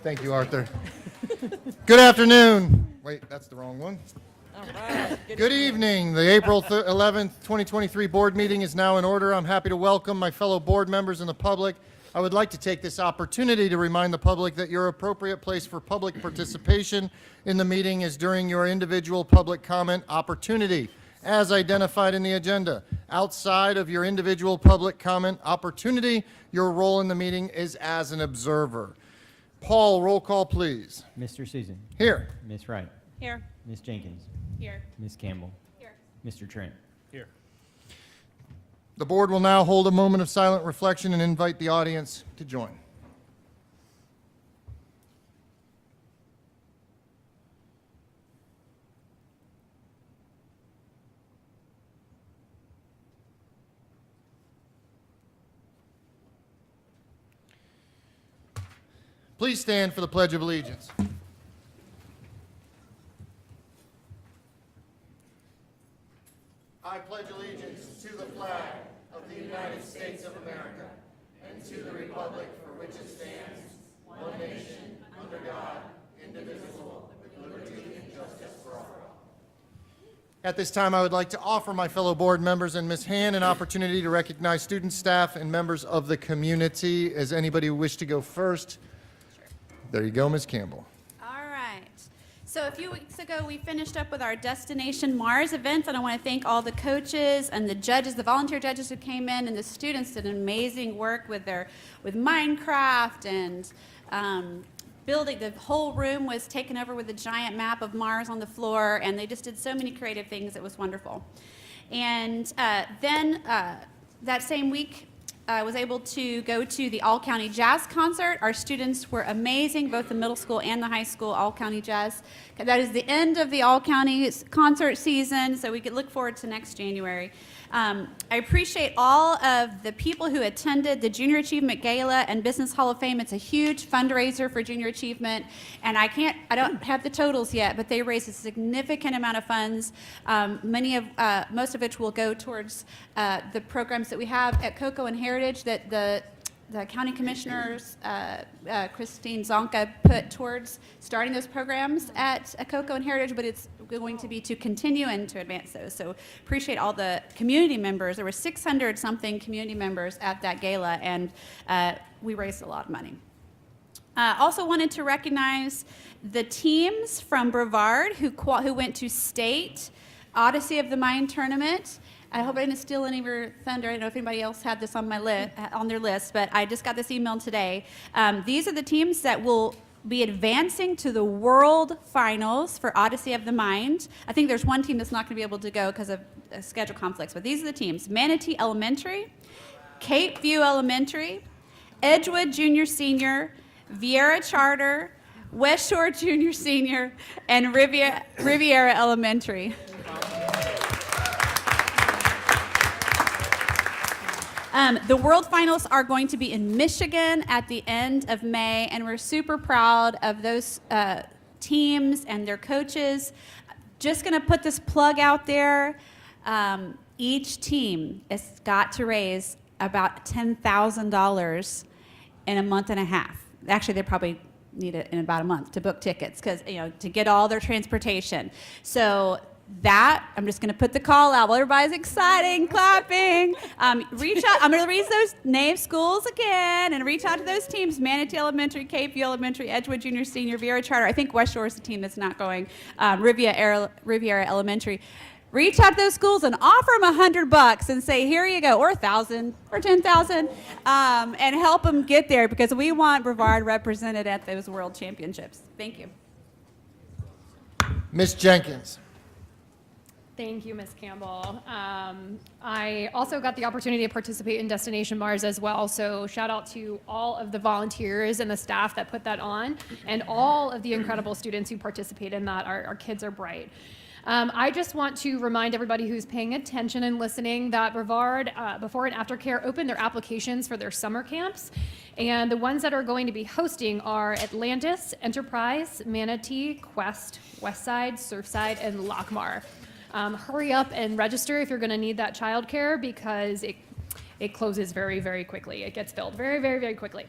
Thank you, Arthur. Good afternoon. Wait, that's the wrong one. All right. Good evening. The April 11th, 2023 board meeting is now in order. I'm happy to welcome my fellow board members and the public. I would like to take this opportunity to remind the public that your appropriate place for public participation in the meeting is during your individual public comment opportunity, as identified in the agenda. Outside of your individual public comment opportunity, your role in the meeting is as an observer. Paul, roll call, please. Mr. Susan. Here. Ms. Wright. Here. Ms. Jenkins. Here. Ms. Campbell. Here. Mr. Trent. Here. The board will now hold a moment of silent reflection and invite the audience to join. Please stand for the Pledge of Allegiance. I pledge allegiance to the flag of the United States of America and to the republic for which it stands, one nation, under God, indivisible, with liberty and justice for all. At this time, I would like to offer my fellow board members and Ms. Han an opportunity to recognize students, staff, and members of the community. Does anybody wish to go first? Sure. There you go, Ms. Campbell. All right. So a few weeks ago, we finished up with our Destination Mars events, and I want to thank all the coaches and the judges, the volunteer judges who came in, and the students did amazing work with Minecraft and building. The whole room was taken over with a giant map of Mars on the floor, and they just did so many creative things. It was wonderful. And then that same week, I was able to go to the All-County Jazz Concert. Our students were amazing, both the middle school and the high school All-County Jazz. That is the end of the All-County concert season, so we could look forward to next January. I appreciate all of the people who attended the Junior Achievement Gala and Business Hall of Fame. It's a huge fundraiser for junior achievement, and I don't have the totals yet, but they raised a significant amount of funds. Most of which will go towards the programs that we have at Cocoa and Heritage that the county commissioners, Christine Zonka, put towards starting those programs at Cocoa and Heritage, but it's going to be to continue and to advance those. So appreciate all the community members. There were 600-something community members at that gala, and we raised a lot of money. Also wanted to recognize the teams from Brevard who went to state Odyssey of the Mind tournament. I hope I didn't steal any of your thunder. I don't know if anybody else had this on their list, but I just got this email today. These are the teams that will be advancing to the World Finals for Odyssey of the Mind. I think there's one team that's not going to be able to go because of schedule conflicts, but these are the teams: Manatee Elementary, Cape View Elementary, Edgewood Junior Senior, Vieira Charter, West Shore Junior Senior, and Riviera Elementary. The World Finals are going to be in Michigan at the end of May, and we're super proud of those teams and their coaches. Just going to put this plug out there. Each team has got to raise about $10,000 in a month and a half. Actually, they probably need it in about a month to book tickets because, to get all their transportation. So that, I'm just going to put the call out while everybody's excited, clapping. Reach out. I'm going to read those name schools again and reach out to those teams: Manatee Elementary, Cape View Elementary, Edgewood Junior Senior, Vieira Charter. I think West Shore is the team that's not going. Riviera Elementary. Reach out to those schools and offer them $100 and say, here you go, or 1,000 or 10,000, and help them get there because we want Brevard represented at those World Championships. Thank you. Ms. Jenkins. Thank you, Ms. Campbell. I also got the opportunity to participate in Destination Mars as well, so shout out to all of the volunteers and the staff that put that on, and all of the incredible students who participate in that. Our kids are bright. I just want to remind everybody who's paying attention and listening that Brevard, before and after care, opened their applications for their summer camps, and the ones that are going to be hosting are Atlantis, Enterprise, Manatee, Quest, Westside, Surfside, and Lockmar. Hurry up and register if you're going to need that childcare because it closes very, very quickly. It gets filled very, very, very quickly.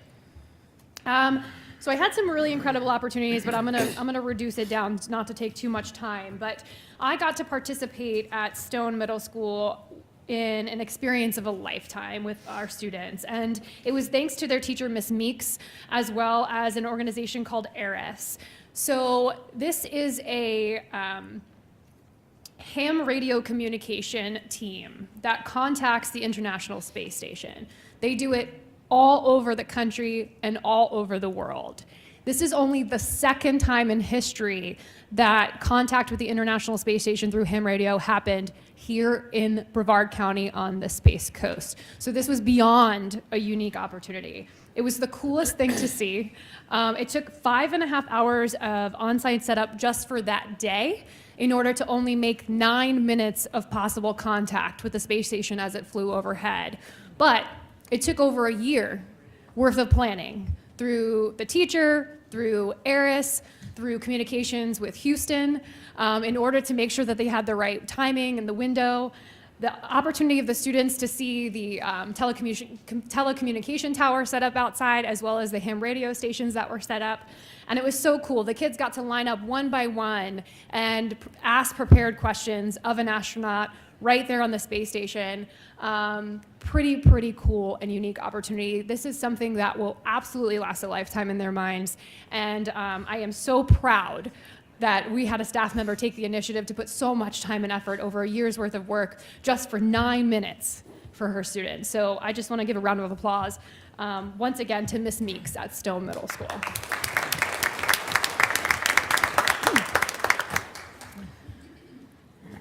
So I had some really incredible opportunities, but I'm gonna reduce it down not to take too much time. But I got to participate at Stone Middle School in an experience of a lifetime with our students. And it was thanks to their teacher, Miss Meeks, as well as an organization called ARIS. So this is a ham radio communication team that contacts the International Space Station. They do it all over the country and all over the world. This is only the second time in history that contact with the International Space Station through ham radio happened here in Brevard County on the Space Coast. So this was beyond a unique opportunity. It was the coolest thing to see. It took 5.5 hours of on-site setup just for that day in order to only make 9 minutes of possible contact with the space station as it flew overhead. But it took over a year worth of planning through the teacher, through Eris, through communications with Houston, in order to make sure that they had the right timing and the window. The opportunity of the students to see the telecommunication tower set up outside, as well as the ham radio stations that were set up. And it was so cool. The kids got to line up one by one and ask prepared questions of an astronaut right there on the space station. Pretty cool and unique opportunity. This is something that will absolutely last a lifetime in their minds. And I am so proud that we had a staff member take the initiative to put so much time and effort over a year's worth of work just for 9 minutes for her students. So I just want to give a round of applause once again to Miss Meeks at Stone Middle School.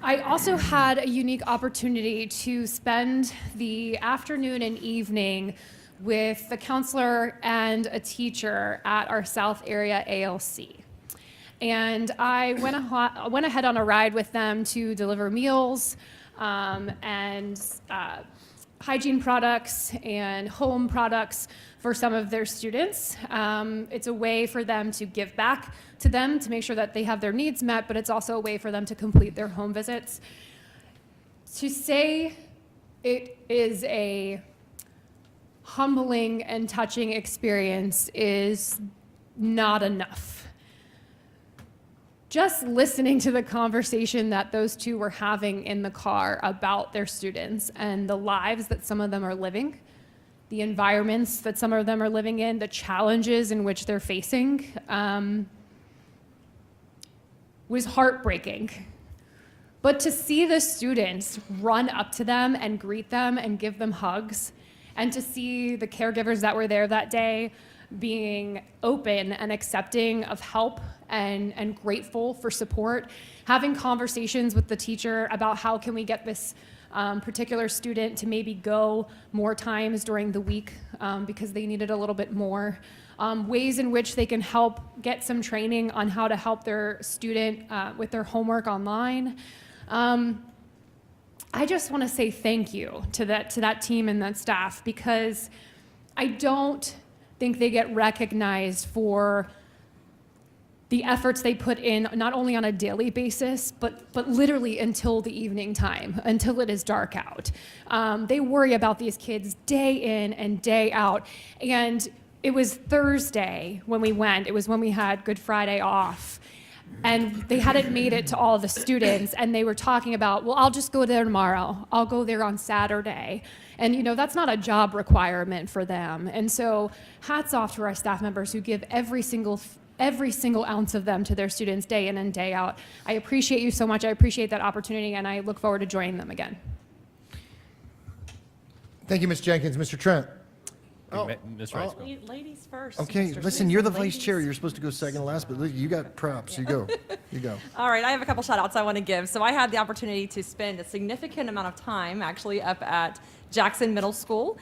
I also had a unique opportunity to spend the afternoon and evening with the counselor and a teacher at our South Area ALC. And I went ahead on a ride with them to deliver meals and hygiene products and home products for some of their students. It's a way for them to give back to them to make sure that they have their needs met, but it's also a way for them to complete their home visits. To say it is a humbling and touching experience is not enough. Just listening to the conversation that those two were having in the car about their students and the lives that some of them are living, the environments that some of them are living in, the challenges in which they're facing, was heartbreaking. But to see the students run up to them and greet them and give them hugs, and to see the caregivers that were there that day being open and accepting of help and grateful for support, having conversations with the teacher about how can we get this particular student to maybe go more times during the week because they needed a little bit more, ways in which they can help get some training on how to help their student with their homework online. I just want to say thank you to that team and that staff, because I don't think they get recognized for the efforts they put in, not only on a daily basis, but literally until the evening time, until it is dark out. They worry about these kids day in and day out. And it was Thursday when we went. It was when we had Good Friday off. And they hadn't made it to all the students, and they were talking about, well, I'll just go there tomorrow. I'll go there on Saturday. And that's not a job requirement for them. And so hats off to our staff members who give every single ounce of them to their students day in and day out. I appreciate you so much. I appreciate that opportunity, and I look forward to joining them again. Thank you, Ms. Jenkins. Mr. Trent. Ms. Rice, go. Ladies first. Okay, Mr. listen, you're the Susan, vice chair. ladies. You're supposed to go second last, but look, you got props. You go. You go. All right, I have a couple shout outs I want to give. So I had the opportunity to spend a significant amount of time actually up at Jackson Middle School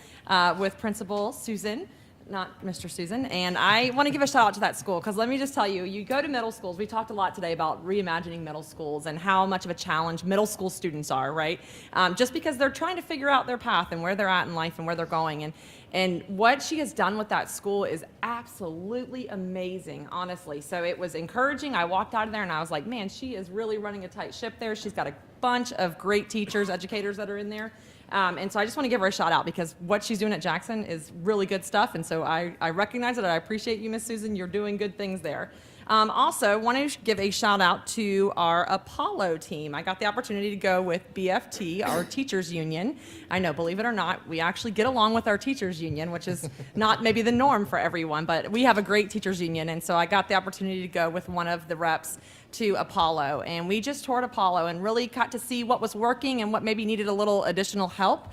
with Principal Susan, not Mr. Susan, and I want to give a shout out to that school, because let me just tell you, you go to middle schools, we talked a lot today about reimagining middle schools and how much of a challenge middle school students are, right? Just because they're trying to figure out their path and where they're at in life and where they're going. And what she has done with that school is absolutely amazing, honestly. So it was encouraging. I walked out of there and I was like, man, she is really running a tight ship there. She's got a bunch of great teachers, educators that are in there. And so I just want to give her a shout out, because what she's doing at Jackson is really good stuff. And so I recognize it. I appreciate you, Miss Susan. You're doing good things there. Also, want to give a shout out to our Apollo team. I got the opportunity to go with BFT, our teachers union. I know, believe it or not, we actually get along with our teachers union, which is not maybe the norm for everyone, but we have a great teachers union. And so I got the opportunity to go with one of the reps to Apollo, and we just toured Apollo and really got to see what was working and what maybe needed a little additional help.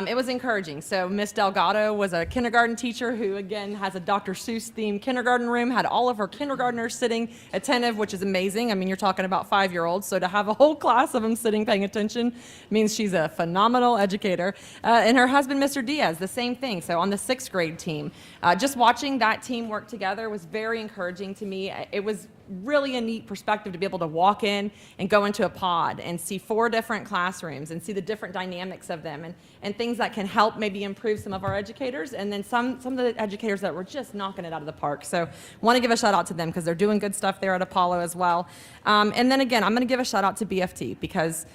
It was encouraging. So Miss Delgado was a kindergarten teacher who, again, has a Dr. Seuss themed kindergarten room, had all of her kindergartners sitting attentive, which is amazing. I mean, you're talking about 5-year-olds, so to have a whole class of them sitting paying attention means she's a phenomenal educator. And her husband, Mr. Diaz, the same thing. So on the 6th grade team, just watching that team work together was very encouraging to me. It was really a neat perspective to be able to walk in and go into a pod and see 4 different classrooms and see the different dynamics of them and things that can help maybe improve some of our educators, and then some of the educators that were just knocking it out of the park. So want to give a shout out to them because they're doing good stuff there at Apollo as well. And then again, I'm going to give a shout out to BFT because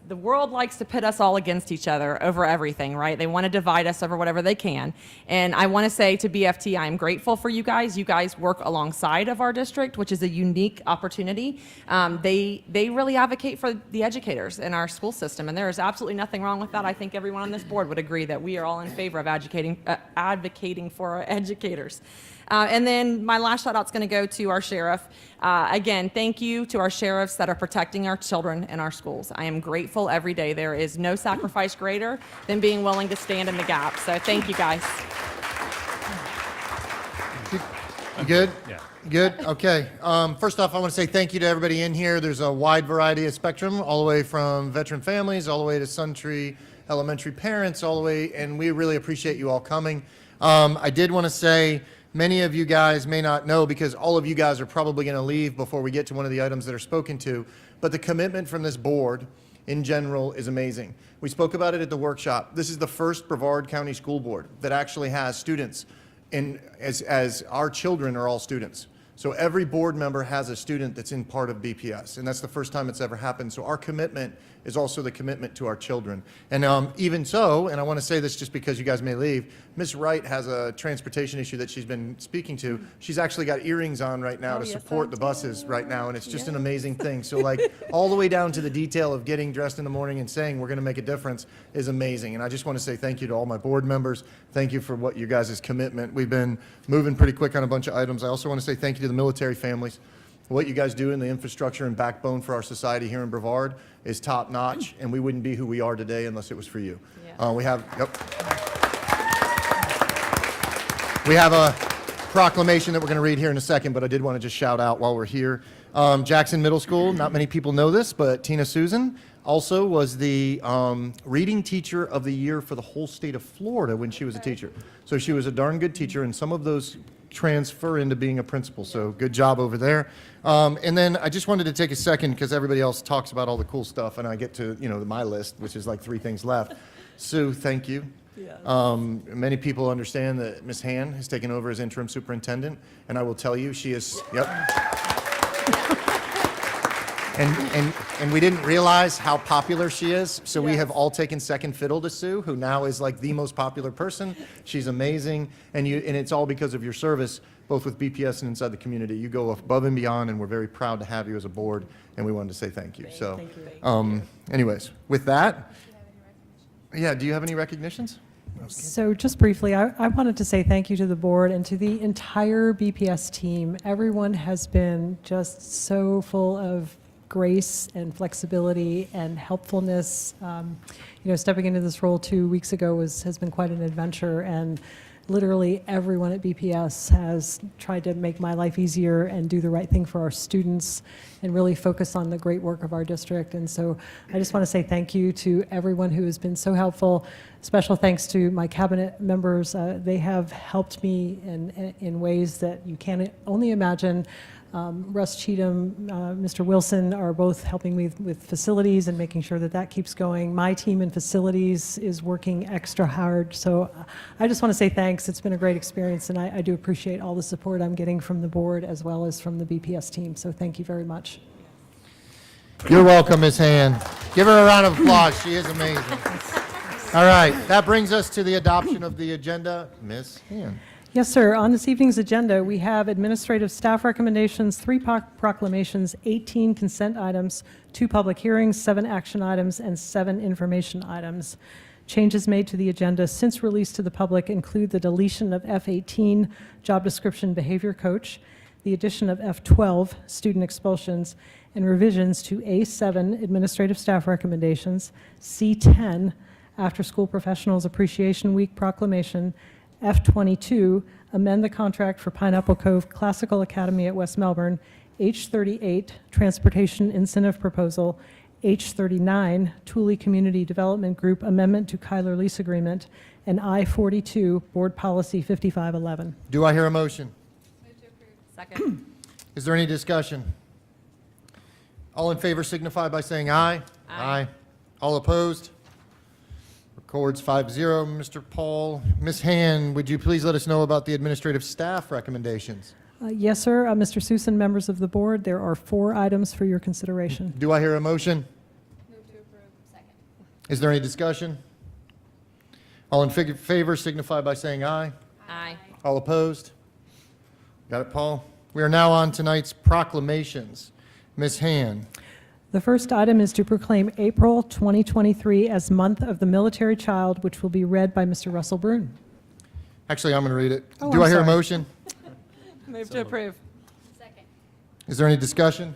the world likes to pit us all against each other over everything, right? They want to divide us over whatever they can. And I want to say to BFT, I am grateful for you guys. You guys work alongside of our district, which is a unique opportunity. They really advocate for the educators in our school system, and there is absolutely nothing wrong with that. I think everyone on this board would agree that we are all in favor of advocating for our educators. And then my last shout out is going to go to our sheriff. Again, thank you to our sheriffs that are protecting our children in our schools. I am grateful every day. There is no sacrifice greater than being willing to stand in the gap. So thank you guys. You good? Yeah. Good? Okay. First off, I want to say thank you to everybody in here. There's a wide variety of spectrum, all the way from veteran families, all the way to Suntree Elementary parents, all the way, and we really appreciate you all coming. I did want to say, many of you guys may not know because all of you guys are probably going to leave before we get to one of the items that are spoken to, but the commitment from this board in general is amazing. We spoke about it at the workshop. This is the first Brevard County School Board that actually has students as our children are all students. So every board member has a student that's in part of BPS, and that's the first time it's ever happened. So our commitment is also the commitment to our children. And even so, and I want to say this just because you guys may leave, Miss Wright has a transportation issue that she's been speaking to. She's actually got earrings on right now to support the buses right now, and it's just an amazing thing. So like all the way down to the detail of getting dressed in the morning and saying we're going to make a difference is amazing. And I just want to say thank you to all my board members. Thank you for what you guys' commitment. We've been moving pretty quick on a bunch of items. I also want to say thank you to the military families. What you guys do in the infrastructure and backbone for our society here in Brevard is top notch, and we wouldn't be who we are today unless it was for you. We have a proclamation that we're going to read here in a second, but I did want to just shout out while we're here. Jackson Middle School, not many people know this, but Tina Susan also was the reading teacher of the year for the whole state of Florida when she was a teacher. So she was a darn good teacher, and some of those transfer into being a principal. So good job over there. And then I just wanted to take a second because everybody else talks about all the cool stuff, and I get to my list, which is like 3 things left. Sue, thank you. Many people understand that Ms. Han has taken over as interim superintendent, and I will tell you, she is. And we didn't realize how popular she is, so we have all taken second fiddle to Sue, who now is like the most popular person. She's amazing, and it's all because of your service, both with BPS and inside the community. You go above and beyond, and we're very proud to have you as a board, and we wanted to say thank you. So, anyways, with that, do you have any recognitions? So just briefly, I wanted to say thank you to the board and to the entire BPS team. Everyone has been just so full of grace and flexibility and helpfulness. Stepping into this role 2 weeks ago has been quite an adventure, and literally everyone at BPS has tried to make my life easier and do the right thing for our students and really focus on the great work of our district. And so I just want to say thank you to everyone who has been so helpful. Special thanks to my cabinet members. They have helped me in ways that you can only imagine. Russ Cheatham, Mr. Wilson are both helping me with facilities and making sure that keeps going. My team in facilities is working extra hard. So I just want to say thanks. It's been a great experience, and I do appreciate all the support I'm getting from the board as well as from the BPS team. So thank you very much. You're welcome, Ms. Han. Give her a round of applause. She is amazing. All right, that brings us to the adoption of the agenda. Ms. Han. Yes, sir. On this evening's agenda, we have administrative staff recommendations, 3 proclamations, 18 consent items, 2 public hearings, 7 action items, and 7 information items. Changes made to the agenda since release to the public include the deletion of F18, job description behavior coach, the addition of F12, student expulsions, and revisions to A7, administrative staff recommendations, C10, after school professionals appreciation week proclamation, F22, amend the contract for Pineapple Cove Classical Academy at West Melbourne, H38, transportation incentive proposal, H39, Thule Community Development Group amendment to Kyler lease agreement, and I-42, board policy 5511. Do I hear a motion? Second. Is there any discussion? All in favor signify by saying aye. Aye. All opposed? Records 5-0. Mr. Paul. Ms. Han, would you please let us know about the administrative staff recommendations? Yes, sir. Mr. Susan, members of the board, there are 4 items for your consideration. Do I hear a motion? Move to approve. Second. Is there any discussion? All in favor signify by saying aye. Aye. All opposed? Got it, Paul? We are now on tonight's proclamations. Ms. Han. The first item is to proclaim April 2023 as Month of the Military Child, which will be read by Mr. Russell Brune. Actually, I'm going to read it. Oh, Do I'm I hear a sorry. motion? Move to approve. Is there any discussion?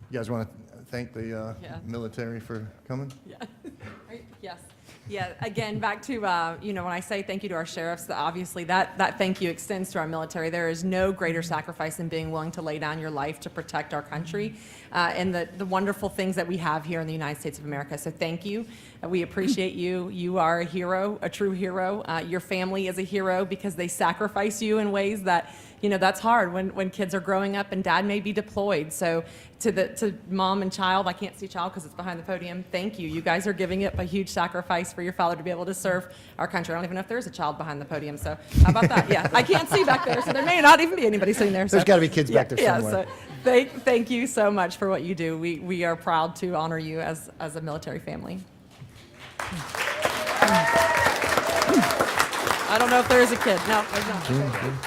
You guys want to thank the Yeah. military for coming? Yes. Yeah, again, back to, when I say thank you to our sheriffs, obviously that thank you extends to our military. There is no greater sacrifice than being willing to lay down your life to protect our country and the wonderful things that we have here in the United States of America. So thank you. We appreciate you. You are a hero, a true hero. Your family is a hero because they sacrifice you in ways that, that's hard when kids are growing up and dad may be deployed. So to mom and child, I can't see child because it's behind the podium, thank you. You guys are giving up a huge sacrifice for your father to be able to serve our country. I don't even know if there is a child behind the podium, so how about that? Yeah, I can't see back there, so there may not even be anybody sitting there. There's So, got to be kids back there somewhere. Yeah, so thank you so much for what you do. We are proud to honor you as a military family. I don't know if there is a kid. No, there's not.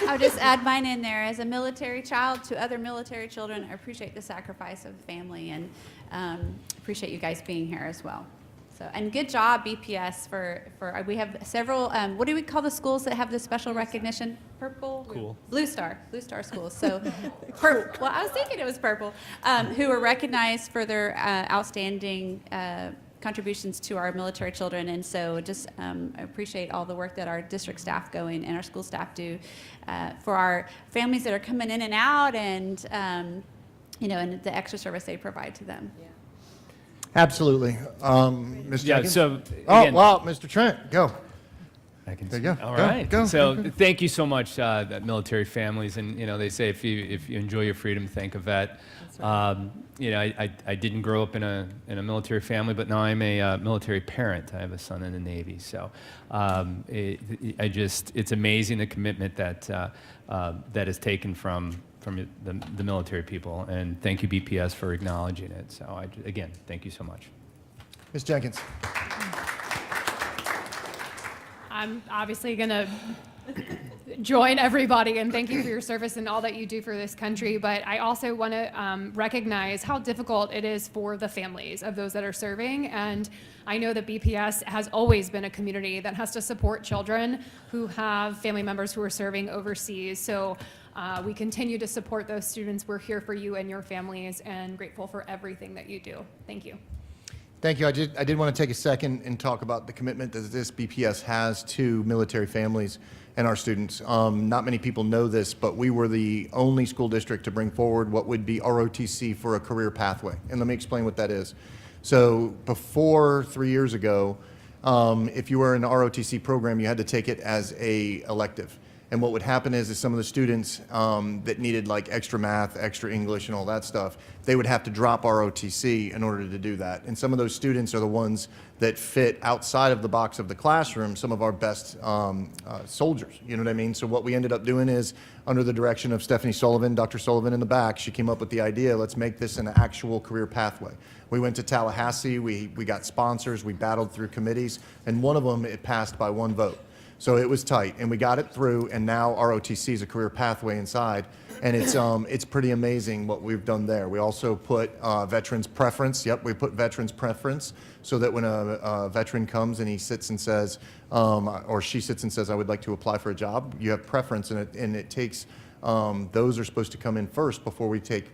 I'll just add mine in there. As a military child to other military children, I appreciate the sacrifice of the family and appreciate you guys being here as well. So, and good job, BPS, for we have several, what do we call the schools that have this special recognition? Purple? Cool. Blue Star schools. So, purple. Well, I was thinking it was purple, who were recognized for their outstanding contributions to our military children. And so just appreciate all the work that our district staff and our school staff do for our families that are coming in and out and, and the extra service they provide to them. Yeah. Absolutely. Ms. Yeah, Jenkins? so, Oh, again, wow, Mr. Trent, go. I can There see. you go. All Go, right. go, So go, go. thank you so much, that military families, and they say if you enjoy your freedom, thank a vet. I didn't grow up in a military family, but now I'm a military parent. I have a son in the Navy, so it's amazing the commitment that is taken from the military people, and thank you BPS for acknowledging it. So again, thank you so much. Ms. Jenkins. I'm obviously going to join everybody and thank you for your service and all that you do for this country. But I also want to recognize how difficult it is for the families of those that are serving. And I know that BPS has always been a community that has to support children who have family members who are serving overseas. So we continue to support those students. We're here for you and your families and grateful for everything that you do. Thank you. Thank you. I did want to take a second and talk about the commitment that this BPS has to military families and our students. Not many people know this, but we were the only school district to bring forward what would be ROTC for a career pathway. And let me explain what that is. So before 3 years ago, if you were in an ROTC program, you had to take it as a elective. And what would happen is some of the students that needed like extra math, extra English, and all that stuff, they would have to drop ROTC in order to do that. And some of those students are the ones that fit outside of the box of the classroom, some of our best soldiers, you know what I mean? So what we ended up doing is, under the direction of Stephanie Sullivan, Dr. Sullivan in the back, she came up with the idea, let's make this an actual career pathway. We went to Tallahassee, we got sponsors, we battled through committees, and one of them, it passed by 1 vote. So it was tight, and we got it through, and now ROTC is a career pathway inside, and it's pretty amazing what we've done there. We also put veterans preference. Yep, we put veterans preference so that when a veteran comes and he sits and says, or she sits and says, I would like to apply for a job, you have preference, and it takes. Those are supposed to come in first before we take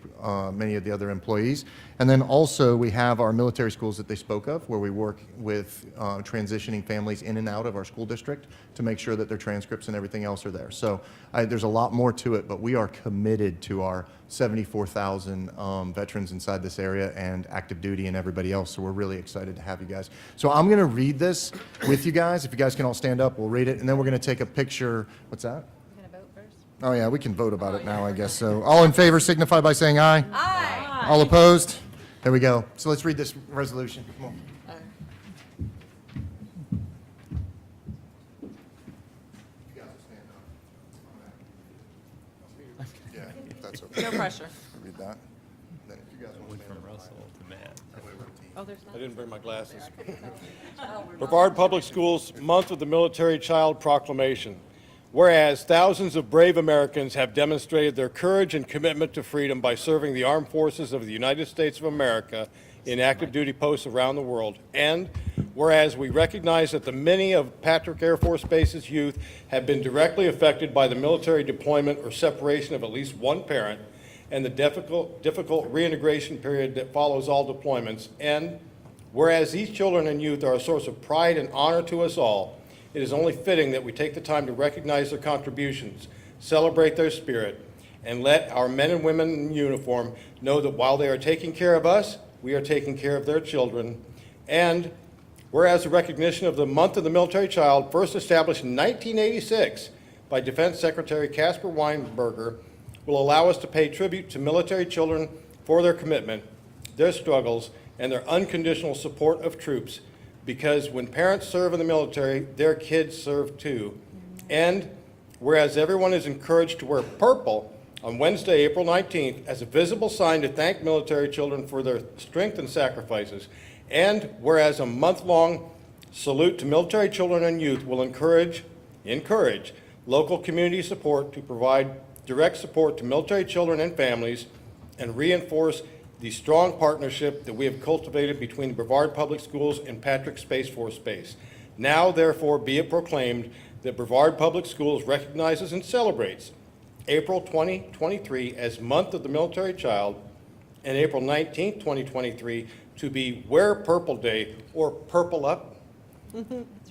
many of the other employees. And then also we have our military schools that they spoke of, where we work with transitioning families in and out of our school district to make sure that their transcripts and everything else are there. So there's a lot more to it, but we are committed to our 74,000 veterans inside this area and active duty and everybody else. So we're really excited to have you guys. So I'm going to read this with you guys. If you guys can all stand up, we'll read it, and then we're going to take a picture. What's that? Oh, yeah, we can vote about it now, I guess. So all in favor signify by saying aye. Aye. All opposed? There we go. So let's read this resolution. Come on. You guys will stand up. Yeah, if that's okay. No pressure. Read that. Then if you guys want to stand up. I didn't bring my glasses. Brevard Public Schools Month of the Military Child Proclamation. Whereas thousands of brave Americans have demonstrated their courage and commitment to freedom by serving the armed forces of the United States of America in active duty posts around the world. And whereas we recognize that the many of Patrick Air Force Base's youth have been directly affected by the military deployment or separation of at least one parent, and the difficult reintegration period that follows all deployments. And whereas these children and youth are a source of pride and honor to us all, it is only fitting that we take the time to recognize their contributions, celebrate their spirit, and let our men and women in uniform know that while they are taking care of us, we are taking care of their children. And whereas the recognition of the Month of the Military Child, first established in 1986 by Defense Secretary Caspar Weinberger, will allow us to pay tribute to military children for their commitment, their struggles, and their unconditional support of troops, because when parents serve in the military, their kids serve too. And whereas everyone is encouraged to wear purple on Wednesday, April 19th, as a visible sign to thank military children for their strength and sacrifices, and whereas a month-long salute to military children and youth will encourage local community support to provide direct support to military children and families, and reinforce the strong partnership that we have cultivated between Brevard Public Schools and Patrick Space Force Base. Now, therefore, be it proclaimed that Brevard Public Schools recognizes and celebrates April 2023 as Month of the Military Child, and April 19th, 2023 to be Wear Purple Day, or Purple Up,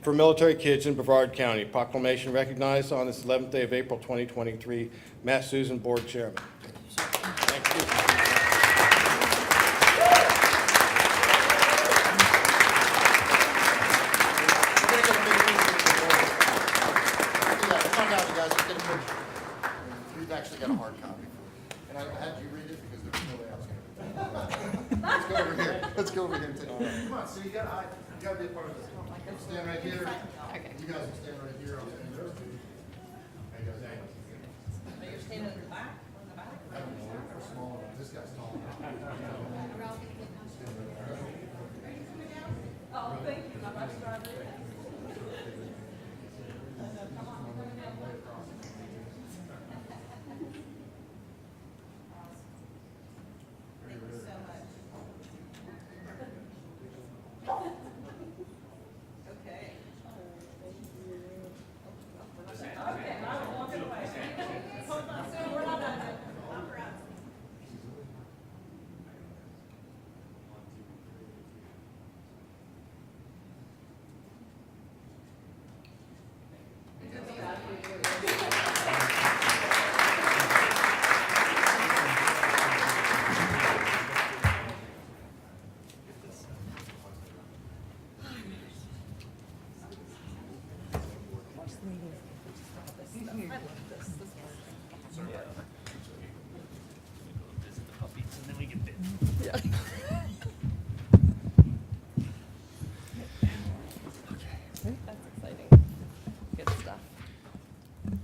for military kids in Brevard County. Proclamation recognized on this 11th day of April 2023. Matt Susan, Board Chairman. Thank you. Come on down, you guys. Let's get a picture. We've actually got a hard copy. And I had you read it because there was no way I was going to. Let's go over here. Let's go over here and take a look. Come on, so you got to be a part of this. Stand right here. You guys can stand right here. I'll stand there. There you go, Zach. You're standing in the back, on the back? I don't know. We're small. This guy's tall. Oh, thank you. I'm about to drive it.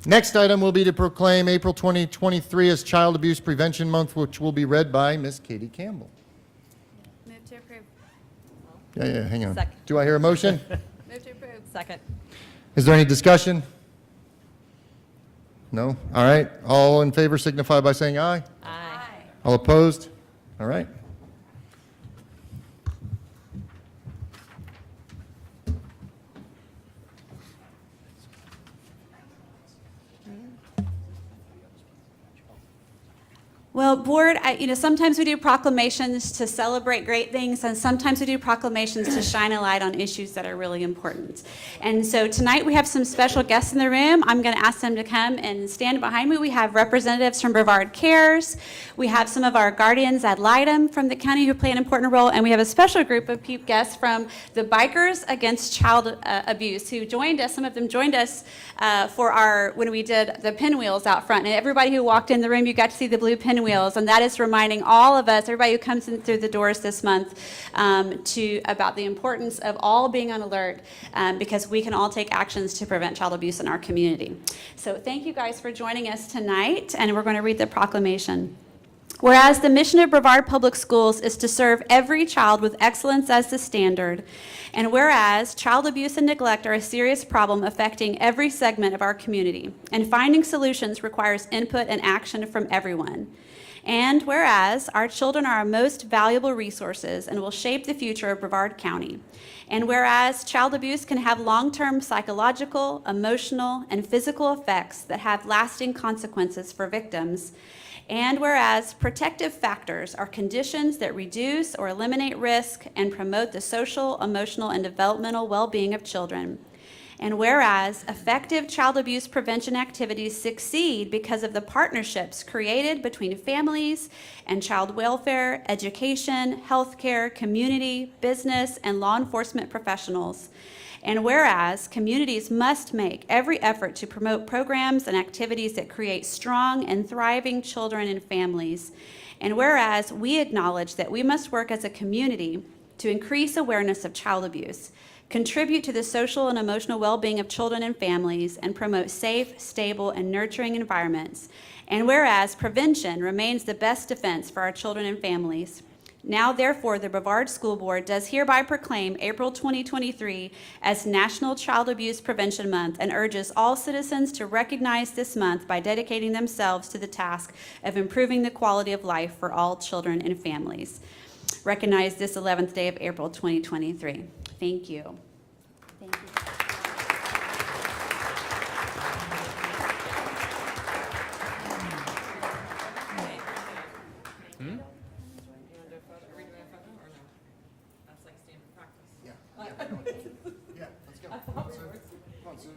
Next item will be to proclaim April 2023 as Child Abuse Prevention Month, which will be read by Miss Katie Campbell. Move to approve. Yeah, hang on. Second. Do I hear a motion? Move to approve. Second. Is there any discussion? No? All right. All in favor signify by saying aye. Aye. All opposed? All right. Well, board, sometimes we do proclamations to celebrate great things, and sometimes we do proclamations to shine a light on issues that are really important. And so tonight we have some special guests in the room. I'm going to ask them to come and stand behind me. We have representatives from Brevard Cares. We have some of our guardians ad litem from the county who play an important role, and we have a special group of guests from the Bikers Against Child Abuse who joined us. Some of them joined us when we did the pinwheels out front. And everybody who walked in the room, you got to see the blue pinwheels, and that is reminding all of us, everybody who comes in through the doors this month, about the importance of all being on alert, because we can all take actions to prevent child abuse in our community. So thank you guys for joining us tonight, and we're going to read the proclamation. Whereas the mission of Brevard Public Schools is to serve every child with excellence as the standard, and whereas child abuse and neglect are a serious problem affecting every segment of our community, and finding solutions requires input and action from everyone. And whereas our children are our most valuable resources and will shape the future of Brevard County. And whereas child abuse can have long-term psychological, emotional, and physical effects that have lasting consequences for victims. And whereas protective factors are conditions that reduce or eliminate risk and promote the social, emotional, and developmental well-being of children. And whereas effective child abuse prevention activities succeed because of the partnerships created between families and child welfare, education, healthcare, community, business, and law enforcement professionals. And whereas communities must make every effort to promote programs and activities that create strong and thriving children and families. And whereas we acknowledge that we must work as a community to increase awareness of child abuse, contribute to the social and emotional well-being of children and families, and promote safe, stable, and nurturing environments. And whereas prevention remains the best defense for our children and families. Now, therefore, the Brevard School Board does hereby proclaim April 2023 as National Child Abuse Prevention Month and urges all citizens to recognize this month by dedicating themselves to the task of improving the quality of life for all children and families. Recognize this 11th day of April 2023. Thank you. Thank you. Yeah, let's go. Come on, Sue.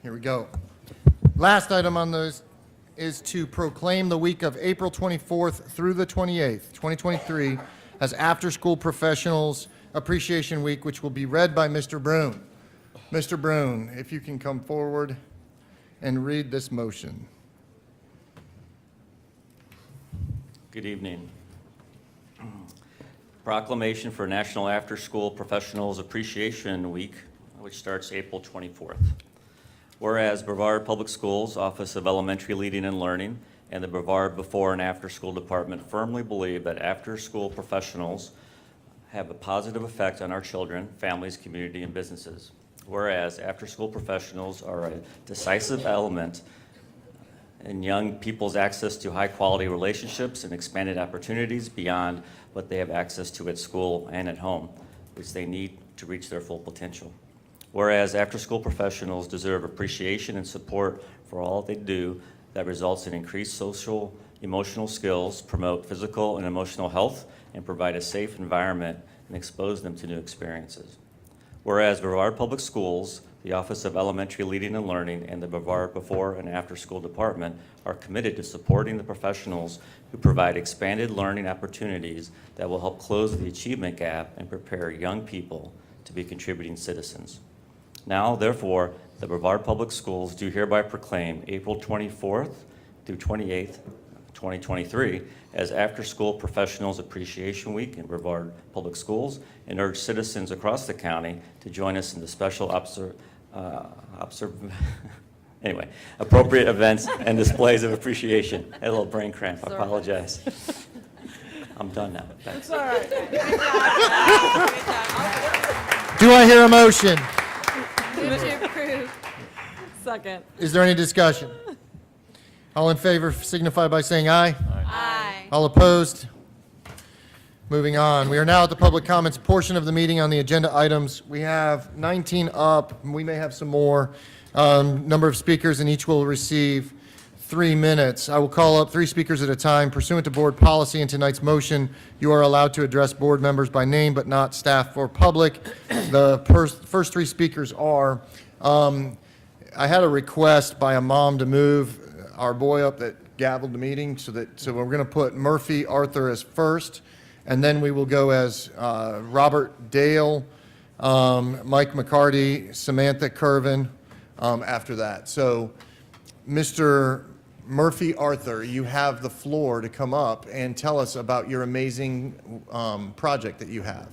Here we go. Last item on those is to proclaim the week of April 24th through the 28th, 2023, as After School Professionals Appreciation Week, which will be read by Mr. Brune. Mr. Brune, if you can come forward and read this motion. Good evening. Proclamation for National After School Professionals Appreciation Week, which starts April 24th. Whereas Brevard Public Schools, Office of Elementary Leading and Learning, and the Brevard Before and After School Department firmly believe that after-school professionals have a positive effect on our children, families, community, and businesses. Whereas after-school professionals are a decisive element in young people's access to high-quality relationships and expanded opportunities beyond what they have access to at school and at home, which they need to reach their full potential. Whereas after-school professionals deserve appreciation and support for all they do that results in increased social emotional skills, promote physical and emotional health, and provide a safe environment and expose them to new experiences. Whereas Brevard Public Schools, the Office of Elementary Leading and Learning, and the Brevard Before and After School Department are committed to supporting the professionals who provide expanded learning opportunities that will help close the achievement gap and prepare young people to be contributing citizens. Now, therefore, the Brevard Public Schools do hereby proclaim April 24th through 28th, 2023 as After School Professionals Appreciation Week in Brevard Public Schools, and urge citizens across the county to join us in the special appropriate events and displays of appreciation. I had a little brain cramp, I apologize. I'm done now. Thanks. Do I hear a motion? Move to approve. Second. Is there any discussion? All in favor signify by saying aye. Aye. All opposed? Moving on. We are now at the public comments portion of the meeting on the agenda items. We have 19 up. We may have some more. Number of speakers, and each will receive 3 minutes. I will call up 3 speakers at a time. Pursuant to board policy and tonight's motion, you are allowed to address board members by name, but not staff or public. The first 3 speakers are, I had a request by a mom to move our boy up that gavelled the meeting, so we're going to put Murphy Arthur as first, and then we will go as Robert Dale, Mike McCarty, Samantha Curvin after that. So, Mr. Murphy Arthur, you have the floor to come up and tell us about your amazing project that you have.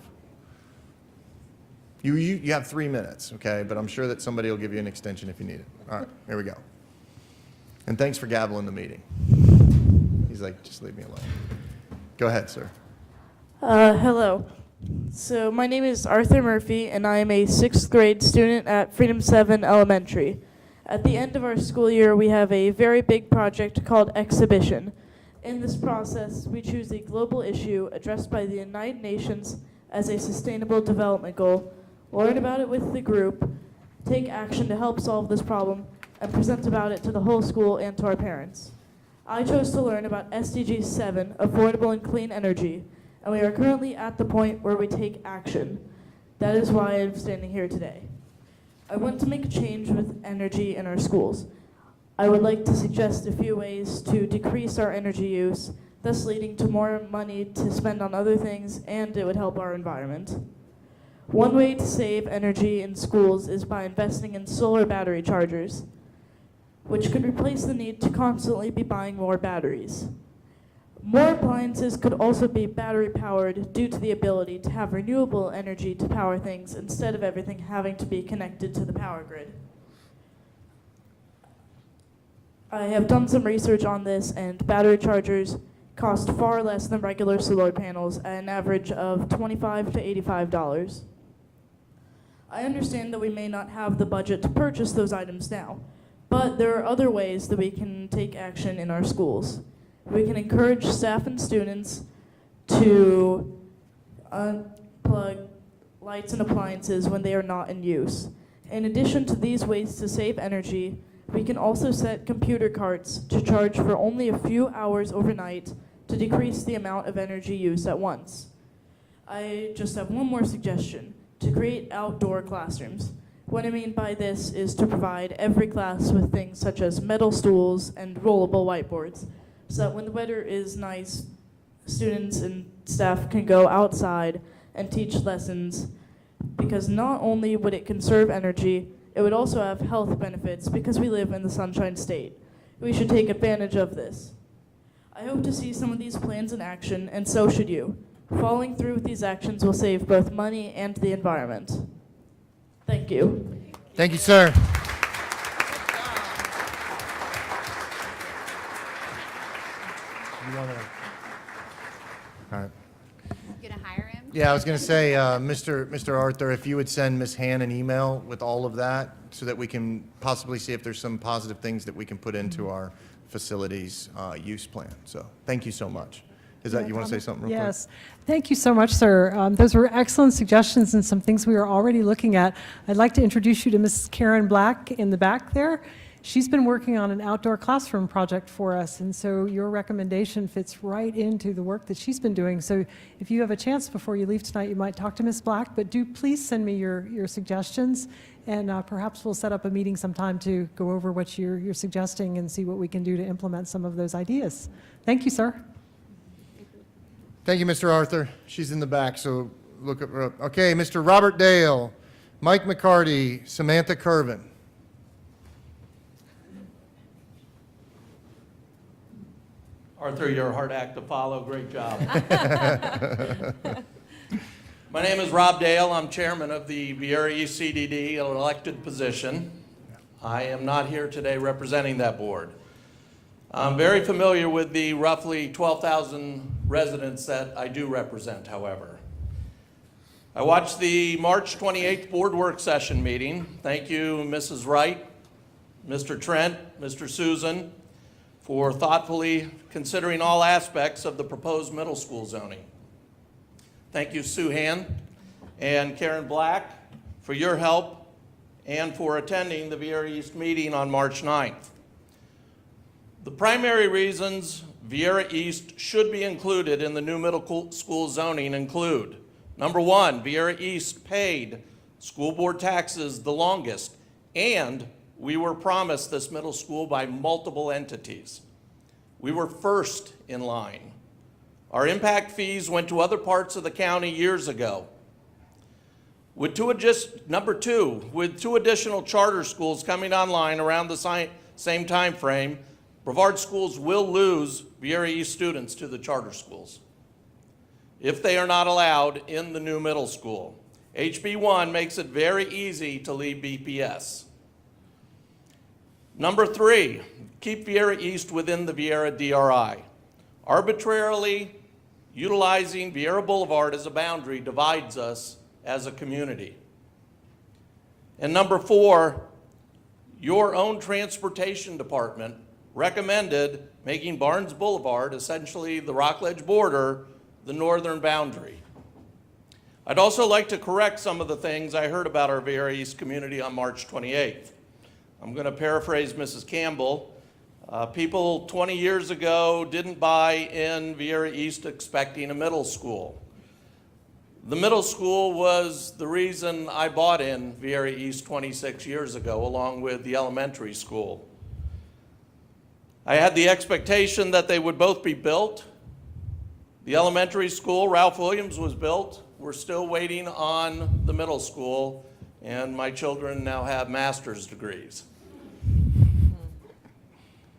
You have 3 minutes, okay? But I'm sure that somebody will give you an extension if you need it. All right, here we go. And thanks for gaveling the meeting. He's like, just leave me alone. Go ahead, sir. Hello. So my name is Arthur Murphy, and I am a 6th grade student at Freedom 7 Elementary. At the end of our school year, we have a very big project called Exhibition. In this process, we choose a global issue addressed by the United Nations as a sustainable development goal, learn about it with the group, take action to help solve this problem, and present about it to the whole school and to our parents. I chose to learn about SDG 7, Affordable and Clean Energy, and we are currently at the point where we take action. That is why I'm standing here today. I want to make a change with energy in our schools. I would like to suggest a few ways to decrease our energy use, thus leading to more money to spend on other things, and it would help our environment. One way to save energy in schools is by investing in solar battery chargers, which could replace the need to constantly be buying more batteries. More appliances could also be battery powered due to the ability to have renewable energy to power things instead of everything having to be connected to the power grid. I have done some research on this, and battery chargers cost far less than regular solar panels at an average of $25 to $85. I understand that we may not have the budget to purchase those items now, but there are other ways that we can take action in our schools. We can encourage staff and students to unplug lights and appliances when they are not in use. In addition to these ways to save energy, we can also set computer carts to charge for only a few hours overnight to decrease the amount of energy used at once. I just have one more suggestion: to create outdoor classrooms. What I mean by this is to provide every class with things such as metal stools and rollable whiteboards, so that when the weather is nice, students and staff can go outside and teach lessons, because not only would it conserve energy, it would also have health benefits because we live in the Sunshine State. We should take advantage of this. I hope to see some of these plans in action, and so should you. Following through with these actions will save both money and the environment. Thank you. Thank you, sir. All right. You gonna hire him? Yeah, I was going to say, Mr. Arthur, if you would send Ms. Han an email with all of that so that we can possibly see if there's some positive things that we can put into our facilities use plan. So thank you so much. Is that, you want to say something real quick? Yes. Thank you so much, sir. Those were excellent suggestions and some things we are already looking at. I'd like to introduce you to Mrs. Karen Black in the back there. she's been working on an outdoor classroom project for us, and so your recommendation fits right into the work that she's been doing. So if you have a chance before you leave tonight, you might talk to Ms. Black, but do please send me your suggestions, and perhaps we'll set up a meeting sometime to go over what you're suggesting and see what we can do to implement some of those ideas. Thank you, sir. Thank you, Mr. Arthur. She's in the back, so look at her up. Okay, Mr. Robert Dale, Mike McCarty, Samantha Curvin. Arthur, you're a hard act to follow. Great job. My name is Rob Dale. I'm chairman of the Viera East CDD, an elected position. I am not here today representing that board. I'm very familiar with the roughly 12,000 residents that I do represent, however. I watched the March 28th board work session meeting. Thank you, Mrs. Wright, Mr. Trent, Mr. Susan, for thoughtfully considering all aspects of the proposed middle school zoning. Thank you, Sue Han and Karen Black, for your help and for attending the Viera East meeting on March 9th. The primary reasons Viera East should be included in the new middle school zoning include: number one, Viera East paid school board taxes the longest, and we were promised this middle school by multiple entities. We were first in line. Our impact fees went to other parts of the county years ago. Number two, with two additional charter schools coming online around the same time frame, Brevard schools will lose Viera East students to the charter schools if they are not allowed in the new middle school. HB1 makes it very easy to leave BPS. Number three, keep Viera East within the Viera DRI. Arbitrarily utilizing Viera Boulevard as a boundary divides us as a community. And number four, your own transportation department recommended making Barnes Boulevard, essentially the Rockledge border, the northern boundary. I'd also like to correct some of the things I heard about our Viera East community on March 28th. I'm going to paraphrase Mrs. Campbell. People 20 years ago didn't buy in Viera East expecting a middle school. The middle school was the reason I bought in Viera East 26 years ago, along with the elementary school. I had the expectation that they would both be built. The elementary school, Ralph Williams, was built. We're still waiting on the middle school, and my children now have master's degrees.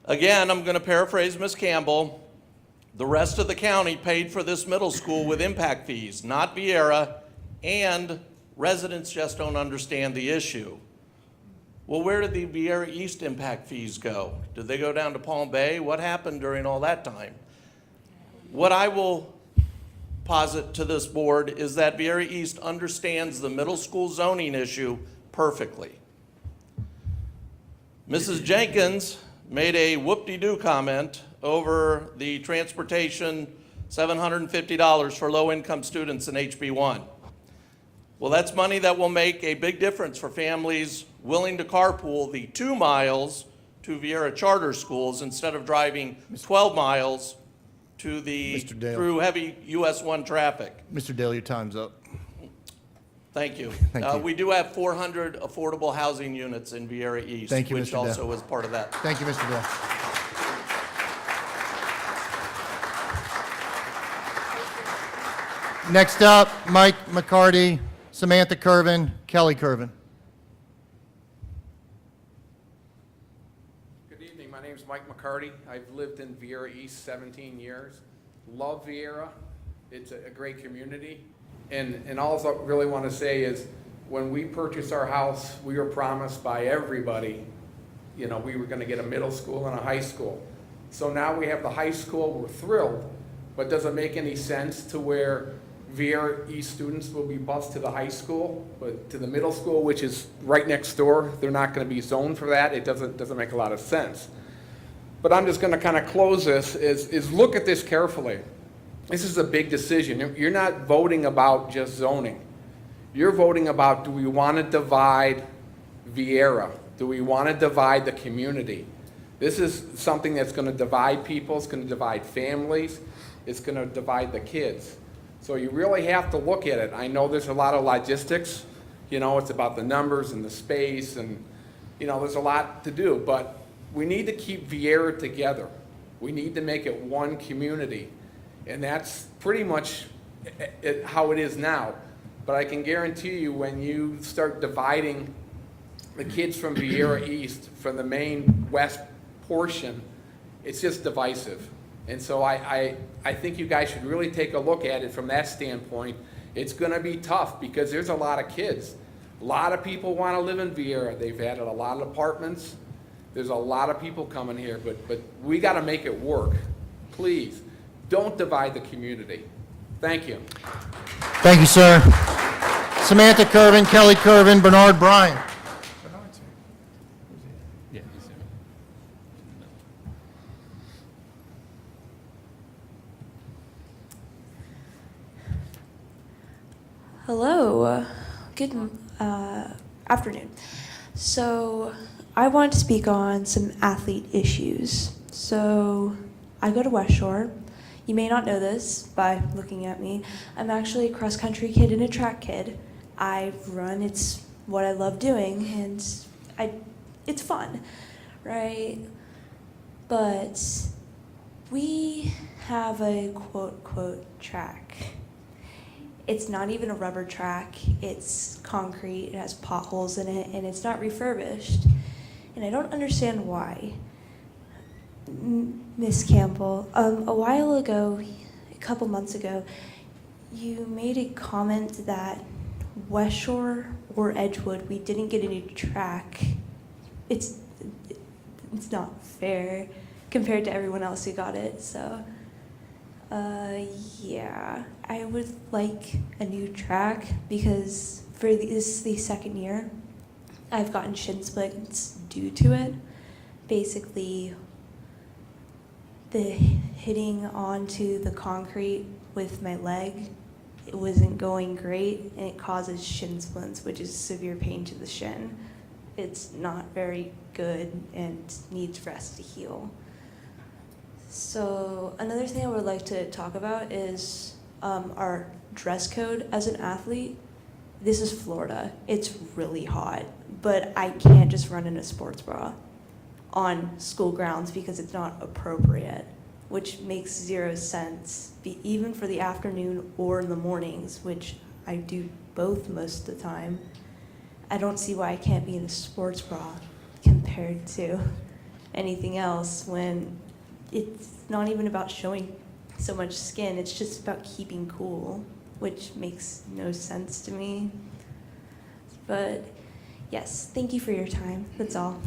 Again, I'm going to paraphrase Ms. Campbell. The rest of the county paid for this middle school with impact fees, not Viera, and residents just don't understand the issue. Well, where did the Viera East impact fees go? Did they go down to Palm Bay? What happened during all that time? What I will posit to this board is that Viera East understands the middle school zoning issue perfectly. Mrs. Jenkins made a whoop-de-doo comment over the transportation $750 for low-income students in HB1. Well, that's money that will make a big difference for families willing to carpool the 2 miles to Viera charter schools instead of driving 12 miles to Mr. Dale. through heavy US 1 traffic. Mr. Dale, your time's up. Thank you. Thank you. We do have 400 affordable housing units in Viera East, Thank you, which Mr. Dale. also is part of that. Thank you, Mr. Dale. Next up, Mike McCarty, Samantha Curvin, Kelly Curvin. Good evening. My name is Mike McCarty. I've lived in Viera East 17 years. Love Viera. It's a great community. And all I really want to say is when we purchased our house, we were promised by everybody, we were going to get a middle school and a high school. So now we have the high school. We're thrilled. But does it make any sense to where Viera East students will be bused to the high school, but to the middle school, which is right next door, they're not going to be zoned for that? It doesn't make a lot of sense. But I'm just going to kind of close this, is look at this carefully. This is a big decision. You're not voting about just zoning. You're voting about, do we want to divide Viera Do we want to divide the community? This is something that's going to divide people, it's going to divide families, it's going to divide the kids. So you really have to look at it. I know there's a lot of logistics, you know, it's about the numbers and the space and, you know, there's a lot to do, but we need to keep Vieira together. We need to make it one community. And that's pretty much how it is now. But I can guarantee you when you start dividing the kids from Vieira East, from the main west portion, it's just divisive. And so I think you guys should really take a look at it from that standpoint. It's gonna be tough because there's a lot of kids. A lot of people wanna live in Vieira. They've added a lot of apartments. There's a lot of people coming here, but we gotta make it work. Please, don't divide the community. Thank you. Thank you, sir. Samantha Curvin, Kelly Curvin, Bernard Bryan. Yeah, he's there. Hello, good afternoon. So I want to speak on some athlete issues. So I go to West Shore. You may not know this by looking at me. I'm actually a cross-country kid and a track kid. I run, it's what I love doing, and it's fun, right? But we have a quote track. It's not even a rubber track, it's concrete, it has potholes in it, and it's not refurbished. And I don't understand why. Miss Campbell, a while ago, a couple months ago, you made a comment that West Shore or Edgewood, we didn't get a new track. It's not fair compared to everyone else who got it, so. Yeah, I would like a new track because for this is the second year I've gotten shin splints due to it. Basically, the hitting onto the concrete with my leg, it wasn't going great and it causes shin splints, which is severe pain to the shin. It's not very good and needs rest to heal. So another thing I would like to talk about is our dress code as an athlete. This is Florida. It's really hot, but I can't just run in a sports bra on school grounds because it's not appropriate, which makes zero sense, even for the afternoon or in the mornings, which I do both most of the time. I don't see why I can't be in a sports bra compared to anything else when it's not even about showing so much skin, it's just about keeping cool, which makes no sense to me. But yes, thank you for your time, that's all.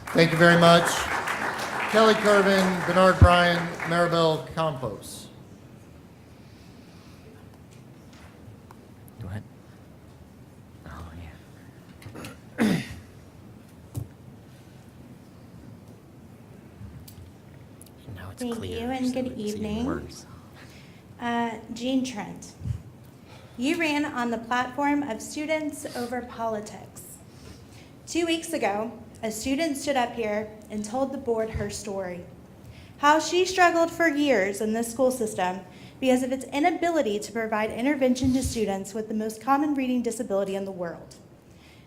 Thank you very much. Kelly Curvin, Bernard Bryan, Maribel Campos. Go ahead. Oh, yeah. Now it's Thank clear, you and so good it's even evening. worse. Jean Trent, you ran on the platform of students over politics. 2 weeks ago, a student stood up here and told the board her story, how she struggled for years in this school system because of its inability to provide intervention to students with the most common reading disability in the world.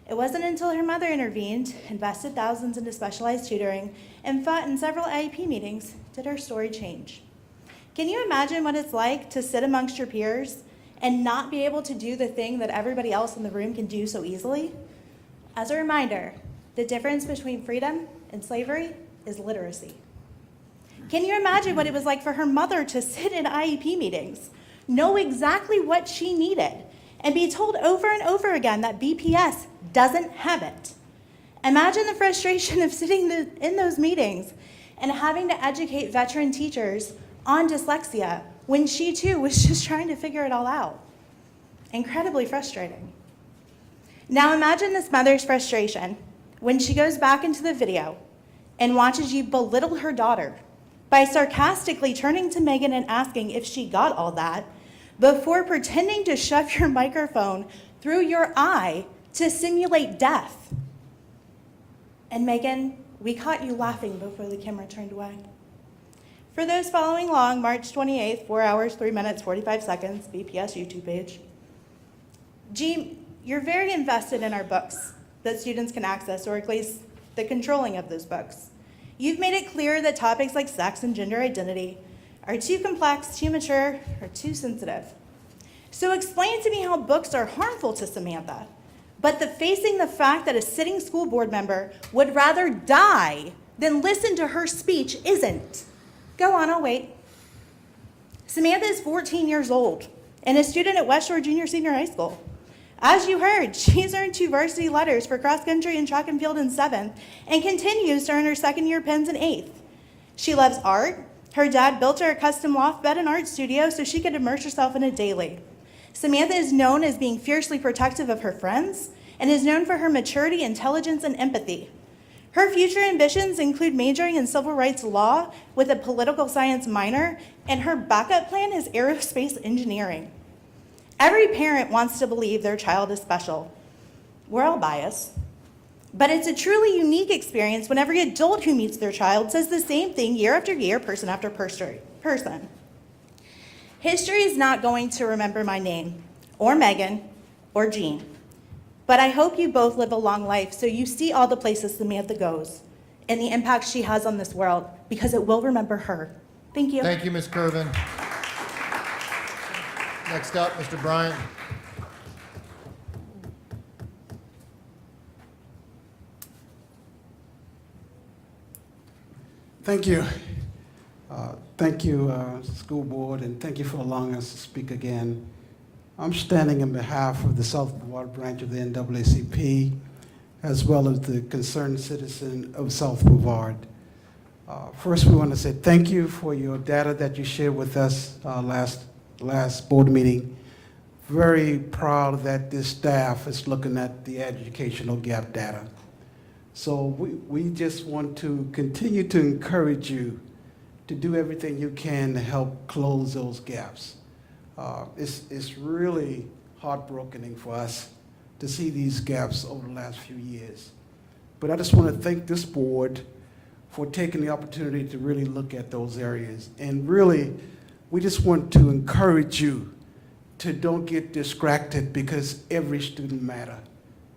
It wasn't until her mother intervened, invested thousands into specialized tutoring, and fought in several IEP meetings did her story change. Can you imagine what it's like to sit amongst your peers and not be able to do the thing that everybody else in the room can do so easily? As a reminder, the difference between freedom and slavery is literacy. Can you imagine what it was like for her mother to sit in IEP meetings, know exactly what she needed, and be told over and over again that BPS doesn't have it? Imagine the frustration of sitting in those meetings and having to educate veteran teachers on dyslexia when she too was just trying to figure it all out. Incredibly frustrating. Now imagine this mother's frustration when she goes back into the video and watches you belittle her daughter by sarcastically turning to Megan and asking if she got all that before pretending to shove your microphone through your eye to simulate death. And Megan, we caught you laughing before the camera turned away. For those following along, March 28th, 4 hours, 3 minutes, 45 seconds, BPS YouTube page. Jean, you're very invested in our books that students can access, or at least the controlling of those books. You've made it clear that topics like sex and gender identity are too complex, too mature, or too sensitive. So explain to me how books are harmful to Samantha, but that facing the fact that a sitting school board member would rather die than listen to her speech isn't. Go on, I'll wait. Samantha is 14 years old and a student at West Shore Junior Senior High School. As you heard, she's earned 2 varsity letters for cross country and track and field in 7th and continues to earn her second-year pins in 8th. She loves art. Her dad built her a custom loft bed and art studio so she could immerse herself in it daily. Samantha is known as being fiercely protective of her friends and is known for her maturity, intelligence, and empathy. Her future ambitions include majoring in civil rights law with a political science minor, and her backup plan is aerospace engineering. Every parent wants to believe their child is special. We're all biased. But it's a truly unique experience when every adult who meets their child says the same thing year after year, person after person. History is not going to remember my name, or Megan, or Jean. But I hope you both live a long life so you see all the places Samantha goes and the impact she has on this world, because it will remember her. Thank you. Thank you, Ms. Kervin. Next up, Mr. Bryant. Thank you. Thank you, school board, and thank you for allowing us to speak again. I'm standing on behalf of the South Brevard branch of the NAACP, as well as the concerned citizen of South Brevard. First, we want to say thank you for your data that you shared with us last board meeting. Very proud that this staff is looking at the educational gap data. So we just want to continue to encourage you to do everything you can to help close those gaps. It's really heartbreaking for us to see these gaps over the last few years. But I just want to thank this board for taking the opportunity to really look at those areas. And really, we just want to encourage you to don't get distracted, because every student matters.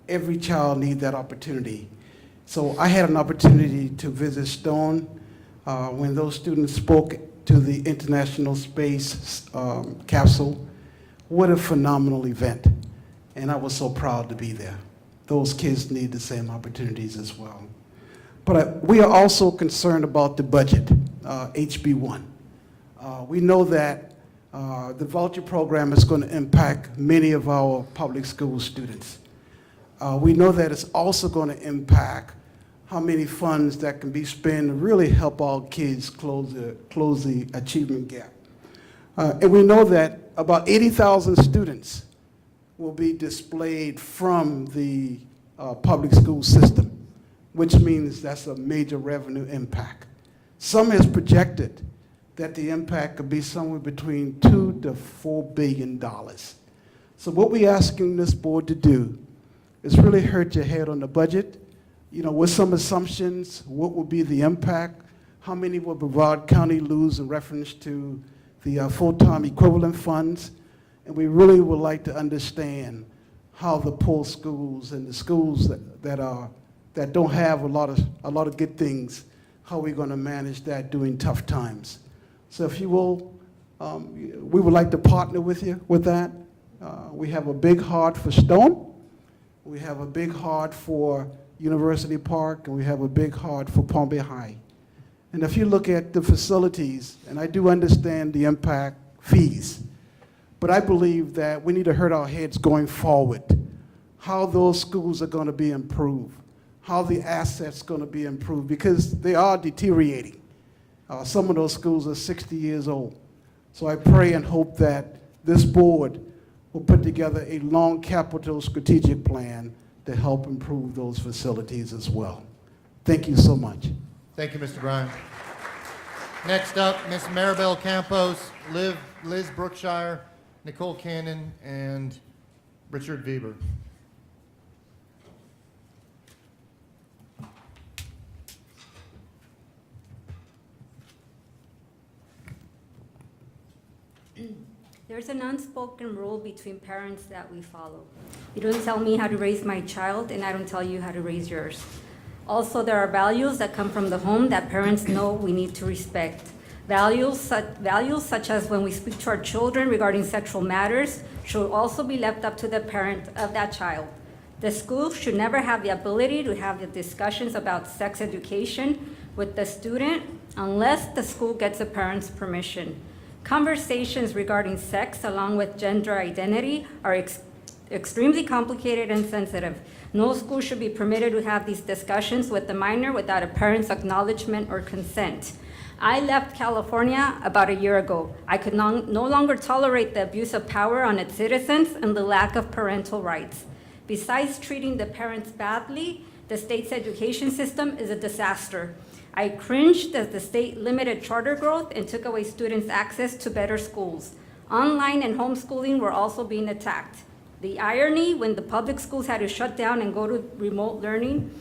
Every child needs that opportunity. So I had an opportunity to visit Stone when those students spoke to the International Space Capsule. What a phenomenal event. And I was so proud to be there. Those kids need the same opportunities as well. But we are also concerned about the budget, HB1. We know that the voucher program is going to impact many of our public school students. We know that it's also going to impact how many funds that can be spent to really help our kids close the achievement gap. And we know that about 80,000 students will be displaced from the public school system, which means that's a major revenue impact. Some has projected that the impact could be somewhere between $2 to $4 billion. So what we're asking this board to do is really hurt your head on the budget, with some assumptions. What will be the impact? How many will Brevard County lose in reference to the full-time equivalent funds? And we really would like to understand how the poor schools and the schools that don't have a lot of good things, how we're going to manage that during tough times. So if you will, we would like to partner with you with that. We have a big heart for Stone. We have a big heart for University Park, and we have a big heart for Palm Bay High. And if you look at the facilities, and I do understand the impact fees, but I believe that we need to hurt our heads going forward, how those schools are going to be improved, how the assets going to be improved, because they are deteriorating. Some of those schools are 60 years old. So I pray and hope that this board will put together a long capital strategic plan to help improve those facilities as well. Thank you so much. Thank you, Mr. Bryan. Next up, Ms. Maribel Campos, Liz Brookshire, Nicole Cannon, and Richard Weber. There's an unspoken rule between parents that we follow. You don't tell me how to raise my child, and I don't tell you how to raise yours. Also, there are values that come from the home that parents know we need to respect. Values such as when we speak to our children regarding sexual matters should also be left up to the parent of that child. The school should never have the ability to have the discussions about sex education with the student unless the school gets the parent's permission. Conversations regarding sex along with gender identity are extremely complicated and sensitive. No school should be permitted to have these discussions with the minor without a parent's acknowledgement or consent. I left California about a year ago. I could no longer tolerate the abuse of power on its citizens and the lack of parental rights. Besides treating the parents badly, the state's education system is a disaster. I cringed as the state limited charter growth and took away students' access to better schools. Online and homeschooling were also being attacked. The irony when the public schools had to shut down and go to remote learning,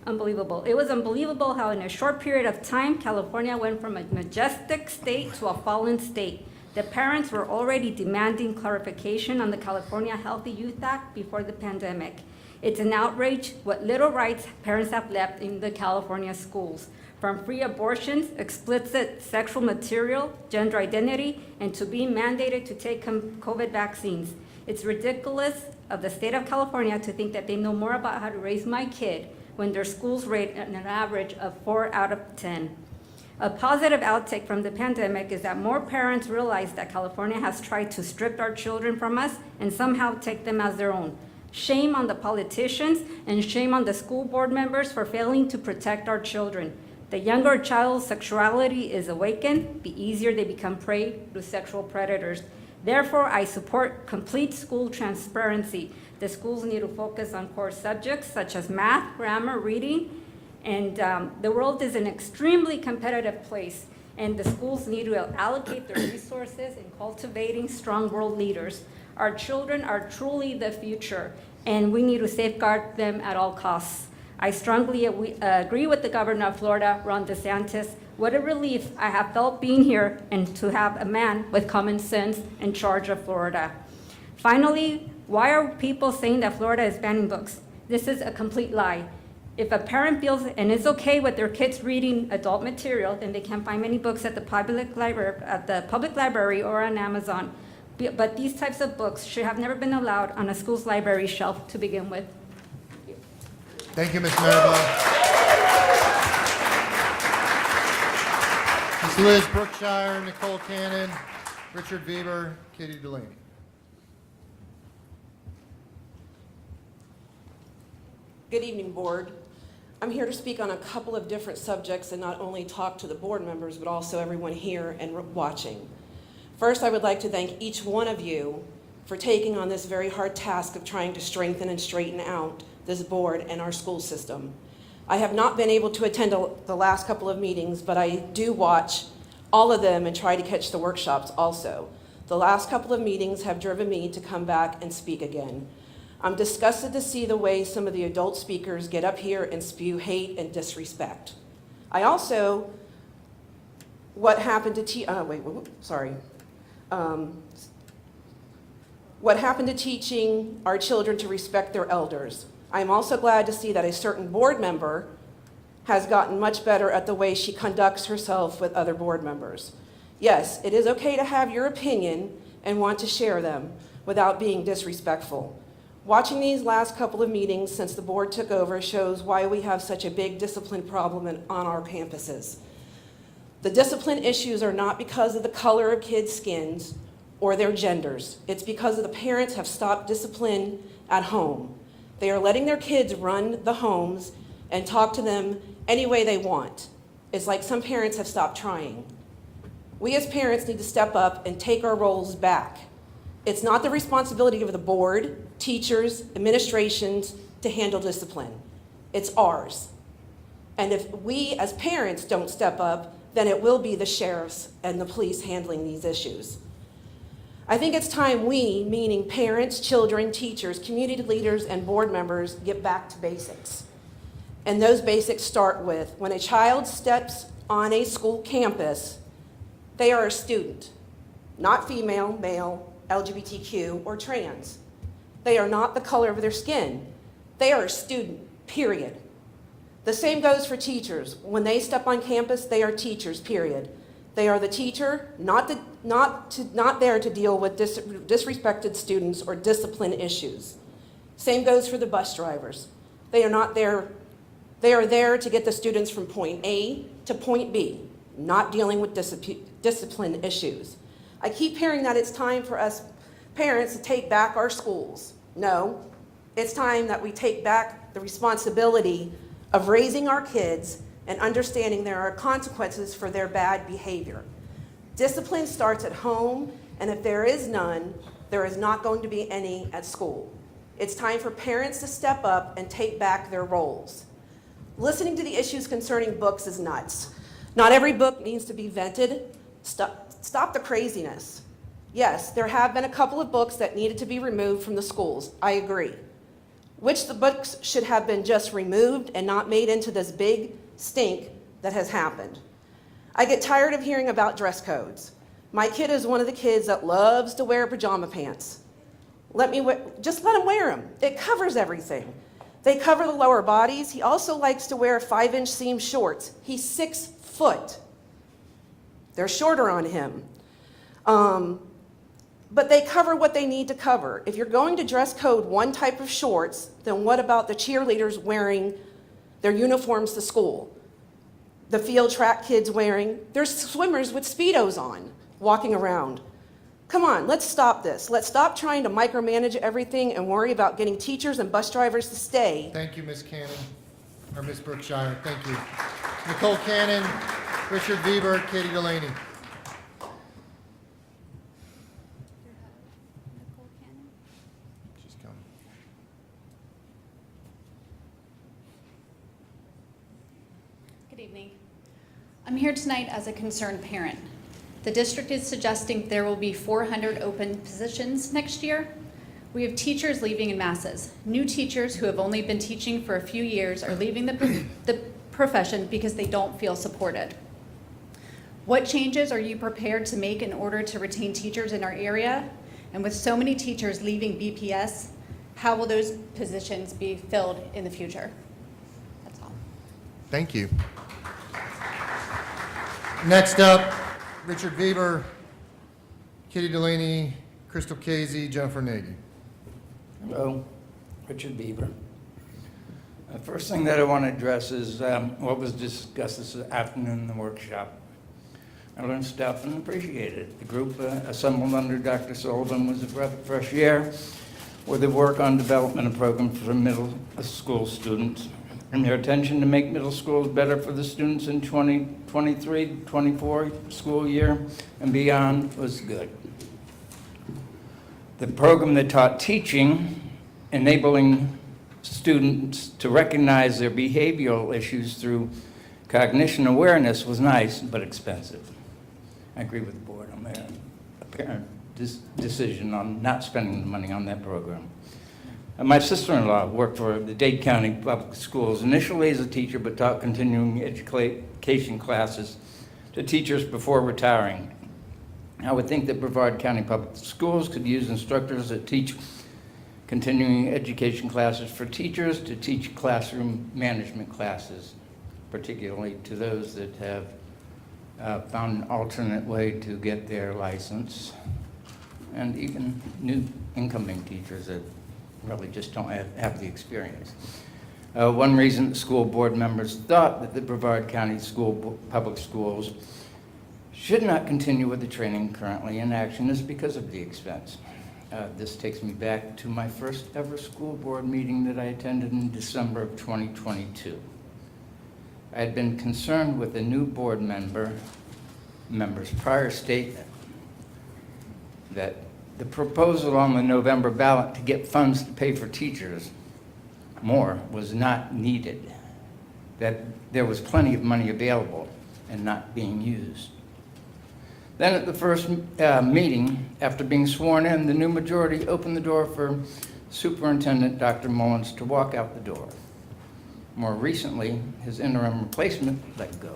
unbelievable. It was unbelievable how in a short period of time, California went from a majestic state to a fallen state. The parents were already demanding clarification on the California Healthy Youth Act before the pandemic. It's an outrage what little rights parents have left in the California schools, from free abortions, explicit sexual material, gender identity, and to being mandated to take COVID vaccines. It's ridiculous of the state of California to think that they know more about how to raise my kid when their schools rate an average of 4 out of 10. A positive outtake from the pandemic is that more parents realize that California has tried to strip our children from us and somehow take them as their own. Shame on the politicians and shame on the school board members for failing to protect our children. The younger a child's sexuality is awakened, the easier they become prey to sexual predators. Therefore, I support complete school transparency. The schools need to focus on core subjects such as math, grammar, reading, and the world is an extremely competitive place, and the schools need to allocate their resources in cultivating strong world leaders. Our children are truly the future, and we need to safeguard them at all costs. I strongly agree with the governor of Florida, Ron DeSantis. What a relief I have felt being here and to have a man with common sense in charge of Florida. Finally, why are people saying that Florida is banning books? This is a complete lie. If a parent feels and is okay with their kids reading adult material, then they can find many books at the public library or on Amazon. But these types of books should have never been allowed on a school's library shelf to begin with. Thank you, Ms. Maribel. Ms. Liz Brookshire, Nicole Cannon, Richard Bieber, Katie Delaney. Good evening, Board. I'm here to speak on a couple of different subjects and not only talk to the board members, but also everyone here and watching. First, I would like to thank each one of you for taking on this very hard task of trying to strengthen and straighten out this board and our school system. I have not been able to attend the last couple of meetings, but I do watch all of them and try to catch the workshops also. The last couple of meetings have driven me to come back and speak again. I'm disgusted to see the way some of the adult speakers get up here and spew hate and disrespect. I also, what happened to teaching our children to respect their elders. I'm also glad to see that a certain board member has gotten much better at the way she conducts herself with other board members. Yes, it is okay to have your opinion and want to share them without being disrespectful. Watching these last couple of meetings since the board took over shows why we have such a big discipline problem on our campuses. The discipline issues are not because of the color of kids' skins or their genders. It's because of the parents have stopped discipline at home. They are letting their kids run the homes and talk to them any way they want. It's like some parents have stopped trying. We as parents need to step up and take our roles back. It's not the responsibility of the board, teachers, administrations to handle discipline. It's ours. And if we as parents don't step up, then it will be the sheriffs and the police handling these issues. I think it's time we, meaning parents, children, teachers, community leaders, and board members, get back to basics. And those basics start with, when a child steps on a school campus, they are a student, not female, male, LGBTQ, or trans. They are not the color of their skin. They are a student, period. The same goes for teachers. When they step on campus, they are teachers, period. They are the teacher, not there to deal with disrespected students or discipline issues. Same goes for the bus drivers. They are not there. They are there to get the students from point A to point B, not dealing with discipline issues. I keep hearing that it's time for us parents to take back our schools. No, it's time that we take back the responsibility of raising our kids and understanding there are consequences for their bad behavior. Discipline starts at home, and if there is none, there is not going to be any at school. It's time for parents to step up and take back their roles. Listening to the issues concerning books is nuts. Not every book needs to be vented. Stop the craziness. Yes, there have been a couple of books that needed to be removed from the schools. I agree. Which the books should have been just removed and not made into this big stink that has happened. I get tired of hearing about dress codes. My kid is one of the kids that loves to wear pajama pants. Just let him wear them. It covers everything. They cover the lower bodies. He also likes to wear 5-inch seam shorts. He's 6 foot. They're shorter on him. But they cover what they need to cover. If you're going to dress code one type of shorts, then what about the cheerleaders wearing their uniforms to school? The field track kids wearing, there's swimmers with Speedos on, walking around. Come on, let's stop this. Let's stop trying to micromanage everything and worry about getting teachers and bus drivers to stay. Thank you, Ms. Cannon, or Ms. Brookshire. Thank you. Nicole Cannon, Richard Weber, Katie Delaney. She's coming. Good evening. I'm here tonight as a concerned parent. The district is suggesting there will be 400 open positions next year. We have teachers leaving in masses. New teachers who have only been teaching for a few years are leaving the profession because they don't feel supported. What changes are you prepared to make in order to retain teachers in our area? And with so many teachers leaving BPS, how will those positions be filled in the future? That's all. Thank you. Next up, Richard Weber, Katie Delaney, Crystal Casey, Jennifer Nagy. Hello, Richard Weber. The first thing that I want to address is what was discussed this afternoon in the workshop. I learned stuff and appreciated it. The group assembled under Dr. Sullivan was a breath of fresh air with the work on development of programs for middle school students and their attention to make middle schools better for the students in 2023-24 school year and beyond was good. The program that taught teaching, enabling students to recognize their behavioral issues through cognition awareness was nice but expensive. I agree with the board on their apparent decision on not spending the money on that program. My sister-in-law worked for the Dade County Public Schools, initially as a teacher, but taught continuing education classes to teachers before retiring. I would think that Brevard County Public Schools could use instructors that teach continuing education classes for teachers to teach classroom management classes, particularly to those that have found an alternate way to get their license, and even new incoming teachers that really just don't have the experience. One reason the school board members thought that the Brevard County Public Schools should not continue with the training currently in action is because of the expense. This takes me back to my first ever school board meeting that I attended in December of 2022. I had been concerned with a new board member's prior statement that the proposal on the November ballot to get funds to pay for teachers more was not needed, that there was plenty of money available and not being used. Then at the first meeting, after being sworn in, the new majority opened the door for Superintendent Dr. Mullins to walk out the door. More recently, his interim replacement let go.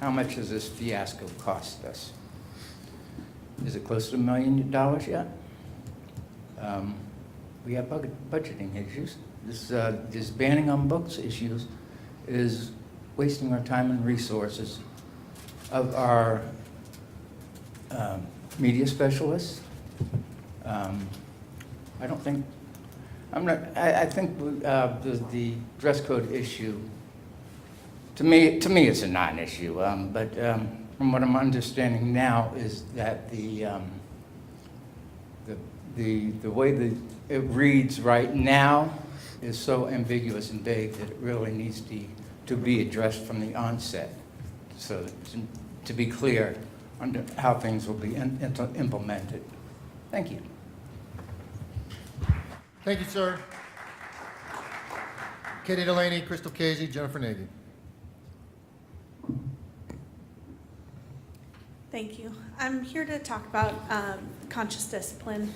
How much has this fiasco cost us? is it close to $1 million yet? We have budgeting issues. This banning on books issues is wasting our time and resources of our media specialists. I don't think, I think the dress code issue, to me it's a non-issue, but from what I'm understanding now is that the way that it reads right now is so ambiguous and vague that it really needs to be addressed from the onset, so to be clear on how things will be implemented. Thank you. Thank you, sir. Katie Delaney, Crystal Casey, Jennifer Nagy. Thank you. I'm here to talk about conscious discipline.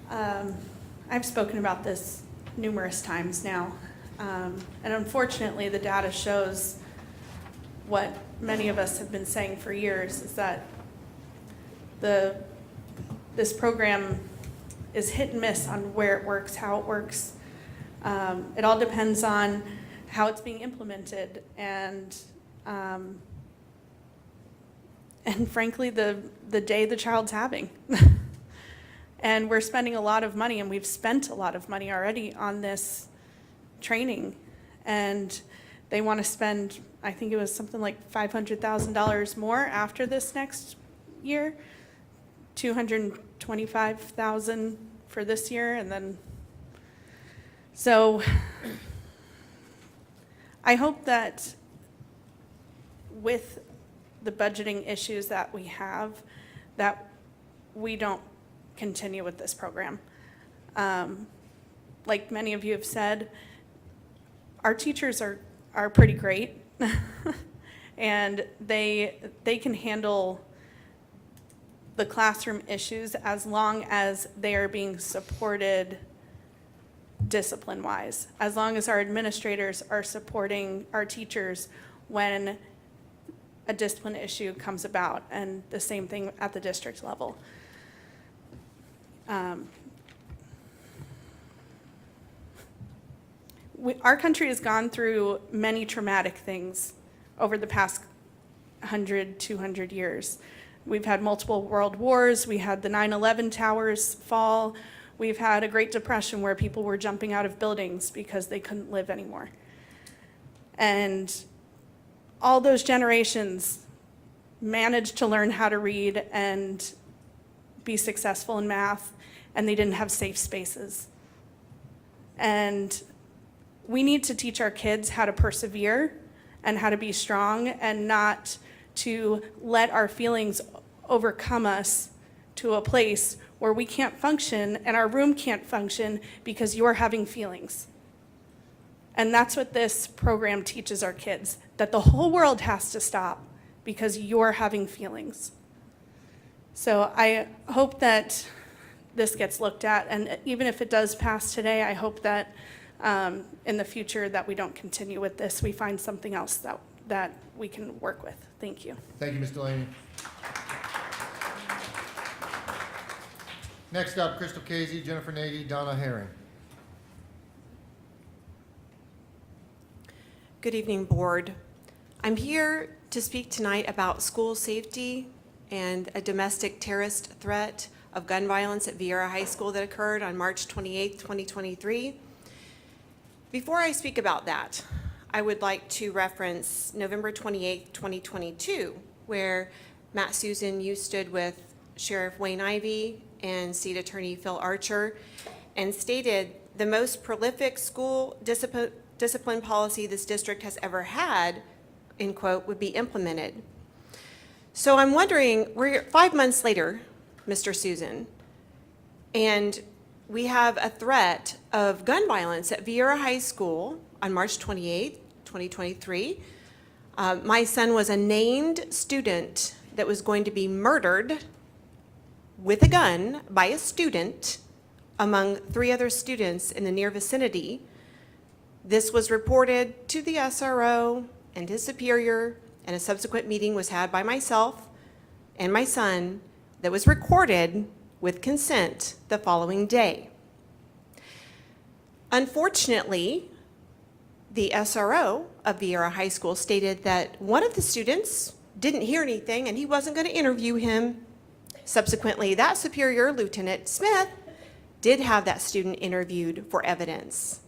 I've spoken about this numerous times now, and unfortunately the data shows what many of us have been saying for years, is that this program is hit and miss on where it works, how it works. It all depends on how it's being implemented and frankly, the day the child's having. And we're spending a lot of money, and we've spent a lot of money already on this training. And they want to spend, I think it was something like $500,000 more after this next year, $225,000 for this year, and then, so I hope that with the budgeting issues that we have, that we don't continue with this program. Like many of you have said, our teachers are pretty great, and they can handle the classroom issues as long as they are being supported discipline-wise, as long as our administrators are supporting our teachers when a discipline issue comes about, and the same thing at the district level. Our country has gone through many traumatic things over the past 100, 200 years. We've had multiple world wars. We had the 9/11 towers fall. We've had a Great Depression where people were jumping out of buildings because they couldn't live anymore. And all those generations managed to learn how to read and be successful in math, and they didn't have safe spaces. And we need to teach our kids how to persevere and how to be strong, and not to let our feelings overcome us to a place where we can't function and our room can't function because you're having feelings. And that's what this program teaches our kids, that the whole world has to stop because you're having feelings. So I hope that this gets looked at, and even if it does pass today, I hope that in the future that we don't continue with this. We find something else that we can work with. Thank you. Thank you, Ms. Delaney. Next up, Crystal Casey, Jennifer Nagy, Donna Herring. Good evening, Board. I'm here to speak tonight about school safety and a domestic terrorist threat of gun violence at Vieira High School that occurred on March 28, 2023. Before I speak about that, I would like to reference November 28, 2022, where Matt Susan, you stood with Sheriff Wayne Ivey and State Attorney Phil Archer and stated the most prolific school discipline policy this district has ever had, end quote, would be implemented. So I'm wondering, we're 5 months later, Mr. Susan, and we have a threat of gun violence at Vieira High School on March 28, 2023. My son was a named student that was going to be murdered with a gun by a student among 3 other students in the near vicinity. This was reported to the SRO and his superior, and a subsequent meeting was had by myself and my son that was recorded with consent the following day. Unfortunately, the SRO of Vieira High School stated that one of the students didn't hear anything and he wasn't going to interview him. Subsequently, that Superior Lieutenant Smith did have that student interviewed for evidence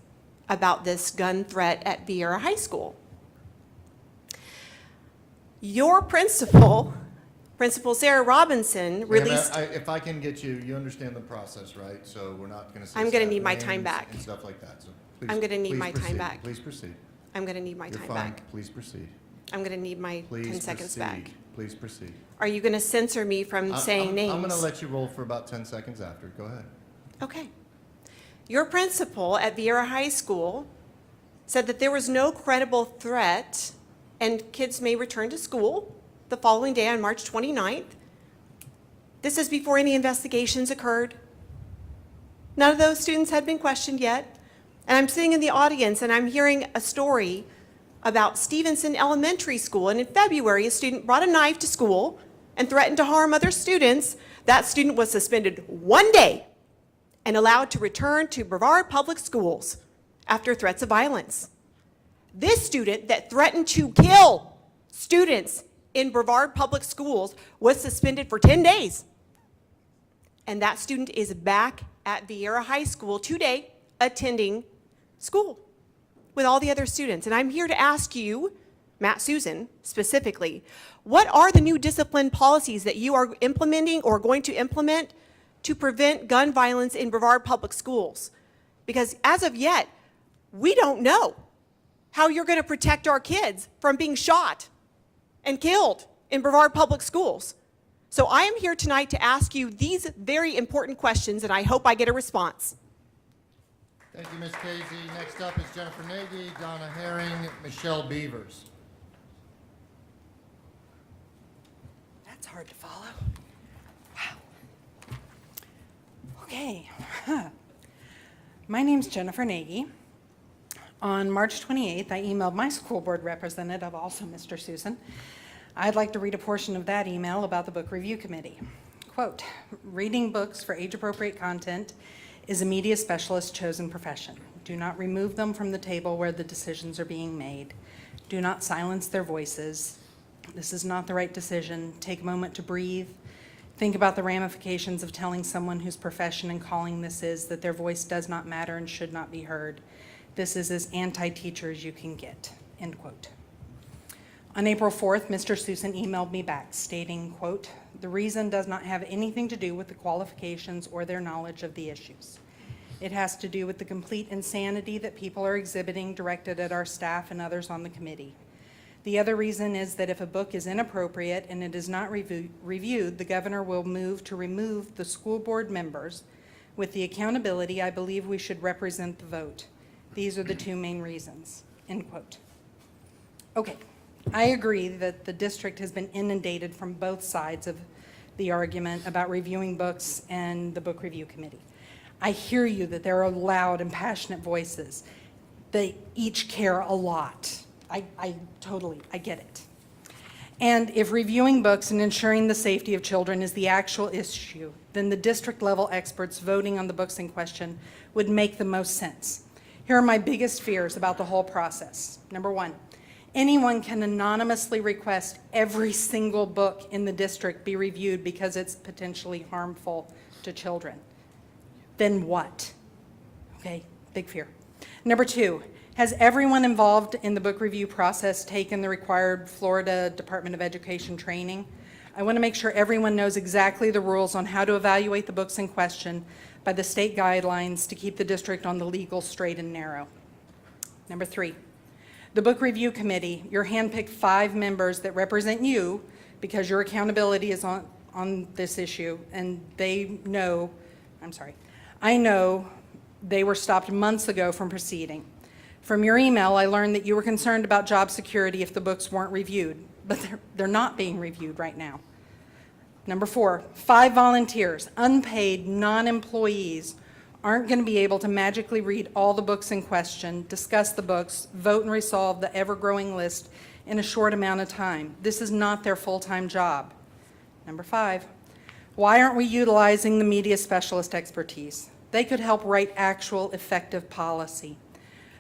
about this gun threat at Vieira High School. Your principal, Principal Sarah Robinson, released... If I can get you, you understand the process, right? So we're not going to say I'm gonna staff need my names time back. and stuff like that. So please, I'm gonna need please my time proceed. back. Please proceed. I'm going to need my You're time fine. back. Please proceed. I'm going to need my Please 10 seconds proceed. back. Please proceed. Are you going to censor me from saying names? I'm going to let you roll for about 10 seconds after. Go ahead. Okay. Your principal at Vieira High School said that there was no credible threat and kids may return to school the following day on March 29th. This is before any investigations occurred. None of those students had been questioned yet. And I'm sitting in the audience and I'm hearing a story about Stevenson Elementary School. And in February, a student brought a knife to school and threatened to harm other students. That student was suspended 1 day and allowed to return to Brevard Public Schools after threats of violence. This student that threatened to kill students in Brevard Public Schools was suspended for 10 days. And that student is back at Vieira High School today attending school with all the other students. And I'm here to ask you, Matt Susan specifically, what are the new discipline policies that you are implementing or going to implement to prevent gun violence in Brevard Public Schools? Because as of yet, we don't know how you're going to protect our kids from being shot and killed in Brevard Public Schools. So I am here tonight to ask you these very important questions, and I hope I get a response. Thank you, Ms. Casey. Next up is Jennifer Nagy, Donna Herring, Michelle Beavers. That's hard to follow. Wow. Okay. My name's Jennifer Nagy. On March 28th, I emailed my school board representative, also Mr. Susan. I'd like to read a portion of that email about the book review committee. Quote, reading books for age-appropriate content is a media specialist's chosen profession. Do not remove them from the table where the decisions are being made. Do not silence their voices. This is not the right decision. Take a moment to breathe. Think about the ramifications of telling someone whose profession and calling this is that their voice does not matter and should not be heard. This is as anti-teacher as you can get, end quote. On April 4th, Mr. Susan emailed me back stating, quote, the reason does not have anything to do with the qualifications or their knowledge of the issues. It has to do with the complete insanity that people are exhibiting directed at our staff and others on the committee. The other reason is that if a book is inappropriate and it is not reviewed, the governor will move to remove the school board members. With the accountability, I believe we should represent the vote. These are the two main reasons, end quote. Okay. I agree that the district has been inundated from both sides of the argument about reviewing books and the book review committee. I hear you that there are loud and passionate voices. They each care a lot. I get it. And if reviewing books and ensuring the safety of children is the actual issue, then the district level experts voting on the books in question would make the most sense. Here are my biggest fears about the whole process. Number one, anyone can anonymously request every single book in the district be reviewed because it's potentially harmful to children. Then what? Okay, big fear. Number two, has everyone involved in the book review process taken the required Florida Department of Education training? I want to make sure everyone knows exactly the rules on how to evaluate the books in question by the state guidelines to keep the district on the legal straight and narrow. Number three, the book review committee, your handpicked 5 members that represent you because your accountability is on this issue, and I know they were stopped months ago from proceeding. From your email, I learned that you were concerned about job security if the books weren't reviewed, but they're not being reviewed right now. Number 4, 5 volunteers, unpaid, non-employees, aren't going to be able to magically read all the books in question, discuss the books, vote and resolve the ever-growing list in a short amount of time. This is not their full-time job. Number 5, Why aren't we utilizing the media specialist expertise? They could help write actual effective policy.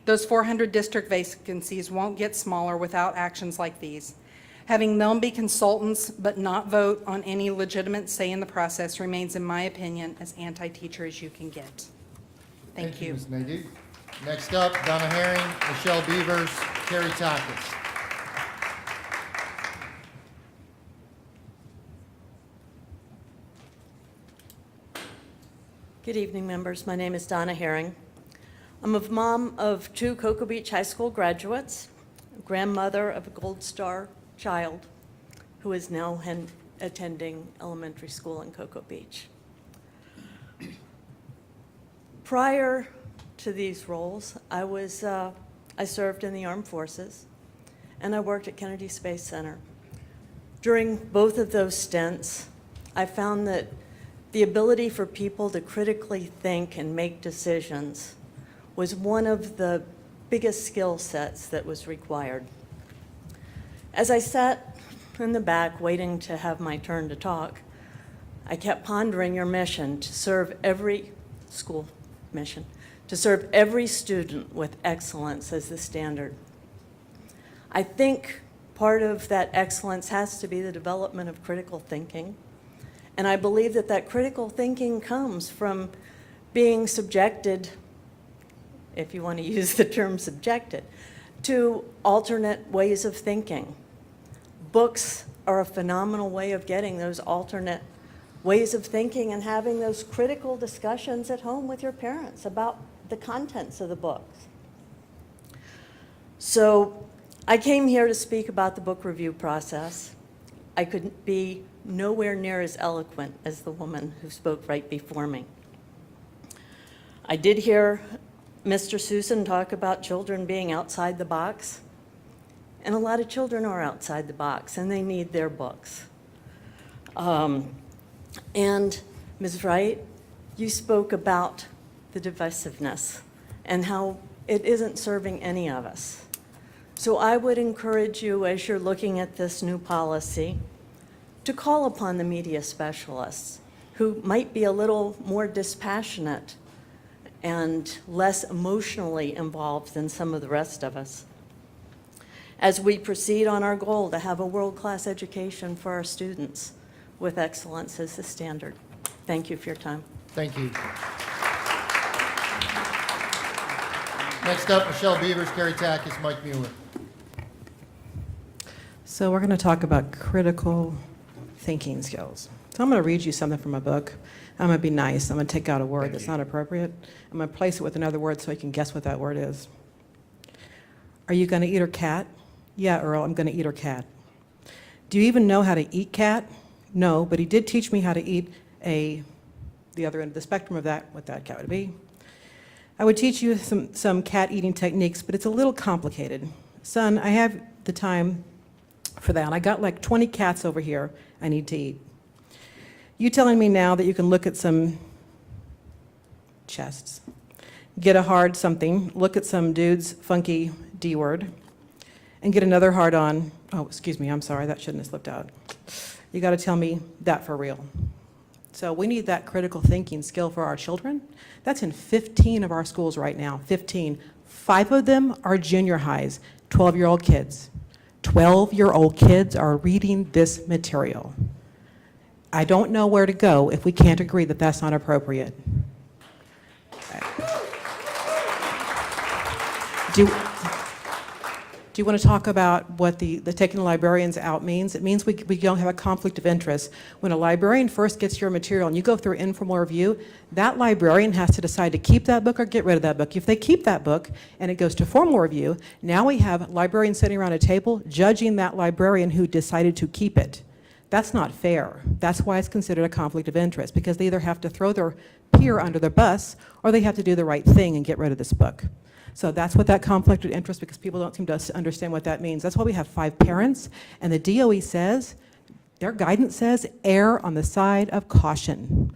Those 400 district vacancies won't get smaller without actions like these. Having them be consultants but not vote on any legitimate say in the process remains, in my opinion, as anti-teacher as you can get. Thank you. Ms. Nagy. Next up, Donna Herring, Michelle Beavers, Carrie Takis. Good evening, members. My name is Donna Herring. I'm a mom of 2 Cocoa Beach High School graduates, a grandmother of a Gold Star child who is now attending elementary school in Cocoa Beach. Prior to these roles, I served in the armed forces, and I worked at Kennedy Space Center. During both of those stints, I found that the ability for people to critically think and make decisions was one of the biggest skill sets that was required. As I sat in the back waiting to have my turn to talk, I kept pondering your mission to serve every school mission, to serve every student with excellence as the standard. I think part of that excellence has to be the development of critical thinking. And I believe that that critical thinking comes from being subjected, if you want to use the term subjected, to alternate ways of thinking. Books are a phenomenal way of getting those alternate ways of thinking and having those critical discussions at home with your parents about the contents of the books. So I came here to speak about the book review process. I could be nowhere near as eloquent as the woman who spoke right before me. I did hear Mr. Susan talk about children being outside the box, and a lot of children are outside the box, and they need their books. And Ms. Wright, you spoke about the divisiveness and how it isn't serving any of us. So I would encourage you, as you're looking at this new policy, to call upon the media specialists who might be a little more dispassionate and less emotionally involved than some of the rest of us, as we proceed on our goal to have a world-class education for our students with excellence as the standard. Thank you for your time. Thank you. Next up, Michelle Beavers, Carrie Takis, Mike Mueller. So we're going to talk about critical thinking skills. So I'm going to read you something from a book. I'm going to be nice. I'm going to take out a word that's not appropriate. I'm going to replace it with another word so you can guess what that word is. Are you going to eat her cat? Yeah, Earl, I'm going to eat her cat. Do you even know how to eat cat? No, but he did teach me how to eat the other end of the spectrum of that, what that cat would be. I would teach you some cat eating techniques, but it's a little complicated. Son, I have the time for that. I got like 20 cats over here I need to eat. You telling me now that you can look at some chests, get a hard something, look at some dude's funky D word, and get another hard on, oh, excuse me, I'm sorry, that shouldn't have slipped out. You got to tell me that for real. So we need that critical thinking skill for our children. That's in 15 of our schools right now, 15. 5 of them are junior highs, 12-year-old kids. 12-year-old kids are reading this material. I don't know where to go if we can't agree that that's not appropriate. Do you want to talk about what the taking the librarians out means? It means we don't have a conflict of interest. When a librarian first gets your material and you go through informal review, that librarian has to decide to keep that book or get rid of that book. If they keep that book and it goes to formal review, now we have librarians sitting around a table judging that librarian who decided to keep it. That's not fair. That's why it's considered a conflict of interest, because they either have to throw their peer under the bus or they have to do the right thing and get rid of this book. So that's what that conflict of interest, because people don't seem to understand what that means. That's why we have 5 parents, and the DOE says, their guidance says, err on the side of caution.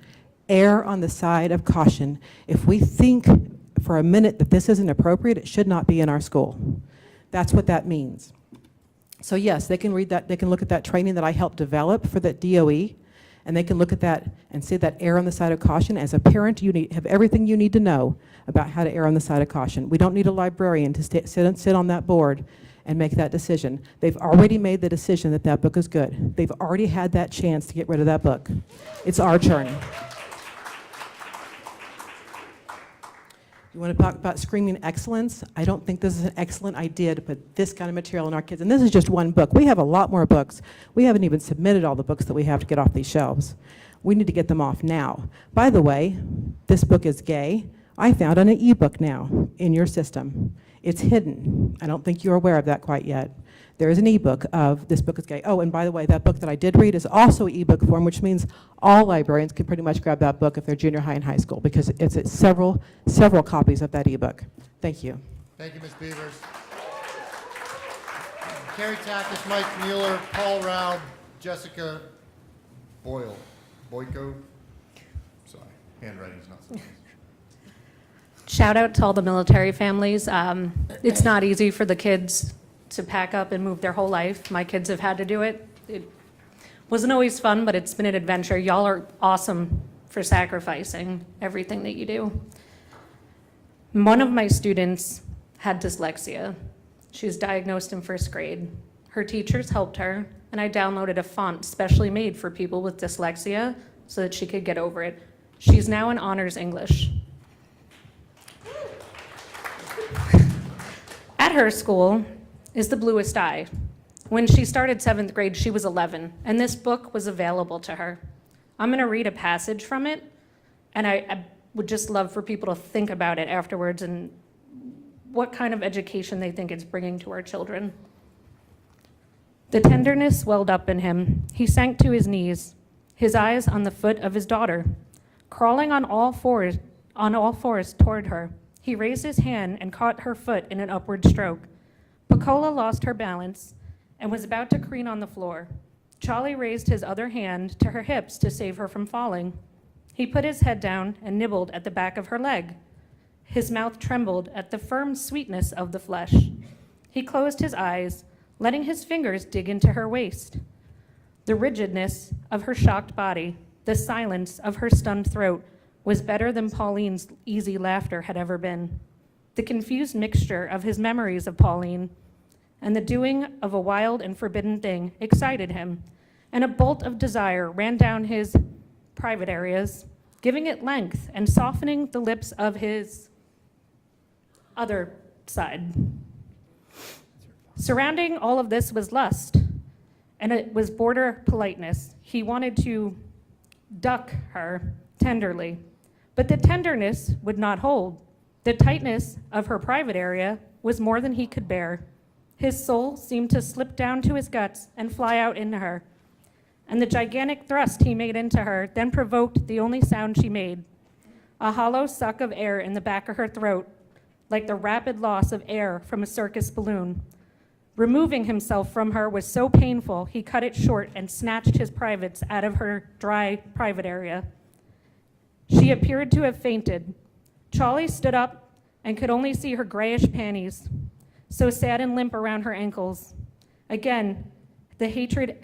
Err on the side of caution. If we think for a minute that this isn't appropriate, it should not be in our school. That's what that means. So yes, they can read that, they can look at that training that I helped develop for the DOE, And they can look at that and say that err on the side of caution. As a parent, you have everything you need to know about how to err on the side of caution. We don't need a librarian to sit on that board and make that decision. They've already made the decision that that book is good. They've already had that chance to get rid of that book. It's our turn. You want to talk about screaming excellence? I don't think this is an excellent idea to put this kind of material in our kids. And this is just one book. We have a lot more books. We haven't even submitted all the books that we have to get off these shelves. We need to get them off now. By the way, this book is gay. I found an ebook now in your system. It's hidden. I don't think you're aware of that quite yet. There is an ebook of This Book is Gay. Oh, and by the way, that book that I did read is also ebook form, which means all librarians can pretty much grab that book if they're junior high and high school, because it's several copies of that ebook. Thank you. Thank you, Ms. Beavers. Carrie Takis, Mike Mueller, Paul Raub, Jessica Boyko. Sorry, handwriting's not so nice. Shout out to all the military families. It's not easy for the kids to pack up and move their whole life. My kids have had to do it. It wasn't always fun, but it's been an adventure. Y'all are awesome for sacrificing everything that you do. One of my students had dyslexia. She was diagnosed in first grade. Her teachers helped her, and I downloaded a font specially made for people with dyslexia so that she could get over it. She's now in honors English. At her school is The Bluest Eye. When she started 7th grade, she was 11, and this book was available to her. I'm going to read a passage from it, and I would just love for people to think about it afterwards and what kind of education they think it's bringing to our children. The tenderness welled up in him. He sank to his knees, his eyes on the foot of his daughter. Crawling on all fours toward her, he raised his hand and caught her foot in an upward stroke. Pecola lost her balance and was about to careen on the floor. Charlie raised his other hand to her hips to save her from falling. He put his head down and nibbled at the back of her leg. His mouth trembled at the firm sweetness of the flesh. He closed his eyes, letting his fingers dig into her waist. The rigidness of her shocked body, the silence of her stunned throat, was better than Pauline's easy laughter had ever been. The confused mixture of his memories of Pauline and the doing of a wild and forbidden thing excited him, and a bolt of desire ran down his private areas, giving it length and softening the lips of his other side. Surrounding all of this was lust, and it was border politeness. He wanted to duck her tenderly, but the tenderness would not hold. The tightness of her private area was more than he could bear. His soul seemed to slip down to his guts and fly out into her. And the gigantic thrust he made into her then provoked the only sound she made, a hollow suck of air in the back of her throat, like the rapid loss of air from a circus balloon. Removing himself from her was so painful, he cut it short and snatched his privates out of her dry private area. She appeared to have fainted. Charlie stood up and could only see her grayish panties, so sad and limp around her ankles. Again, the hatred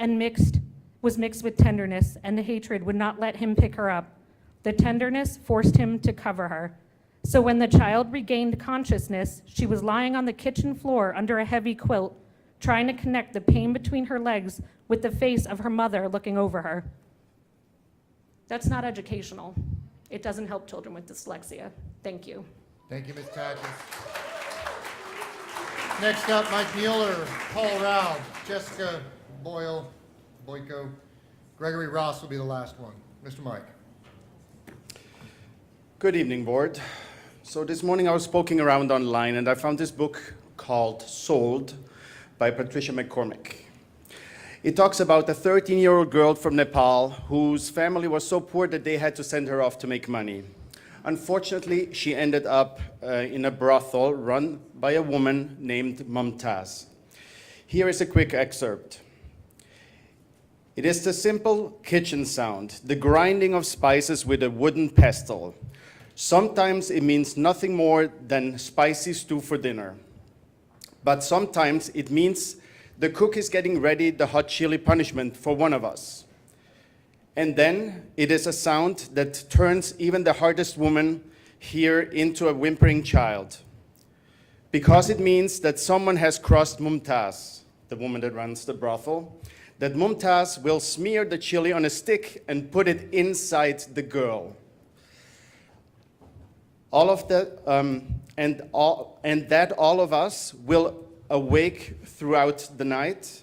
was mixed with tenderness, and the hatred would not let him pick her up. The tenderness forced him to cover her. So when the child regained consciousness, she was lying on the kitchen floor under a heavy quilt, trying to connect the pain between her legs with the face of her mother looking over her. That's not educational. It doesn't help children with dyslexia. Thank you. Thank you, Ms. Tadges. Next up, Mike Mueller, Paul Raub, Jessica Boyko. Gregory Ross will be the last one. Mr. Mike. Good evening, board. So this morning I was poking around online and I found this book called Sold by Patricia McCormick. It talks about a 13-year-old girl from Nepal whose family was so poor that they had to send her off to make money. Unfortunately, she ended up in a brothel run by a woman named Mumtaz. Here is a quick excerpt. It is the simple kitchen sound, the grinding of spices with a wooden pestle. Sometimes it means nothing more than spicy stew for dinner. But sometimes it means the cook is getting ready the hot chili punishment for one of us. And then it is a sound that turns even the hardest woman here into a whimpering child. Because it means that someone has crossed Mumtaz, the woman that runs the brothel, that Mumtaz will smear the chili on a stick and put it inside the girl. All of that, and that all of us will awake throughout the night.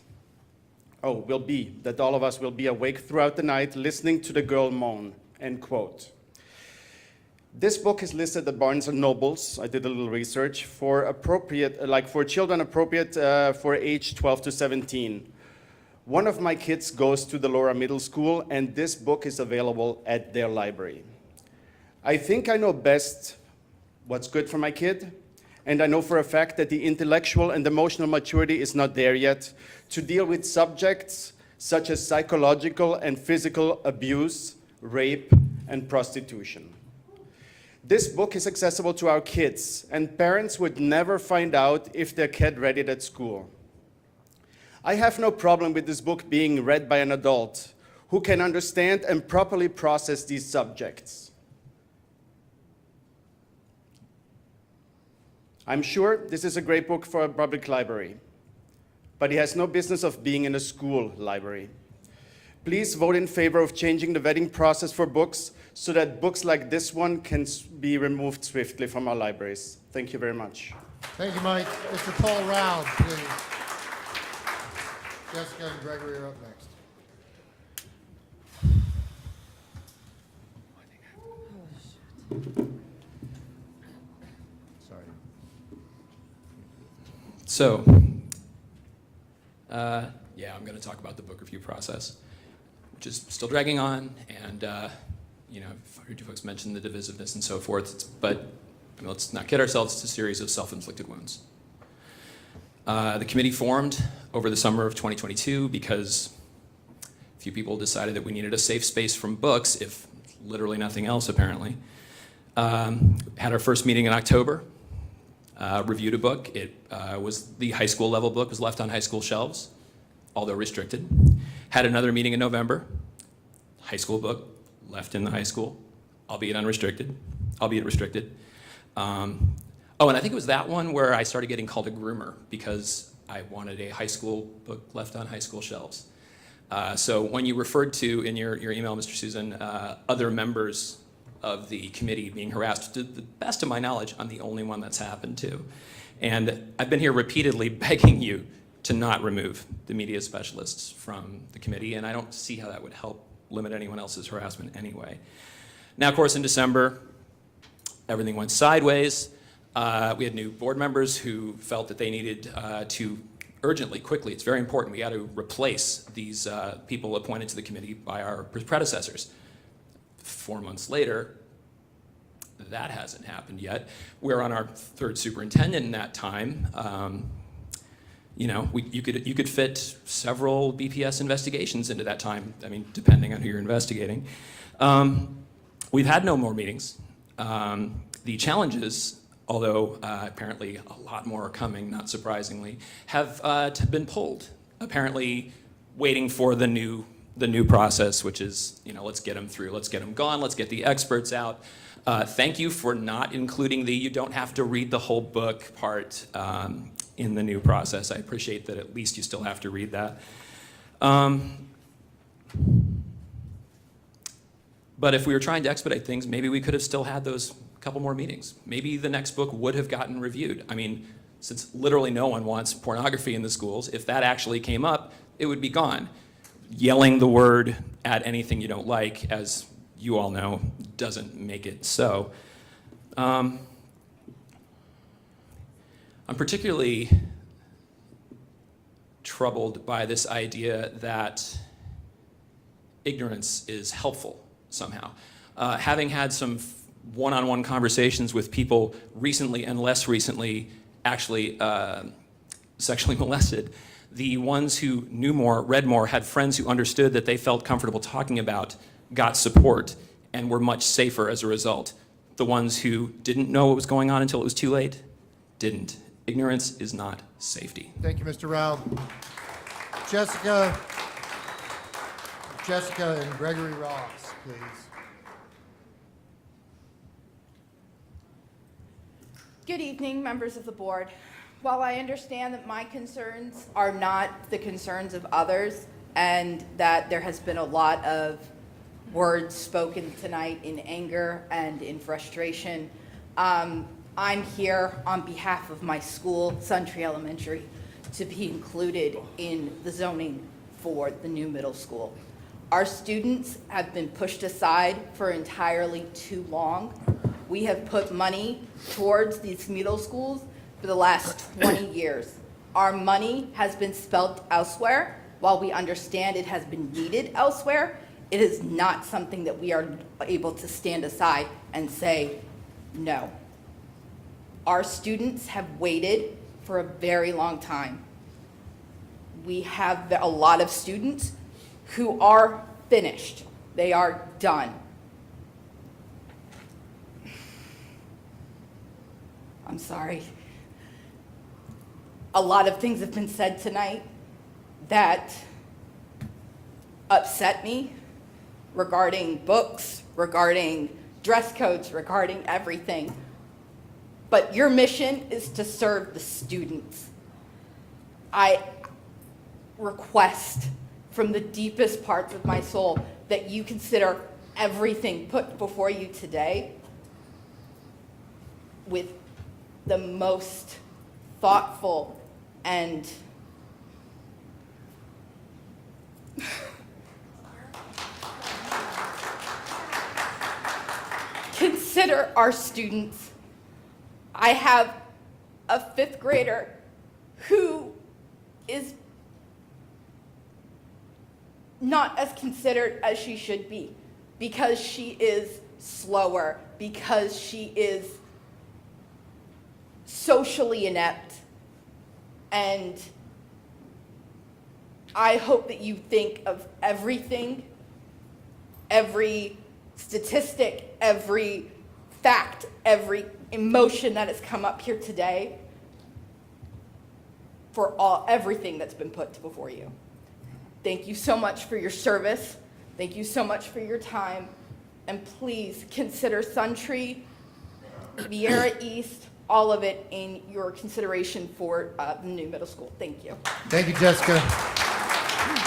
That all of us will be awake throughout the night listening to the girl moan, end quote. This book is listed at Barnes & Nobles. I did a little research for children appropriate for age 12 to 17. One of my kids goes to the Laura Middle School, and this book is available at their library. I think I know best what's good for my kid, and I know for a fact that the intellectual and emotional maturity is not there yet to deal with subjects such as psychological and physical abuse, rape, and prostitution. This book is accessible to our kids, and parents would never find out if their kid read it at school. I have no problem with this book being read by an adult who can understand and properly process these subjects. I'm sure this is a great book for a public library, but it has no business of being in a school library. Please vote in favor of changing the vetting process for books so that books like this one can be removed swiftly from our libraries. Thank you very much. Thank you, Mike. Mr. Paul Roud, please. Jessica and Gregory are up next. Sorry. So, yeah, I'm going to talk about the book review process, which is still dragging on, and you know, I've heard you folks mention the divisiveness and so forth, but I mean, let's not kid ourselves, it's a series of self-inflicted wounds. The committee formed over the summer of 2022 because a few people decided that we needed a safe space from books, if literally nothing else, apparently. Had our first meeting in October, reviewed a book. It was the high school level book, was left on high school shelves, although restricted. Had another meeting in November, high school book, left in the high school, albeit restricted. Oh, and I think it was that one where I started getting called a groomer because I wanted a high school book left on high school shelves. So when you referred to in your email, Mr. Susan, other members of the committee being harassed, to the best of my knowledge, I'm the only one that's happened to. And I've been here repeatedly begging you to not remove the media specialists from the committee, and I don't see how that would help limit anyone else's harassment anyway. Now, of course, in December, everything went sideways. We had new board members who felt that they needed to urgently, quickly, it's very important, we got to replace these people appointed to the committee by our predecessors. 4 months later, that hasn't happened yet. We're on our third superintendent in that time. You know, you could fit several BPS investigations into that time, I mean, depending on who you're investigating. We've had no more meetings. The challenges, although apparently a lot more are coming, not surprisingly, have been pulled. Apparently waiting for the new process, which is, you know, let's get them through, let's get them gone, let's get the experts out. Thank you for not including the you don't have to read the whole book part in the new process. I appreciate that at least you still have to read that. But if we were trying to expedite things, maybe we could have still had those couple more meetings. Maybe the next book would have gotten reviewed. I mean, since literally no one wants pornography in the schools, if that actually came up, it would be gone. Yelling the word at anything you don't like, as you all know, doesn't make it so. I'm particularly troubled by this idea that ignorance is helpful somehow. Having had some one-on-one conversations with people recently and less recently actually sexually molested, the ones who knew more, read more, had friends who understood that they felt comfortable talking about, got support, and were much safer as a result. The ones who didn't know what was going on until it was too late, didn't. Ignorance is not safety. Thank you, Mr. Rao. Jessica Jessica and Gregory Ross, please. Good evening, members of the board. While I understand that my concerns are not the concerns of others, and that there has been a lot of words spoken tonight in anger and in frustration, I'm here on behalf of my school, Suntree Elementary, to be included in the zoning for the new middle school. Our students have been pushed aside for entirely too long. We have put money towards these middle schools for the last 20 years. Our money has been spent elsewhere. While we understand it has been needed elsewhere, it is not something that we are able to stand aside and say, no. Our students have waited for a very long time. We have a lot of students who are finished. They are done. I'm sorry. A lot of things have been said tonight that upset me regarding books, regarding dress codes, regarding everything. But your mission is to serve the students. I request from the deepest parts of my soul that you consider everything put before you today with the most thoughtful and consider our students. I have a 5th grader who is not as considered as she should be because she is slower, because she is socially inept. And I hope that you think of everything, every statistic, every fact, every emotion that has come up here today for everything that's been put before you. Thank you so much for your service. Thank you so much for your time. And please consider Suntree, Vieira East, all of it in your consideration for the new middle school. Thank you. Thank you, Jessica.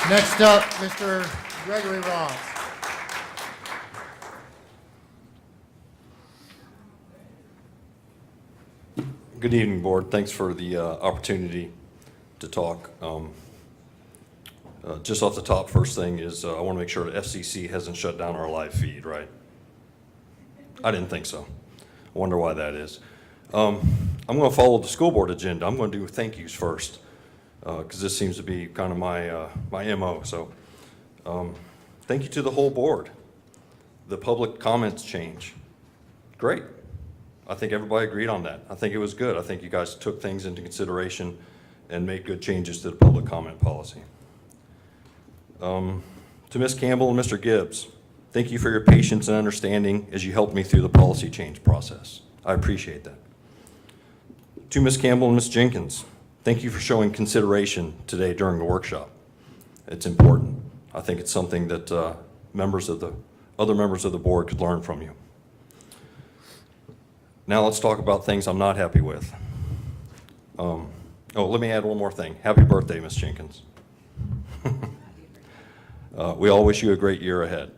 Next up, Mr. Gregory Ross. Good evening, board. Thanks for the opportunity to talk. Just off the top, first thing is I want to make sure that FCC hasn't shut down our live feed, right? I didn't think so. I wonder why that is. I'm going to follow the school board agenda. I'm going to do thank yous first because this seems to be kind of my MO. So thank you to the whole board. The public comments change. Great. I think everybody agreed on that. I think it was good. I think you guys took things into consideration and made good changes to the public comment policy. To Ms. Campbell and Mr. Gibbs, thank you for your patience and understanding as you helped me through the policy change process. I appreciate that. To Ms. Campbell and Ms. Jenkins, thank you for showing consideration today during the workshop. It's important. I think it's something that other members of the board could learn from you. Now let's talk about things I'm not happy with. Let me add one more thing. Happy birthday, Ms. Jenkins. We all wish you a great year ahead.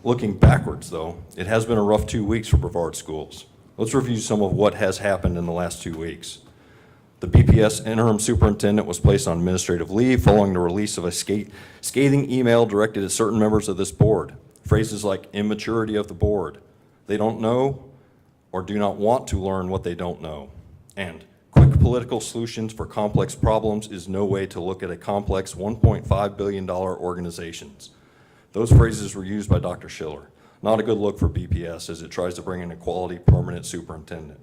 Looking backwards, though, it has been a rough 2 weeks for Brevard schools. Let's review some of what has happened in the last 2 weeks. The BPS interim superintendent was placed on administrative leave following the release of a scathing email directed at certain members of this board. Phrases like immaturity of the board, they don't know or do not want to learn what they don't know, and quick political solutions for complex problems is no way to look at a complex $1.5 billion organizations. Those phrases were used by Dr. Schiller. Not a good look for BPS as it tries to bring in a quality permanent superintendent.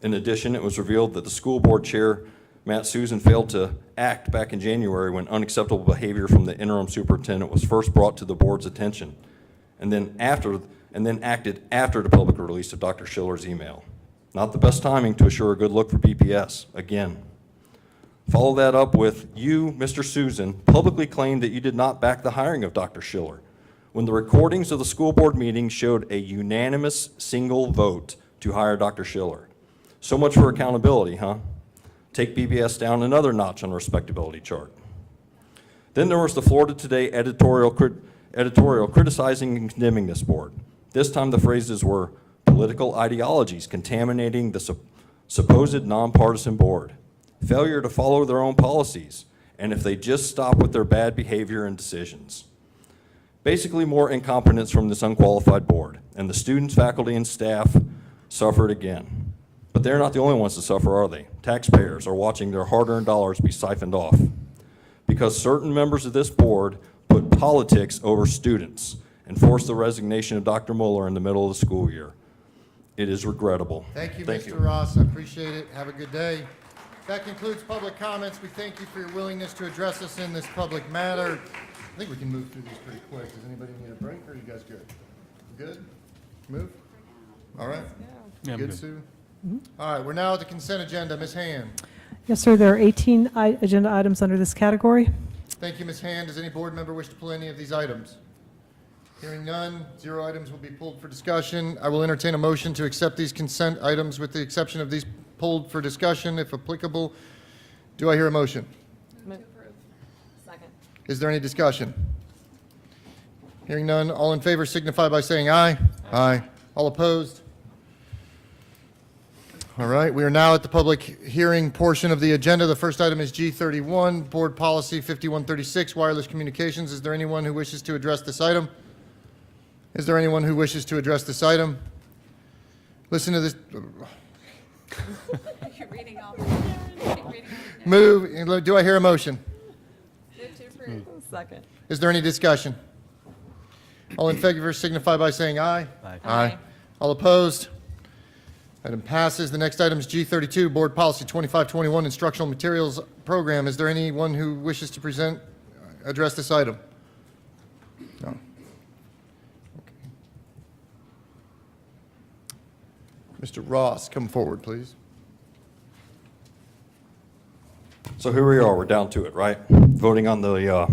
In addition, it was revealed that the school board chair, Matt Susan, failed to act back in January when unacceptable behavior from the interim superintendent was first brought to the board's attention, and then acted after the public release of Dr. Schiller's email. Not the best timing to assure a good look for BPS, again. Follow that up with you, Mr. Susan, publicly claimed that you did not back the hiring of Dr. Schiller, when the recordings of the school board meeting showed a unanimous single vote to hire Dr. Schiller. So much for accountability, huh? Take BBS down another notch on the respectability chart. Then there was the Florida Today editorial criticizing and condemning this board. This time the phrases were political ideologies contaminating the supposed nonpartisan board, failure to follow their own policies, and if they just stop with their bad behavior and decisions. Basically more incompetence from this unqualified board, and the students, faculty, and staff suffered again. But they're not the only ones to suffer, are they? Taxpayers are watching their hard-earned dollars be siphoned off because certain members of this board put politics over students and forced the resignation of Dr. Mueller in the middle of the school year. It is regrettable. Thank you, Mr. Ross. I appreciate it. Have a good day. That concludes public comments. We thank you for your willingness to address us in this public matter. I think we can move through these pretty quick. Does anybody need a break, or are you guys good? Good? Move? All right. Yeah, I'm Good, good. Sue? All right, we're now at the consent agenda. Ms. Hand. Yes, sir. There are 18 agenda items under this category. Thank you, Ms. Hand. Does any board member wish to pull any of these items? Hearing none, 0 items will be pulled for discussion. I will entertain a motion to accept these consent items with the exception of these pulled for discussion, if applicable. Do I hear a motion? Second. Is there any discussion? Hearing none, all in favor signify by saying aye. Aye. All opposed? All right, we are now at the public hearing portion of the agenda. The first item is G31, Board Policy 5136, Wireless Communications. Is there anyone who wishes to address this item? Is there anyone who wishes to address this item? Listen to this. You're reading all. Move. Do I hear a motion? Move to approve. Second. Is there any discussion? All in favor signify by saying aye. Aye. Aye. All opposed? Item passes. The next item is G32, Board Policy 2521, Instructional Materials Program. Is there anyone who wishes to address this item? No. Okay. Mr. Ross, come forward, please. So here we are, we're down to it, right? Voting on the,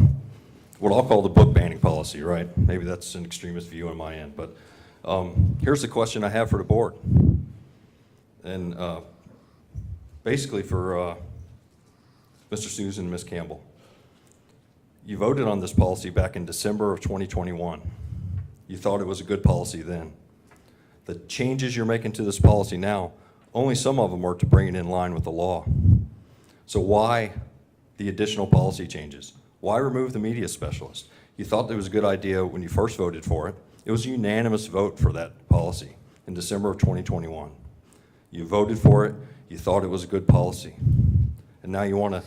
what I'll call the book banning policy, right? Maybe that's an extremist view on my end, but here's the question I have for the board. And basically for Mr. Susan and Ms. Campbell. You voted on this policy back in December of 2021. You thought it was a good policy then. The changes you're making to this policy now, only some of them are to bring it in line with the law. So why the additional policy changes? Why remove the media specialist? You thought it was a good idea when you first voted for it. It was a unanimous vote for that policy in December of 2021. You voted for it, you thought it was a good policy, and now you want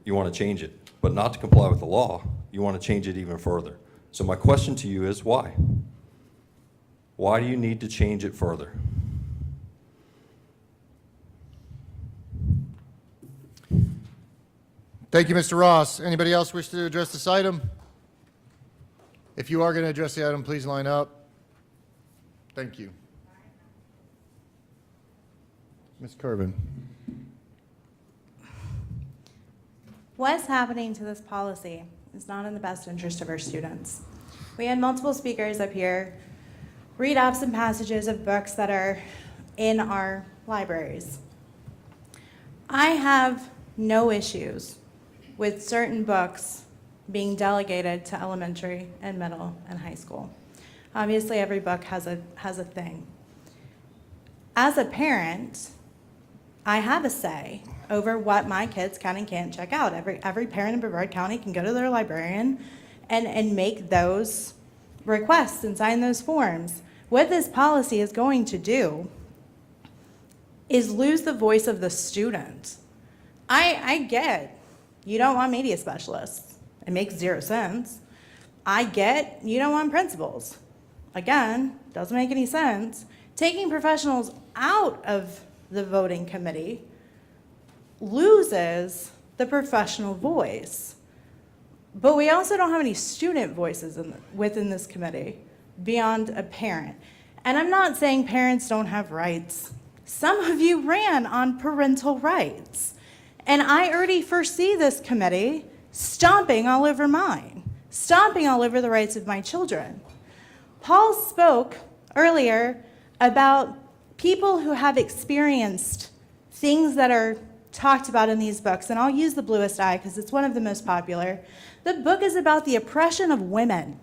to change it, but not to comply with the law. You want to change it even further. So my question to you is why? Why do you need to change it further? Thank you, Mr. Ross. Anybody else wish to address this item? If you are going to address the item, please line up. Thank you. Ms. Kervin. What's happening to this policy is not in the best interest of our students. We had multiple speakers up here read off some passages of books that are in our libraries. I have no issues with certain books being delegated to elementary and middle and high school. Obviously, every book has a thing. As a parent, I have a say over what my kids can and can't check out. Every parent in Brevard County can go to their librarian and make those requests and sign those forms. What this policy is going to do is lose the voice of the student. I get you don't want media specialists. It makes 0 sense. I get you don't want principals. Again, doesn't make any sense. Taking professionals out of the voting committee loses the professional voice. But we also don't have any student voices within this committee beyond a parent. And I'm not saying parents don't have rights. Some of you ran on parental rights. And I already foresee this committee stomping all over mine, stomping all over the rights of my children. Paul spoke earlier about people who have experienced things that are talked about in these books, and I'll use The Bluest Eye because it's one of the most popular. The book is about the oppression of women.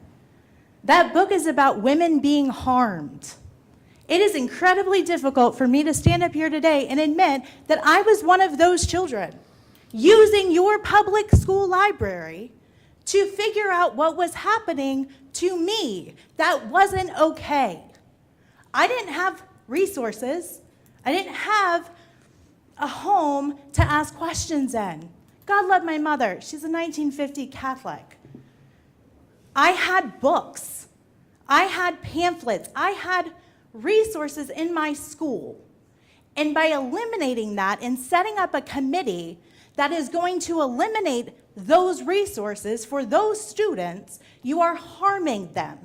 That book is about women being harmed. It is incredibly difficult for me to stand up here today and admit that I was one of those children using your public school library to figure out what was happening to me. That wasn't okay. I didn't have resources. I didn't have a home to ask questions in. God love my mother. She's a 1950 Catholic. I had books. I had pamphlets. I had resources in my school. And by eliminating that and setting up a committee that is going to eliminate those resources for those students, you are harming them.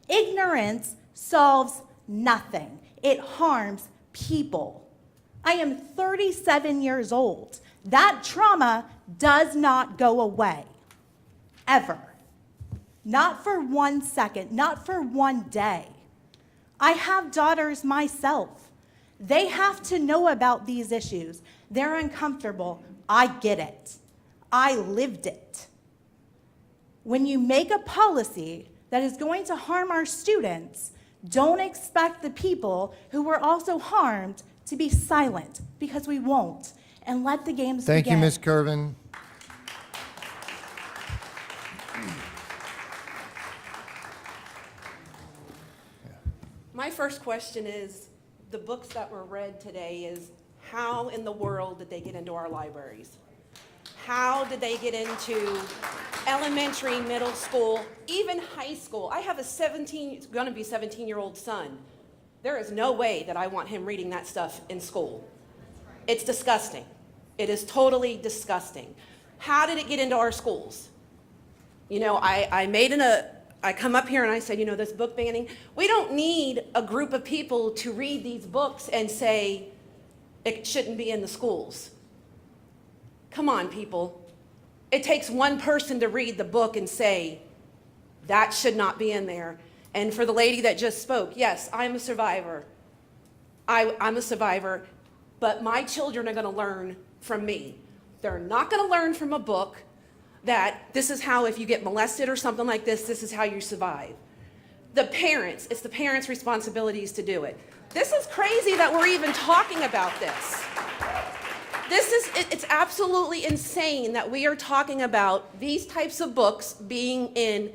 Ignorance solves nothing. It harms people. I am 37 years old. That trauma does not go away, ever. Not for 1 second, not for 1 day. I have daughters myself. They have to know about these issues. They're uncomfortable. I get it. I lived it. When you make a policy that is going to harm our students, don't expect the people who were also harmed to be silent, because we won't. And let the games begin. Thank you, Ms. Kervin. My first question is, the books that were read today is, how in the world did they get into our libraries? How did they get into elementary, middle school, even high school? I have a 17-year-old son. There is no way that I want him reading that stuff in school. It's disgusting. It is totally disgusting. How did it get into our schools? You know, I come up here and I said, you know, this book banning, we don't need a group of people to read these books and say it shouldn't be in the schools. Come on, people. It takes one person to read the book and say that should not be in there. And for the lady that just spoke, yes, I'm a survivor. I'm a survivor, but my children are going to learn from me. They're not going to learn from a book that this is how, if you get molested or something like this is how you survive. The parents, it's the parents' responsibilities to do it. This is crazy that we're even talking about this. It's absolutely insane that we are talking about these types of books being in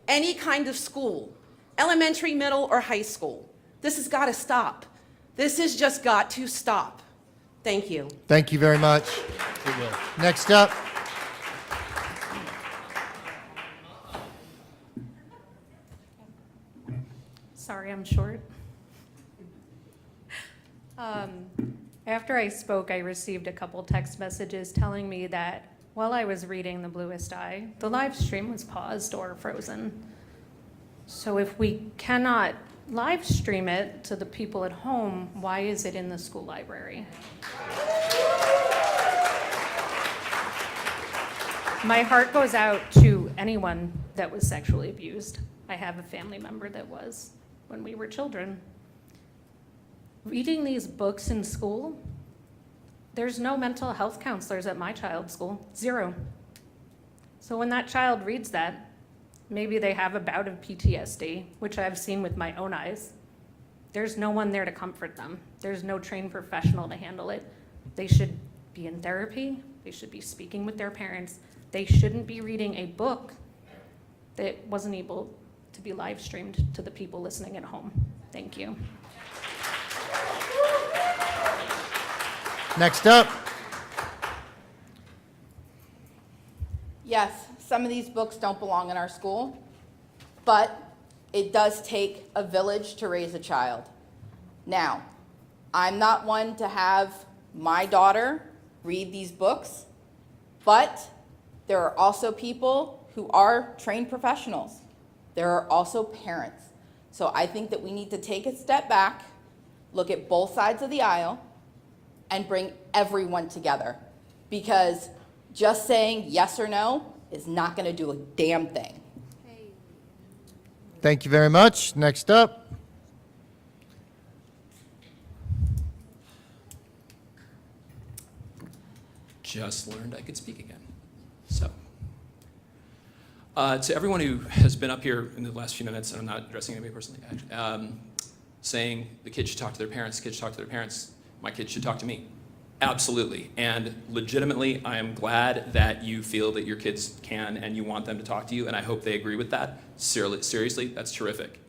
any kind of school, elementary, middle, or high school. This has got to stop. This has just got to stop. Thank you. Thank you very much. It will. Next up. Sorry, I'm short. After I spoke, I received a couple text messages telling me that while I was reading The Bluest Eye, the live stream was paused or frozen. So if we cannot live stream it to the people at home, why is it in the school library? My heart goes out to anyone that was sexually abused. I have a family member that was when we were children. Reading these books in school, there's no mental health counselors at my child's school, 0. So when that child reads that, maybe they have a bout of PTSD, which I've seen with my own eyes. There's no one there to comfort them. There's no trained professional to handle it. They should be in therapy. They should be speaking with their parents. They shouldn't be reading a book that wasn't able to be live streamed to the people listening at home. Thank you. Next up. Yes, some of these books don't belong in our school, but it does take a village to raise a child. Now, I'm not one to have my daughter read these books, but there are also people who are trained professionals. There are also parents. So I think that we need to take a step back, look at both sides of the aisle, and bring everyone together. because just saying yes or no is not going to do a damn thing. Thank you very much. Next up. Just learned I could speak again. So, to everyone who has been up here in the last few minutes, and I'm not addressing anybody personally, actually, saying the kids should talk to their parents, kids should talk to their parents, my kids should talk to me. Absolutely. And legitimately, I am glad that you feel that your kids can and you want them to talk to you, and I hope they agree with that. Seriously, that's terrific.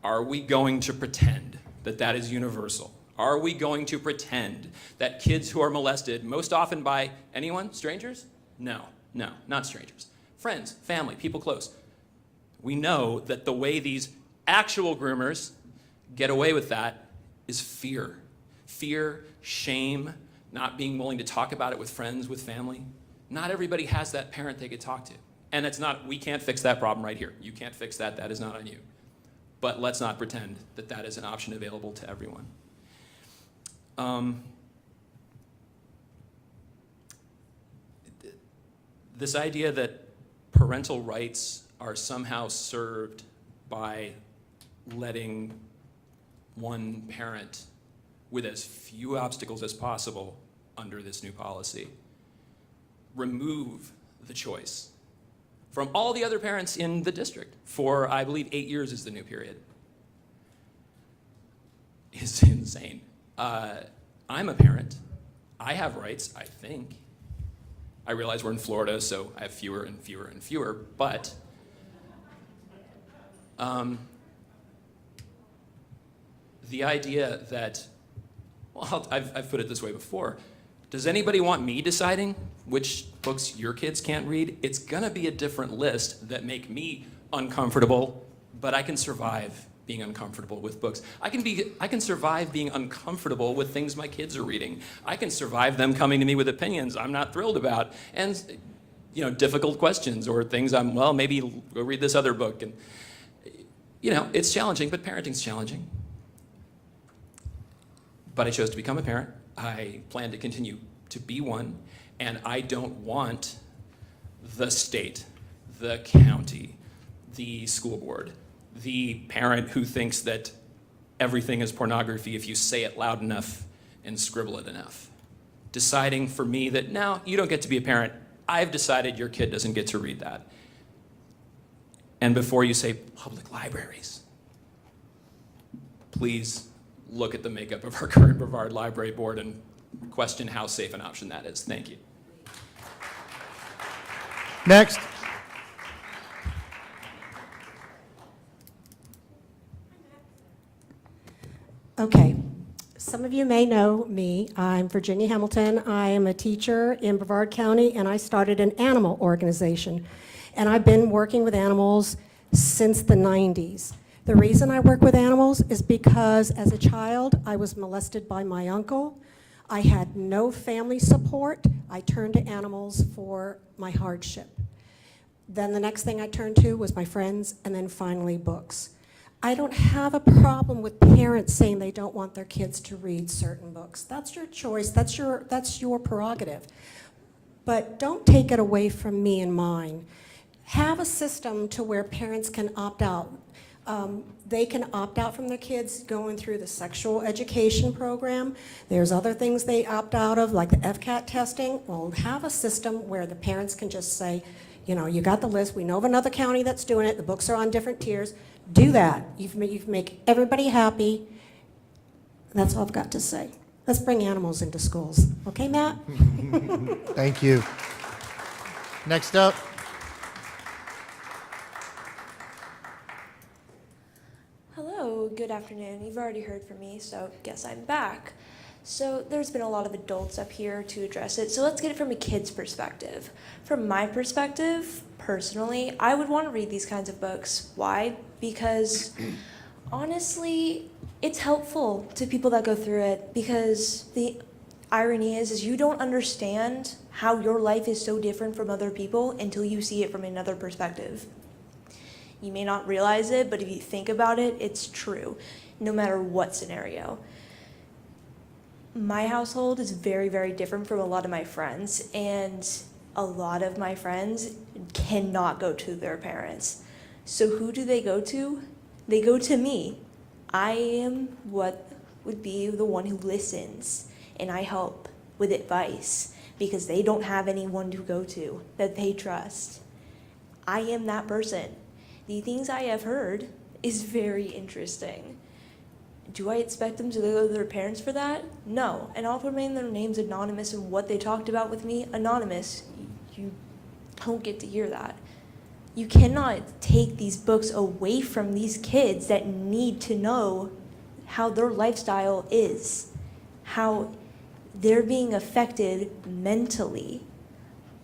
Are we going to pretend that that is universal? Are we going to pretend that kids who are molested, most often by anyone, strangers? No, not strangers. Friends, family, people close. We know that the way these actual groomers get away with that is fear. Fear, shame, not being willing to talk about it with friends, with family. Not everybody has that parent they could talk to. And it's not, we can't fix that problem right here. You can't fix that, that is not on you. But let's not pretend that that is an option available to everyone. This idea that parental rights are somehow served by letting one parent with as few obstacles as possible under this new policy remove the choice from all the other parents in the district for, I believe, 8 years is the new period, is insane. I'm a parent. I have rights, I think. I realize we're in Florida, so I have fewer and fewer and fewer, but the idea that, well, I've put it this way before, does anybody want me deciding which books your kids can't read? It's gonna be a different list that make me uncomfortable, but I can survive being uncomfortable with books. I can survive being uncomfortable with things my kids are reading. I can survive them coming to me with opinions I'm not thrilled about, and difficult questions or things well, maybe go read this other book. And it's challenging, but parenting's challenging. But I chose to become a parent. I plan to continue to be one, and I don't want the state, the county, the school board, the parent who thinks that everything is pornography if you say it loud enough and scribble it enough. Deciding for me that, no, you don't get to be a parent. I've decided your kid doesn't get to read that. And before you say public libraries, please look at the makeup of our current Brevard Library Board and question how safe an option that is. Thank you. Next. Okay, some of you may know me. I'm Virginia Hamilton. I am a teacher in Brevard County, and I started an animal organization. And I've been working with animals since the 90s. The reason I work with animals is because as a child, I was molested by my uncle. I had no family support. I turned to animals for my hardship. Then the next thing I turned to was my friends, and then finally books. I don't have a problem with parents saying they don't want their kids to read certain books. That's your choice, that's your prerogative. But don't take it away from me and mine. Have a system to where parents can opt out. They can opt out from their kids going through the sexual education program. There's other things they opt out of, like the FCAT testing. Well, have a system where the parents can just say, you got the list. We know of another county that's doing it. The books are on different tiers. Do that. You make everybody happy. That's all I've got to say. Let's bring animals into schools. Okay, Matt? Thank you. Next up. Hello, good afternoon. You've already heard from me, so guess I'm back. So there's been a lot of adults up here to address it, so let's get it from a kid's perspective. From my perspective, personally, I would want to read these kinds of books. Why? Because honestly, it's helpful to people that go through it, because the irony is you don't understand how your life is so different from other people until you see it from another perspective. You may not realize it, but if you think about it, it's true, no matter what scenario. My household is very, very different from a lot of my friends, and a lot of my friends cannot go to their parents. So who do they go to? They go to me. I am what would be the one who listens, and I help with advice because they don't have anyone to go to that they trust. I am that person. The things I have heard is very interesting. Do I expect them to go to their parents for that? No, and I'll remain their names anonymous and what they talked about with me anonymous. You don't get to hear that. You cannot take these books away from these kids that need to know how their lifestyle is, how they're being affected mentally.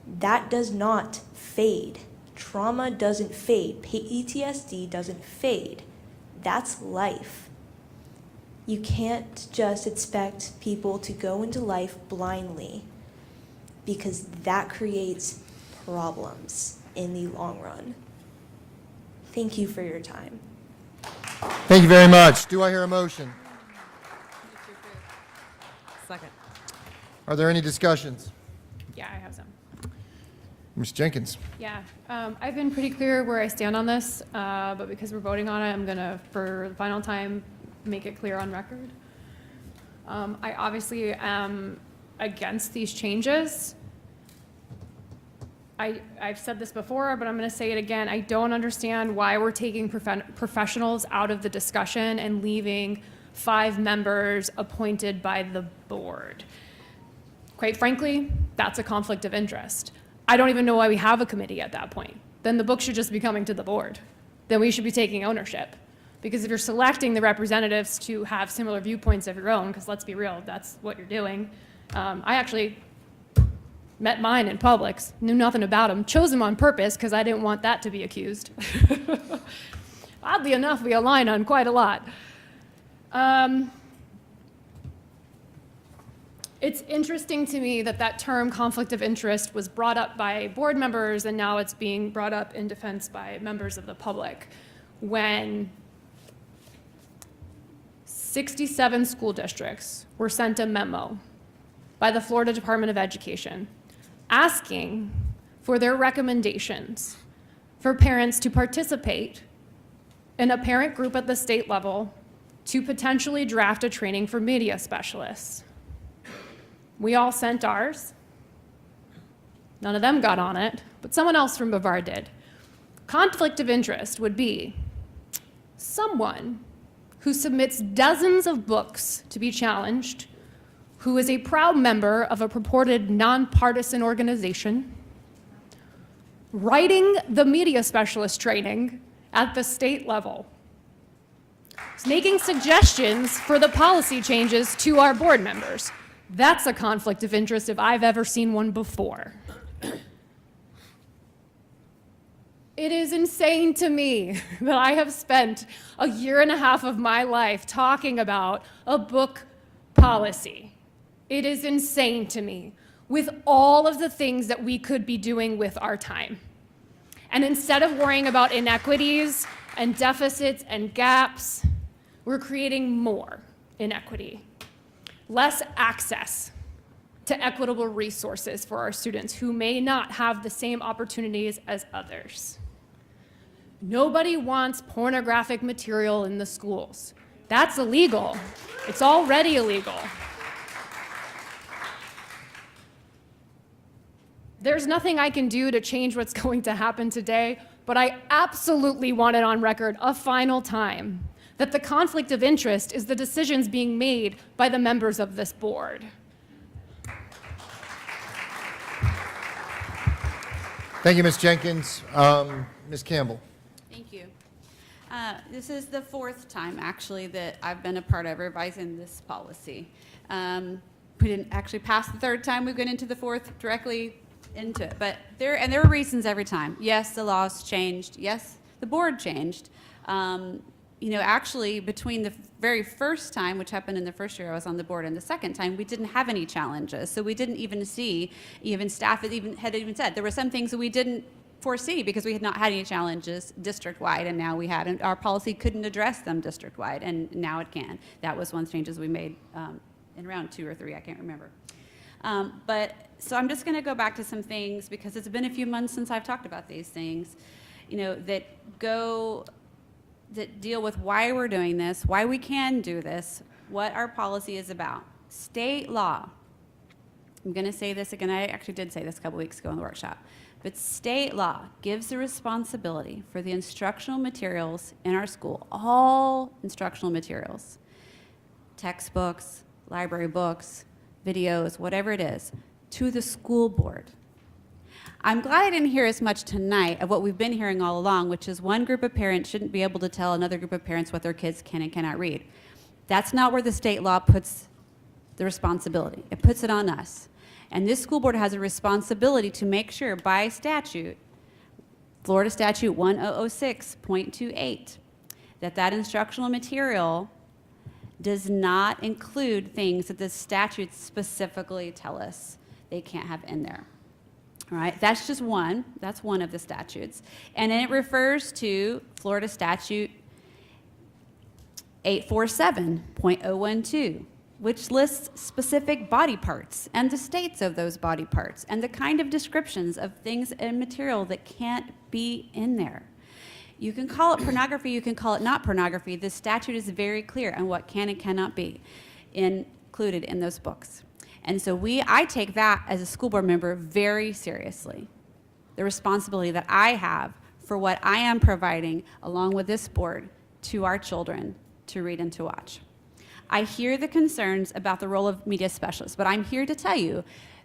That does not fade. Trauma doesn't fade. PTSD doesn't fade. That's life. You can't just expect people to go into life blindly because that creates problems in the long run. Thank you for your time. Thank you very much. Do I hear a motion? Second. Are there any discussions? Yeah, I have some. Ms. Jenkins. Yeah, I've been pretty clear where I stand on this, but because we're voting on it, I'm gonna, for the final time, make it clear on record. I obviously am against these changes. I've said this before, but I'm gonna say it again. I don't understand why we're taking professionals out of the discussion and leaving 5 members appointed by the board. Quite frankly, that's a conflict of interest. I don't even know why we have a committee at that point. Then the book should just be coming to the board. Then we should be taking ownership. Because if you're selecting the representatives to have similar viewpoints of your own, because let's be real, that's what you're doing. I actually met mine in Publix, knew nothing about him, chose him on purpose because I didn't want that to be accused. Oddly enough, we align on quite a lot. It's interesting to me that that term conflict of interest was brought up by board members and now it's being brought up in defense by members of the public when 67 school districts were sent a memo by the Florida Department of Education asking for their recommendations for parents to participate in a parent group at the state level to potentially draft a training for media specialists. We all sent ours. None of them got on it, but someone else from Brevard did. Conflict of interest would be someone who submits dozens of books to be challenged, who is a proud member of a purported nonpartisan organization, writing the media specialist training at the state level, making suggestions for the policy changes to our board members. That's a conflict of interest if I've ever seen one before. It is insane to me that I have spent a year and a half of my life talking about a book policy. It is insane to me with all of the things that we could be doing with our time. And instead of worrying about inequities and deficits and gaps, we're creating more inequity. Less access to equitable resources for our students who may not have the same opportunities as others. Nobody wants pornographic material in the schools. That's illegal. It's already illegal. There's nothing I can do to change what's going to happen today, but I absolutely want it on record a final time that the conflict of interest is the decisions being made by the members of this board. Thank you, Ms. Jenkins. Ms. Campbell. Thank you. This is the 4th time, actually, that I've been a part of revising this policy. We didn't actually pass the 3rd time. We went into the 4th directly into it. But there were reasons every time. Yes, the laws changed. Yes, the board changed. You know, actually, between the very first time, which happened in the first year I was on the board, and the second time, we didn't have any challenges. So we didn't even see, even staff had even said, there were some things that we didn't foresee because we had not had any challenges district-wide, and now we had. And our policy couldn't address them district-wide, and now it can. That was one of the changes we made in round 2 or 3, I can't remember. So I'm just going to go back to some things because it's been a few months since I've talked about these things, that deal with why we're doing this, why we can do this, what our policy is about. State law. I'm going to say this again. I actually did say this a couple weeks ago in the workshop. But state law gives the responsibility for the instructional materials in our school, all instructional materials, textbooks, library books, videos, whatever it is, to the school board. I'm glad I didn't hear as much tonight of what we've been hearing all along, which is one group of parents shouldn't be able to tell another group of parents what their kids can and cannot read. That's not where the state law puts the responsibility. It puts it on us. And this school board has a responsibility to make sure by statute, Florida Statute 1006.28, that instructional material does not include things that the statutes specifically tell us they can't have in there. All right, that's just one. That's one of the statutes. And then it refers to Florida Statute 847.012, which lists specific body parts and the states of those body parts and the kind of descriptions of things and material that can't be in there. You can call it pornography, you can call it not pornography. The statute is very clear on what can and cannot be included in those books. And so I take that as a school board member very seriously, the responsibility that I have for what I am providing along with this board to our children to read and to watch. I hear the concerns about the role of media specialists, but I'm here to tell you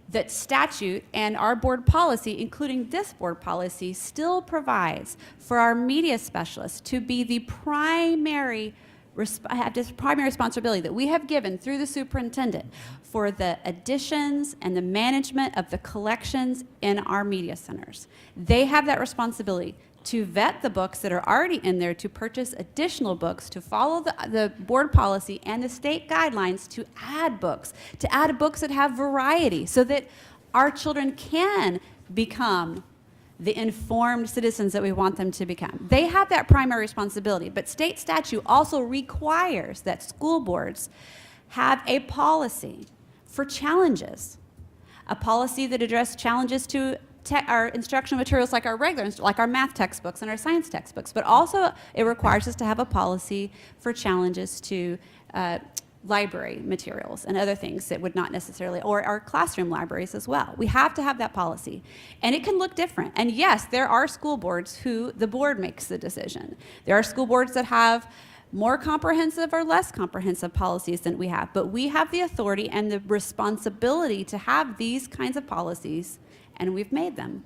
that statute and our board policy, including this board policy, still provides for our media specialists to be the primary responsibility that we have given through the superintendent for the additions and the management of the collections in our media centers. They have that responsibility to vet the books that are already in there, to purchase additional books, to follow the board policy and the state guidelines, to add books that have variety so that our children can become the informed citizens that we want them to become. They have that primary responsibility, but state statute also requires that school boards have a policy for challenges, a policy that addresses challenges to our instructional materials like our math textbooks and our science textbooks, but also it requires us to have a policy for challenges to library materials and other things that would not necessarily, or our classroom libraries as well. We have to have that policy. And it can look different. And yes, there are school boards who the board makes the decision. There are school boards that have more comprehensive or less comprehensive policies than we have, but we have the authority and the responsibility to have these kinds of policies, and we've made them.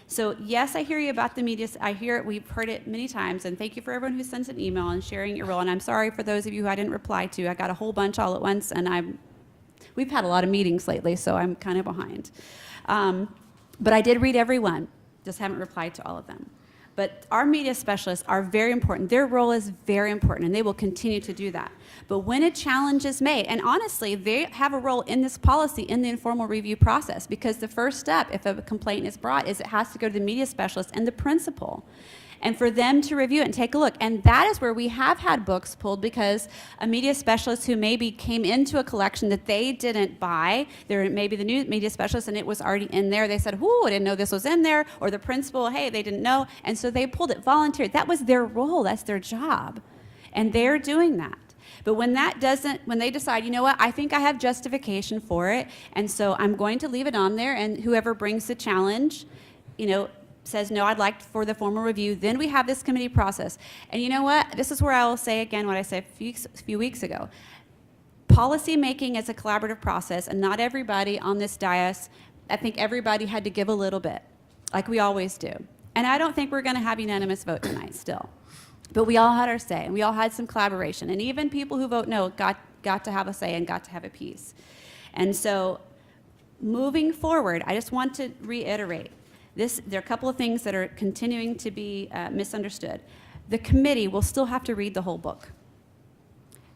So yes, I hear you about the media. I hear it, we've heard it many times, and thank you for everyone who sent an email and sharing your role. And I'm sorry for those of you who I didn't reply to. I got a whole bunch all at once, and we've had a lot of meetings lately, so I'm kind of behind. But I did read every one, just haven't replied to all of them. But our media specialists are very important. Their role is very important, and they will continue to do that. But when a challenge is made, and honestly, they have a role in this policy in the informal review process, because the first step, if a complaint is brought, is it has to go to the media specialist and the principal, and for them to review it and take a look. And that is where we have had books pulled because a media specialist who maybe came into a collection that they didn't buy, they're maybe the new media specialist and it was already in there, they said, "Ooh, I didn't know this was in there," or the principal, "Hey, they didn't know," and so they pulled it, volunteered. That was their role, that's their job, and they're doing that. But when they decide, you know what, I think I have justification for it, and so I'm going to leave it on there, and whoever brings the challenge, says, no, I'd like for the formal review, then we have this committee process. And you know what? This is where I will say again what I said a few weeks ago. Policy making is a collaborative process, and not everybody on this dais, I think everybody had to give a little bit, like we always do. And I don't think we're going to have unanimous vote tonight still. But we all had our say, and we all had some collaboration. And even people who vote no got to have a say and got to have a piece. And so moving forward, I just want to reiterate, there are a couple of things that are continuing to be misunderstood. The committee will still have to read the whole book.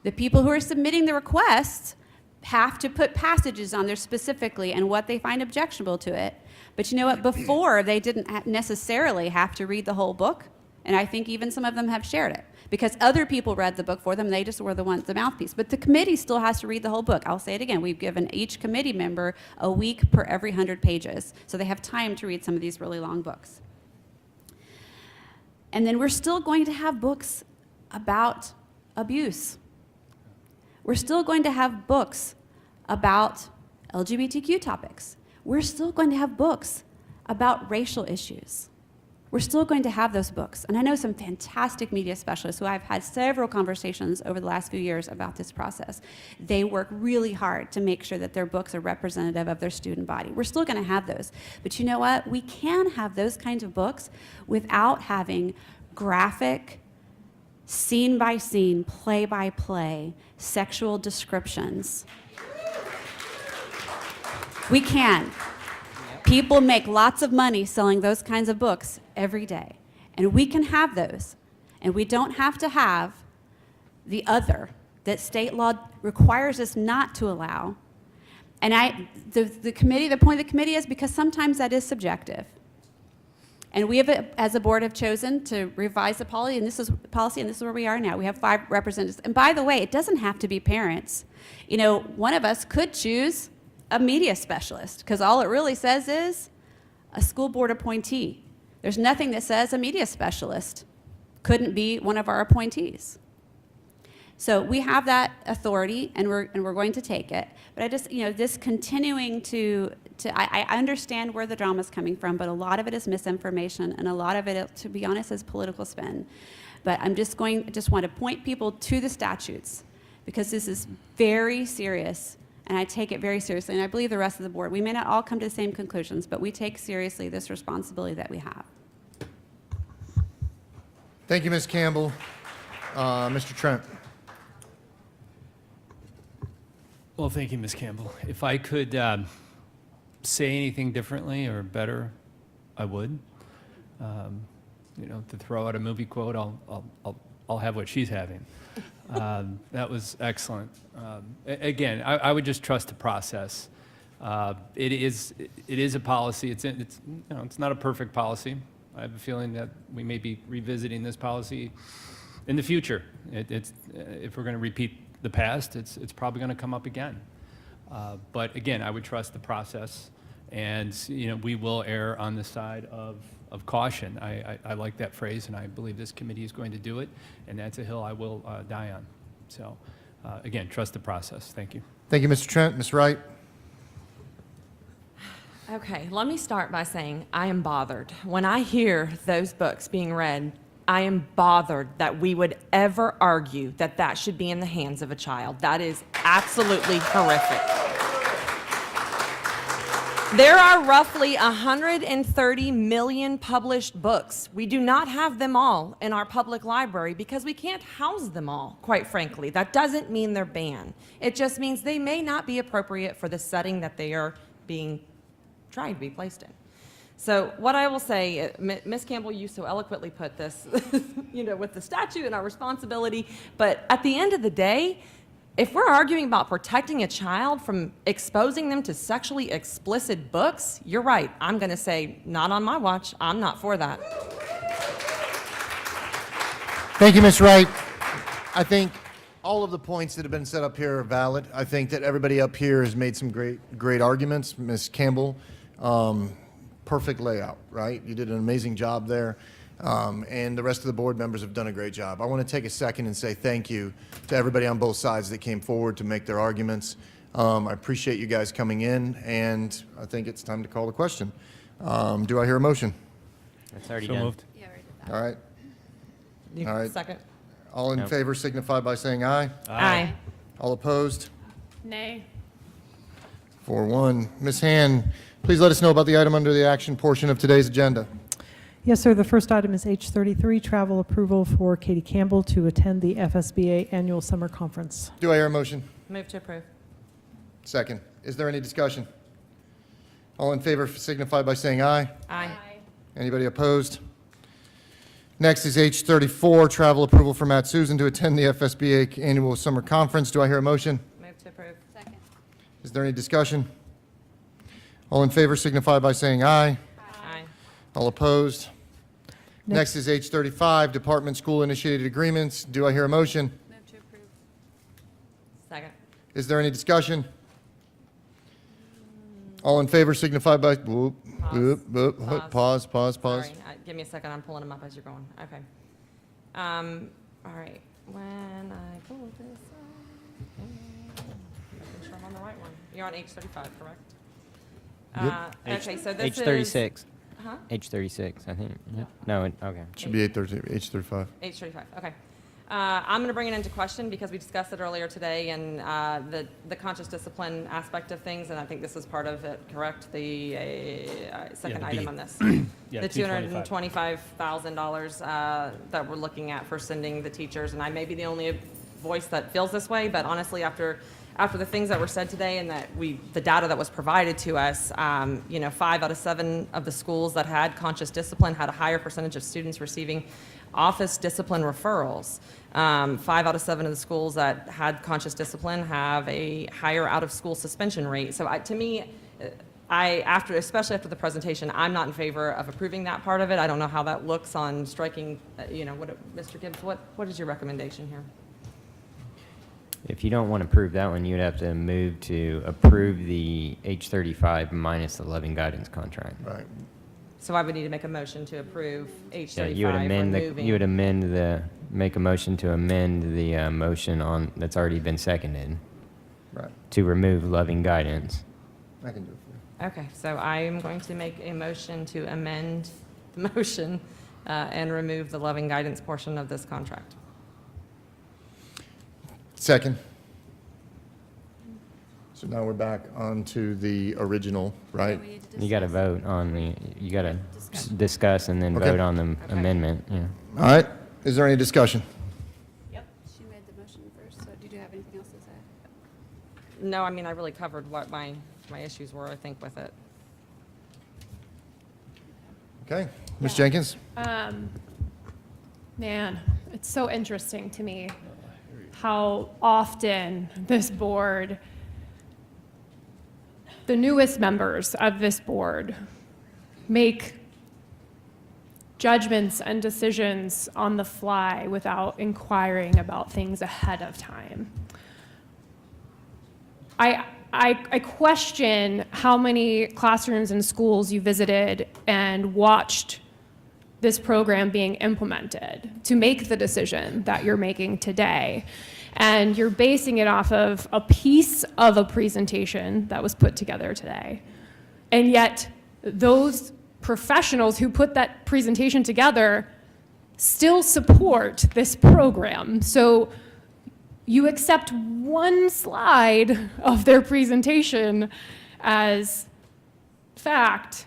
The people who are submitting the requests have to put passages on there specifically and what they find objectionable to it. But you know what? Before, they didn't necessarily have to read the whole book. And I think even some of them have shared it because other people read the book for them. They just were the ones, the mouthpiece. But the committee still has to read the whole book. I'll say it again. We've given each committee member a week per every 100 pages. So they have time to read some of these really long books. And then we're still going to have books about abuse. We're still going to have books about LGBTQ topics. We're still going to have books about racial issues. We're still going to have those books. And I know some fantastic media specialists who I've had several conversations over the last few years about this process. They work really hard to make sure that their books are representative of their student body. We're still going to have those. But you know what? We can have those kinds of books without having graphic, scene-by-scene, play-by-play sexual descriptions. We can. People make lots of money selling those kinds of books every day. And we can have those. And we don't have to have the other that state law requires us not to allow. And the point of the committee is because sometimes that is subjective. And we have, as a board, have chosen to revise the policy, and this is where we are now. We have 5 representatives. And by the way, it doesn't have to be parents. You know, one of us could choose a media specialist, because all it really says is a school board appointee. There's nothing that says a media specialist couldn't be one of our appointees. So we have that authority, and we're going to take it. But I just, you know, this continuing I understand where the drama's coming from, but a lot of it is misinformation, and a lot of it, to be honest, is political spin. But I just want to point people to the statutes, because this is very serious. And I take it very seriously, and I believe the rest of the board. We may not all come to the same conclusions, but we take seriously this responsibility that we have. Thank you, Ms. Campbell. Mr. Trent. Well, thank you, Ms. Campbell. If I could say anything differently or better, I would. You know, to throw out a movie quote, I'll have what she's having. That was excellent. Again, I would just trust the process. It is a policy. It's not a perfect policy. I have a feeling that we may be revisiting this policy in the future. If we're going to repeat the past, it's probably going to come up again. But again, I would trust the process, and we will err on the side of caution. I like that phrase, and I believe this committee is going to do it, and that's a hill I will die on. So, again, trust the process. Thank you. Thank you, Mr. Trent. Ms. Wright. Okay, let me start by saying I am bothered. When I hear those books being read, I am bothered that we would ever argue that that should be in the hands of a child. That is absolutely horrific. There are roughly 130 million published books. We do not have them all in our public library because we can't house them all, quite frankly. That doesn't mean they're banned. It just means they may not be appropriate for the setting that they are being tried to be placed in. So what I will say, Ms. Campbell, you so eloquently put this, with the statute and our responsibility, but at the end of the day, if we're arguing about protecting a child from exposing them to sexually explicit books, you're right. I'm going to say, not on my watch. I'm not for that. Thank you, Ms. Wright. I think all of the points that have been set up here are valid. I think that everybody up here has made some great arguments. Ms. Campbell, perfect layout, right? You did an amazing job there. And the rest of the board members have done a great job. I want to take a second and say thank you to everybody on both sides that came forward to make their arguments. I appreciate you guys coming in, and I think it's time to call the question. Do I hear a motion? That's already So done. moved. Yeah, we did that. All right. All right. Second. All in Nope. favor signify by saying aye. Aye. All opposed? Nay. 4-1. Ms. Hand, please let us know about the item under the action portion of today's agenda. Yes, sir. The first item is H33, travel approval for Katie Campbell to attend the FSBA Annual Summer Conference. Do I hear a motion? Move to approve. Second. Is there any discussion? All in favor signify by saying aye. Aye. Anybody opposed? Next is H34, travel approval for Matt Susan to attend the FSBA Annual Summer Conference. Do I hear a motion? Move to approve. Second. Is there any discussion? All in favor signify by saying aye. Aye. All opposed? Next is H35, department school initiated agreements. Do I hear a motion? Move to approve. Second. Is there any discussion? All in favor signify by, whoop, whoop, whoop, whoop. Pause, pause, pause. Sorry, give me a second, I'm pulling them up as you're going. Okay. All right, when I pull this up, making sure I'm on the right one. You're on H35, correct? Okay, so this is. H36. Huh? H36, I think. Yeah. No, okay. Should be H35. H35, okay. I'm going to bring it into question because we discussed it earlier today and the conscious discipline aspect of things, and I think this is part of it, correct? The second the item B. on this. Yeah, The $225,000 that we're looking at for sending the teachers, and I may be the only voice that feels this way, but honestly, after the things that were said today and the data that was provided to us, 5 out of 7 of the schools that had conscious discipline had a higher percentage of students receiving office discipline referrals. 5 out of 7 of the schools that had conscious discipline have a higher out-of-school suspension rate. So to me, especially after the presentation, I'm not in favor of approving that part of it. I don't know how that looks on striking, Mr. Gibbs, what is your recommendation here? If you don't want to approve that one, you'd have to move to approve the H35 minus the loving guidance contract. Right. So I would need to make a motion to approve H35 Yeah, you would removing. make a motion to amend the motion that's already been seconded. Right. To remove loving guidance. I can do it for you. Okay, so I am going to make a motion to amend the motion and remove the loving guidance portion of this contract. Second. So now we're back onto the original, right? You got to vote on you got to discuss and then Okay. vote on the amendment. Yeah. All right. Is there any discussion? She made the motion first, so did you have anything else to say? No, I mean, I really covered what my issues were, I think, with it. Okay. Ms. Jenkins? Man, it's so interesting to me how often this board, the newest members of this board, make judgments and decisions on the fly without inquiring about things ahead of time. I question how many classrooms and schools you visited and watched this program being implemented to make the decision that you're making today. And you're basing it off of a piece of a presentation that was put together today. And yet, those professionals who put that presentation together still support this program. So you accept one slide of their presentation as fact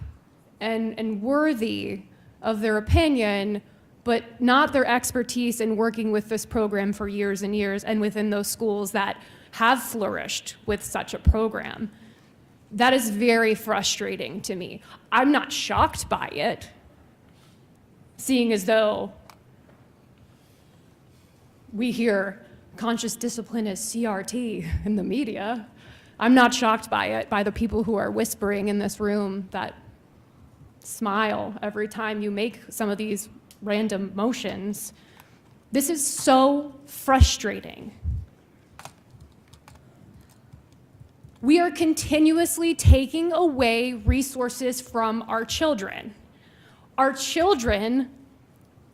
and worthy of their opinion, but not their expertise in working with this program for years and years and within those schools that have flourished with such a program. That is very frustrating to me. I'm not shocked by it, seeing as though we hear conscious discipline as CRT in the media. I'm not shocked by it, by the people who are whispering in this room that smile every time you make some of these random motions. This is so frustrating. We are continuously taking away resources from our children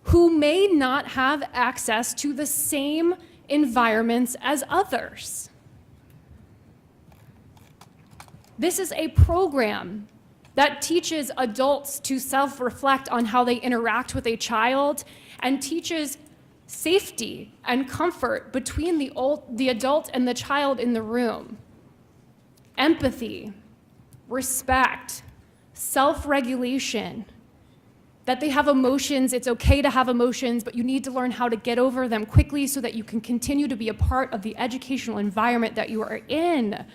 who may not have access to the same environments as others. This is a program that teaches adults to self-reflect on how they interact with a child and teaches safety and comfort between the adult and the child in the room. Empathy, respect, self-regulation, that they have emotions. It's okay to have emotions, but you need to learn how to get over them quickly so that you can continue to be a part of the educational environment that you are in.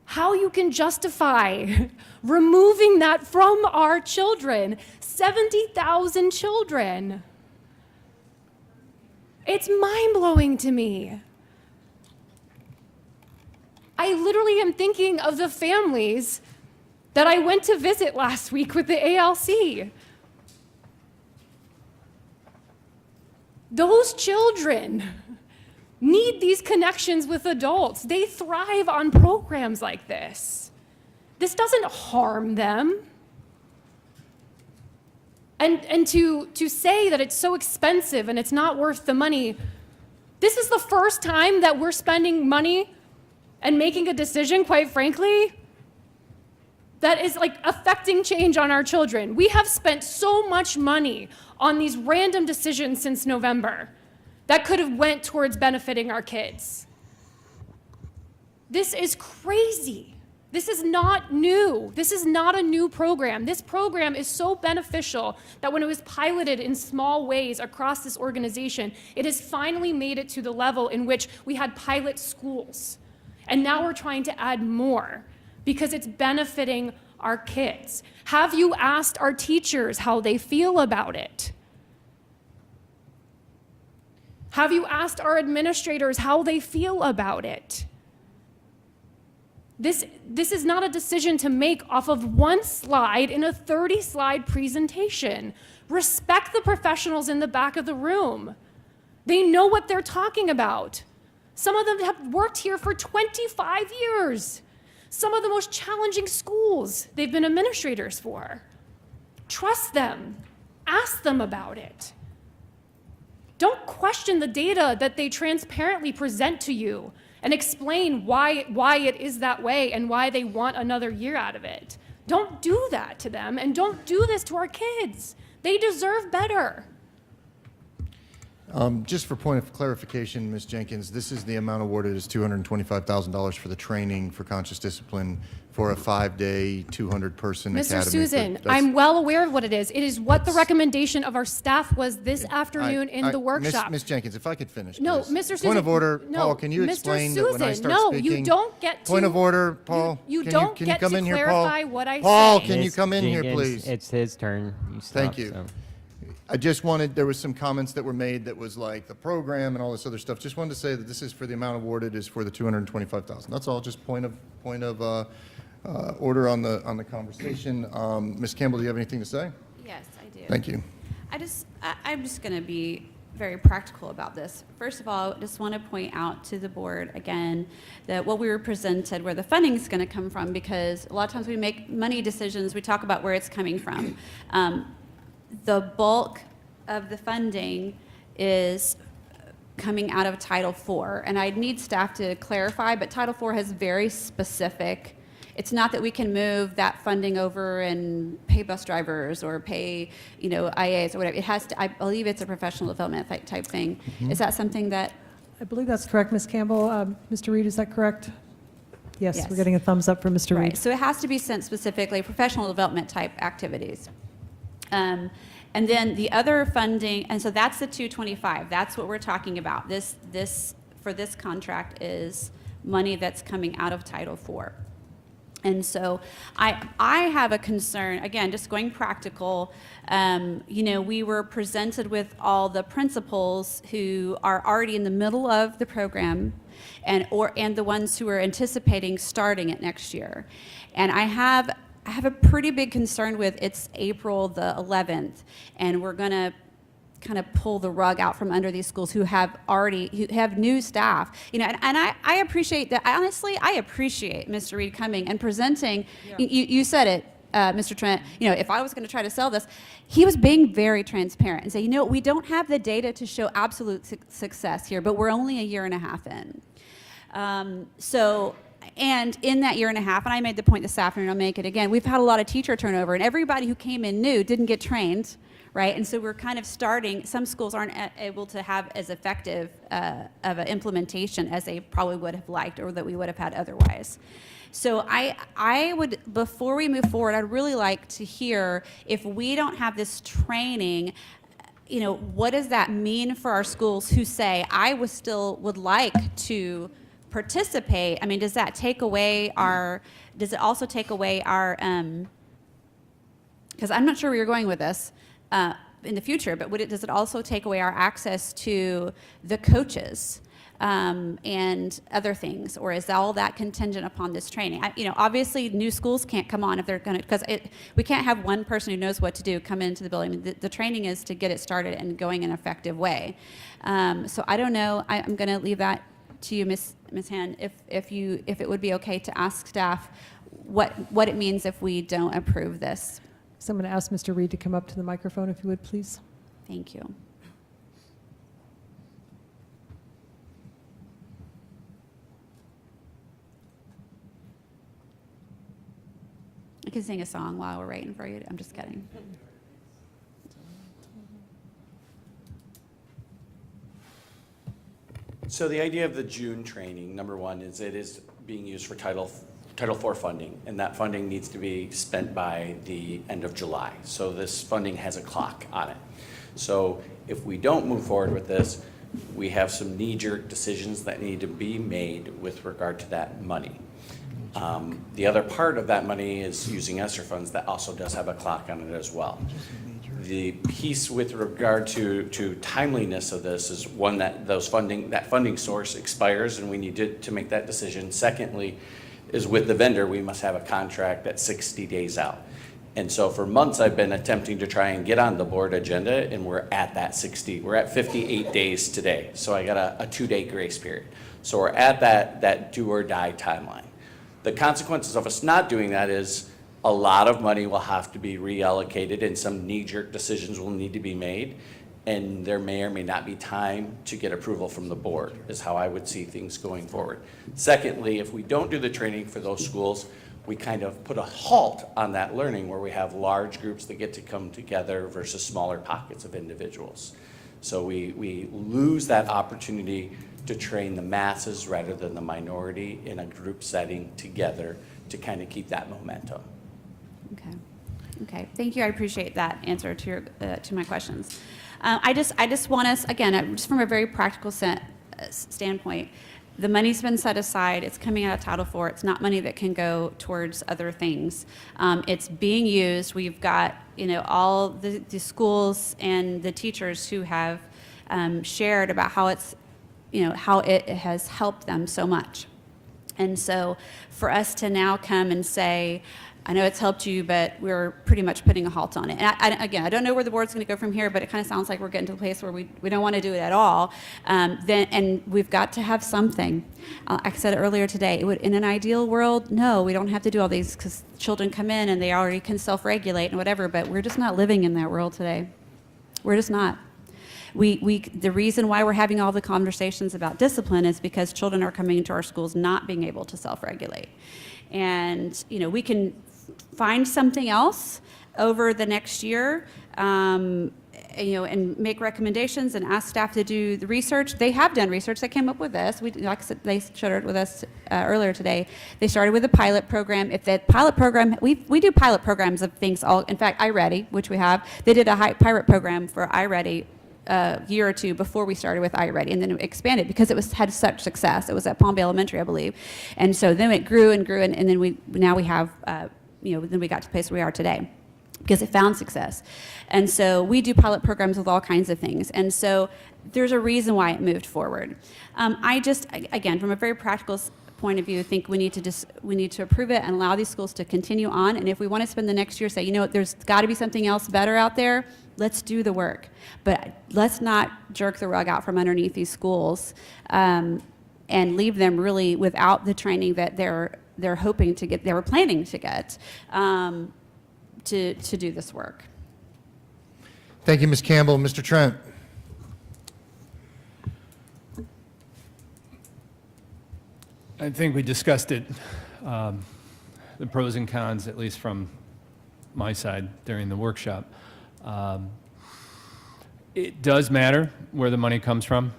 How you can justify removing that from our children, 70,000 children. It's mind-blowing to me. I literally am thinking of the families that I went to visit last week with the ALC. Those children need these connections with adults. They thrive on programs like this. This doesn't harm them. And to say that it's so expensive and it's not worth the money, this is the first time that we're spending money and making a decision, quite frankly, that is like affecting change on our children. We have spent so much money on these random decisions since November that could have went towards benefiting our kids. This is crazy. This is not new. This is not a new program. This program is so beneficial that when it was piloted in small ways across this organization, it has finally made it to the level in which we had pilot schools. And now we're trying to add more because it's benefiting our kids. Have you asked our teachers how they feel about it? Have you asked our administrators how they feel about it? This is not a decision to make off of one slide in a 30-slide presentation. Respect the professionals in the back of the room. They know what they're talking about. Some of them have worked here for 25 years. Some of the most challenging schools they've been administrators for. Trust them. Ask them about it. Don't question the data that they transparently present to you and explain why it is that way and why they want another year out of it. Don't do that to them, and don't do this to our kids. They deserve better. Just for point of clarification, Ms. Jenkins, this is the amount awarded is $225,000 for the training for conscious discipline for a 5-day, 200-person academy. Mr. Susan, That's- I'm well aware of what it is. It is what the recommendation of our staff was this afternoon in the workshop. Ms. Jenkins, if I could finish, No, please. Mr. Susan. Point of order, no, Paul, can you Mr. explain that when I Susan, start no, speaking? you don't get to. Point of order, Paul. You Can don't can get come to in here, clarify Paul? what I Paul, say. can you Ms. come in here, Jenkins, please? It's his turn. You Thank stop, you. so. I just wanted, there was some comments that were made that was like the program and all this other stuff. Just wanted to say that this is for the amount awarded is for the $225,000. That's all, just point of order on the conversation. Ms. Campbell, do you have anything to say? Yes, I do. Thank you. I'm just going to be very practical about this. First of all, I just want to point out to the board again that what we were presented, where the funding is going to come from, because a lot of times we make money decisions, we talk about where it's coming from. The bulk of the funding is coming out of Title IV, and I need staff to clarify, but Title IV has very specific. It's not that we can move that funding over and pay bus drivers or pay, IAs or whatever. It has to. I believe it's a professional development type thing. Mm-hmm. Is that something that? I believe that's correct, Ms. Campbell. Mr. Reed, is that correct? Yes, Yes. we're getting a thumbs up from Mr. Right. Reed. So it has to be sent specifically professional development type activities. And then the other funding, and so that's the 225. That's what we're talking about. This for this contract is money that's coming out of Title IV. And so I have a concern, again, just going practical. We were presented with all the principals who are already in the middle of the program and the ones who are anticipating starting it next year. And I have a pretty big concern with it's April the 11th, and we're going to kind of pull the rug out from under these schools who have new staff. And I appreciate that. Honestly, I appreciate Mr. Reed coming and presenting. Yeah. You said it, Mr. Trent. If I was going to try to sell this, he was being very transparent and say, we don't have the data to show absolute success here, but we're only a year and a half in. And in that year and a half, and I made the point this afternoon, I'll make it again, we've had a lot of teacher turnover, and everybody who came in new didn't get trained, right? And so we're kind of starting, some schools aren't able to have as effective of an implementation as they probably would have liked or that we would have had otherwise. So I would, before we move forward, I'd really like to hear, if we don't have this training, what does that mean for our schools who say, I would like to participate? I mean, does that take away does it also take away our, because I'm not sure where you're going with this in the future, but does it also take away our access to the coaches? and other things, or is all that contingent upon this training? Obviously, new schools can't come on if they're going to, because we can't have one person who knows what to do come into the building. I mean, the training is to get it started and going in an effective way. So I don't know. I'm going to leave that to you, Ms. Han, if it would be okay to ask staff what it means if we don't approve this. So I'm going to ask Mr. Reed to come up to the microphone, if you would, please. Thank you. I can sing a song while we're waiting for you. I'm just kidding. So the idea of the June training, number one, is it is being used for Title IV funding, and that funding needs to be spent by the end of July. So this funding has a clock on it. So if we don't move forward with this, we have some knee-jerk decisions that need to be made with regard to that money. The other part of that money is using ESSER funds that also does have a clock on it as well. The piece with regard to timeliness of this is one that that funding source expires and we need to make that decision. Secondly, is with the vendor, we must have a contract that's 60 days out. And so for months I've been attempting to try and get on the board agenda, and we're at that 60. We're at 58 days today. So I got a 2-day grace period. So we're at that do or die timeline. The consequences of us not doing that is a lot of money will have to be reallocated and some knee-jerk decisions will need to be made, and there may or may not be time to get approval from the board, is how I would see things going forward. Secondly, if we don't do the training for those schools, we kind of put a halt on that learning where we have large groups that get to come together versus smaller pockets of individuals. So we lose that opportunity to train the masses rather than the minority in a group setting together to kind of keep that momentum. Okay. Thank you. I appreciate that answer to my questions. I just want us, again, just from a very practical standpoint, the money's been set aside. It's coming out of Title IV. It's not money that can go towards other things. It's being used. We've got all the schools and the teachers who have shared about how how it has helped them so much. And so for us to now come and say, I know it's helped you, but we're pretty much putting a halt on it. And I don't know where the board's going to go from here, but it kind of sounds like we're getting to a place where we don't want to do it at all. And we've got to have something. I said it earlier today, in an ideal world, no, we don't have to do all these because children come in and they already can self-regulate and whatever, but we're just not living in that world today. We're just not. The reason why we're having all the conversations about discipline is because children are coming into our schools not being able to self-regulate. And, we can find something else over the next year, and make recommendations and ask staff to do the research. They have done research. They came up with this. Like I said, they shared it with us earlier today. They started with a pilot program. If that pilot program, we do pilot programs of things all, in fact, iReady, which we have, they did a pilot program for iReady a year or two before we started with iReady, and then it expanded because it had such success. It was at Palm Bay Elementary, I believe. And so then it grew and grew, and then we have, then we got to the place where we are today because it found success. And so we do pilot programs with all kinds of things. And so there's a reason why it moved forward. Again, from a very practical point of view, think we need to approve it and allow these schools to continue on. And if we want to spend the next year, say, there's got to be something else better out there, let's do the work. But let's not jerk the rug out from underneath these schools and leave them really without the training that they're hoping to get, they were planning to get to do this work. Thank you, Ms. Campbell. Mr. Trent. I think we discussed it, the pros and cons, at least from my side during the workshop. It does matter where the money comes from.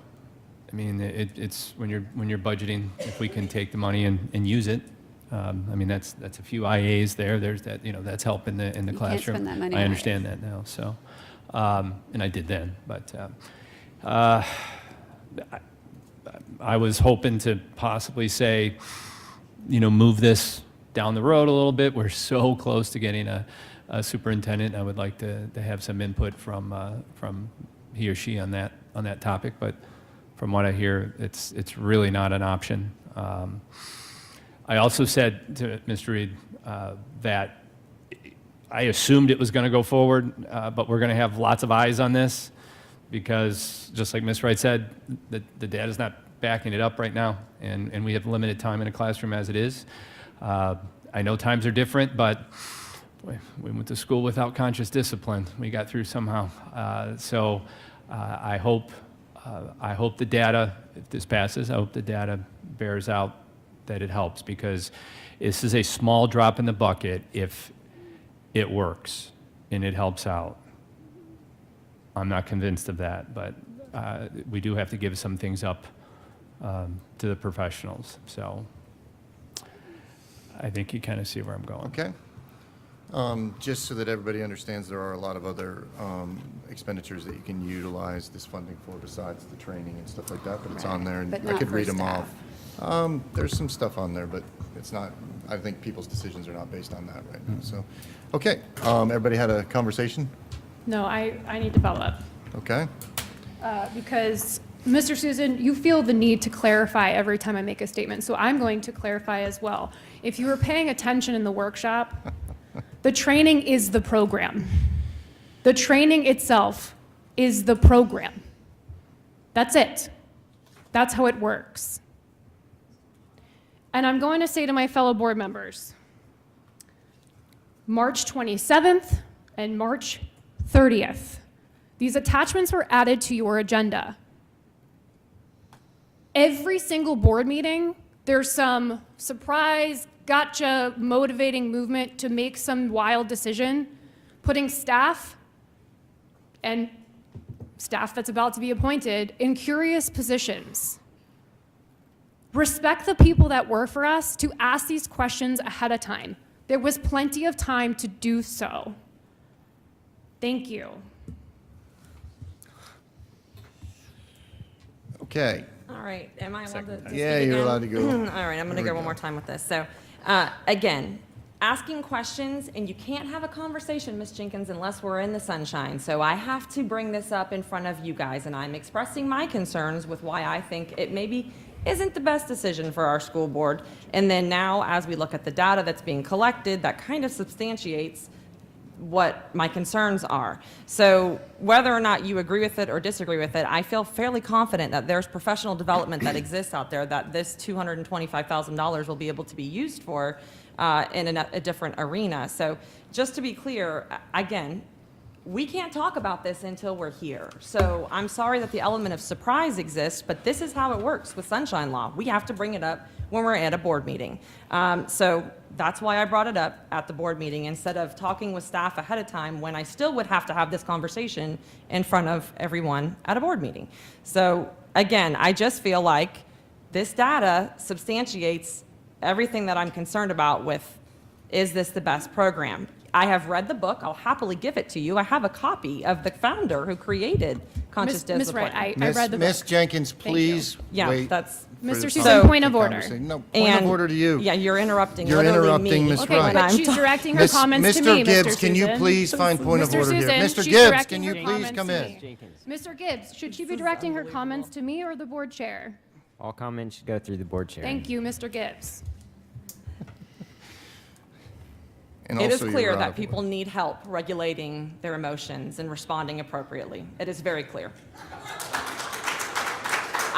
I mean, it's when you're budgeting, if we can take the money and use it. I mean, that's a few IAs there. There's that, that's help in the classroom. You can't spend that money I on understand that now. So, and I did then, but I was hoping to possibly say, move this down the road a little bit. We're so close to getting a superintendent. I would like to have some input from he or she on that topic, but from what I hear, it's really not an option. I also said to Mr. Reed that I assumed it was going to go forward, but we're going to have lots of eyes on this because, just like Ms. Wright said, the data's not backing it up right now, and we have limited time in a classroom as it is. I know times are different, but boy, we went to school without conscious discipline. We got through somehow. So I hope the data, if this passes, I hope the data bears out that it helps, because this is a small drop in the bucket if it works and it helps out. I'm not convinced of that, but we do have to give some things up to the professionals. So I think you kind of see where I'm going. Okay. Just so that everybody understands, there are a lot of other expenditures that you can utilize this funding for besides the training and stuff like that, but it's on there, and But I not could for read them staff. off. There's some stuff on there, but it's not, I think people's decisions are not based on that right now, so. Okay, everybody had a conversation? No, I need to follow up. Okay. Because, Mr. Susan, you feel the need to clarify every time I make a statement, so I'm going to clarify as well. If you were paying attention in the workshop, the training is the program. The training itself is the program. That's it. That's how it works. And I'm going to say to my fellow board members, March 27th and March 30th, these attachments were added to your agenda. Every single board meeting, there's some surprise, gotcha, motivating movement to make some wild decision, putting staff and staff that's about to be appointed in curious positions. Respect the people that work for us to ask these questions ahead of time. There was plenty of time to do so. Thank you. Okay. All right, am I allowed to speak Yeah, you're again? allowed to go. All right, I'm going to Here we go one go. more time with this. So, again, asking questions, and you can't have a conversation, Ms. Jenkins, unless we're in the sunshine. So I have to bring this up in front of you guys, and I'm expressing my concerns with why I think it maybe isn't the best decision for our school board. And then now, as we look at the data that's being collected, that kind of substantiates what my concerns are. So whether or not you agree with it or disagree with it, I feel fairly confident that there's professional development that exists out there that this $225,000 will be able to be used for in a different arena. So just to be clear, again, we can't talk about this until we're here. So I'm sorry that the element of surprise exists, but this is how it works with Sunshine Law. We have to bring it up when we're at a board meeting. So that's why I brought it up at the board meeting instead of talking with staff ahead of time when I still would have to have this conversation in front of everyone at a board meeting. So again, I just feel like this data substantiates everything that I'm concerned about with, is this the best program? I have read the book. I'll happily give it to you. I have a copy of the founder who created Conscious Ms. Discipline. Wright, I read the book. Miss Jenkins, Thank you. please Yeah, wait. that's- for Mr. the Susan, time point of for order. conversation. No, point of order to you. Yeah, you're interrupting. You're literally interrupting me Ms. Okay, Wright. but when she's I'm directing her Miss- comments to Mr. me, Gibbs, Mr. can you Susan. please find point of Mr. order here? Susan, Mr. she's Gibbs, directing can you her please comments come to in? me. Mr. Gibbs, should she be directing her comments to me or the board chair? All comments should go through the board chair. Thank you, Mr. Gibbs. And It is also you're clear out that of people need help regulating their emotions and responding appropriately. It is very clear.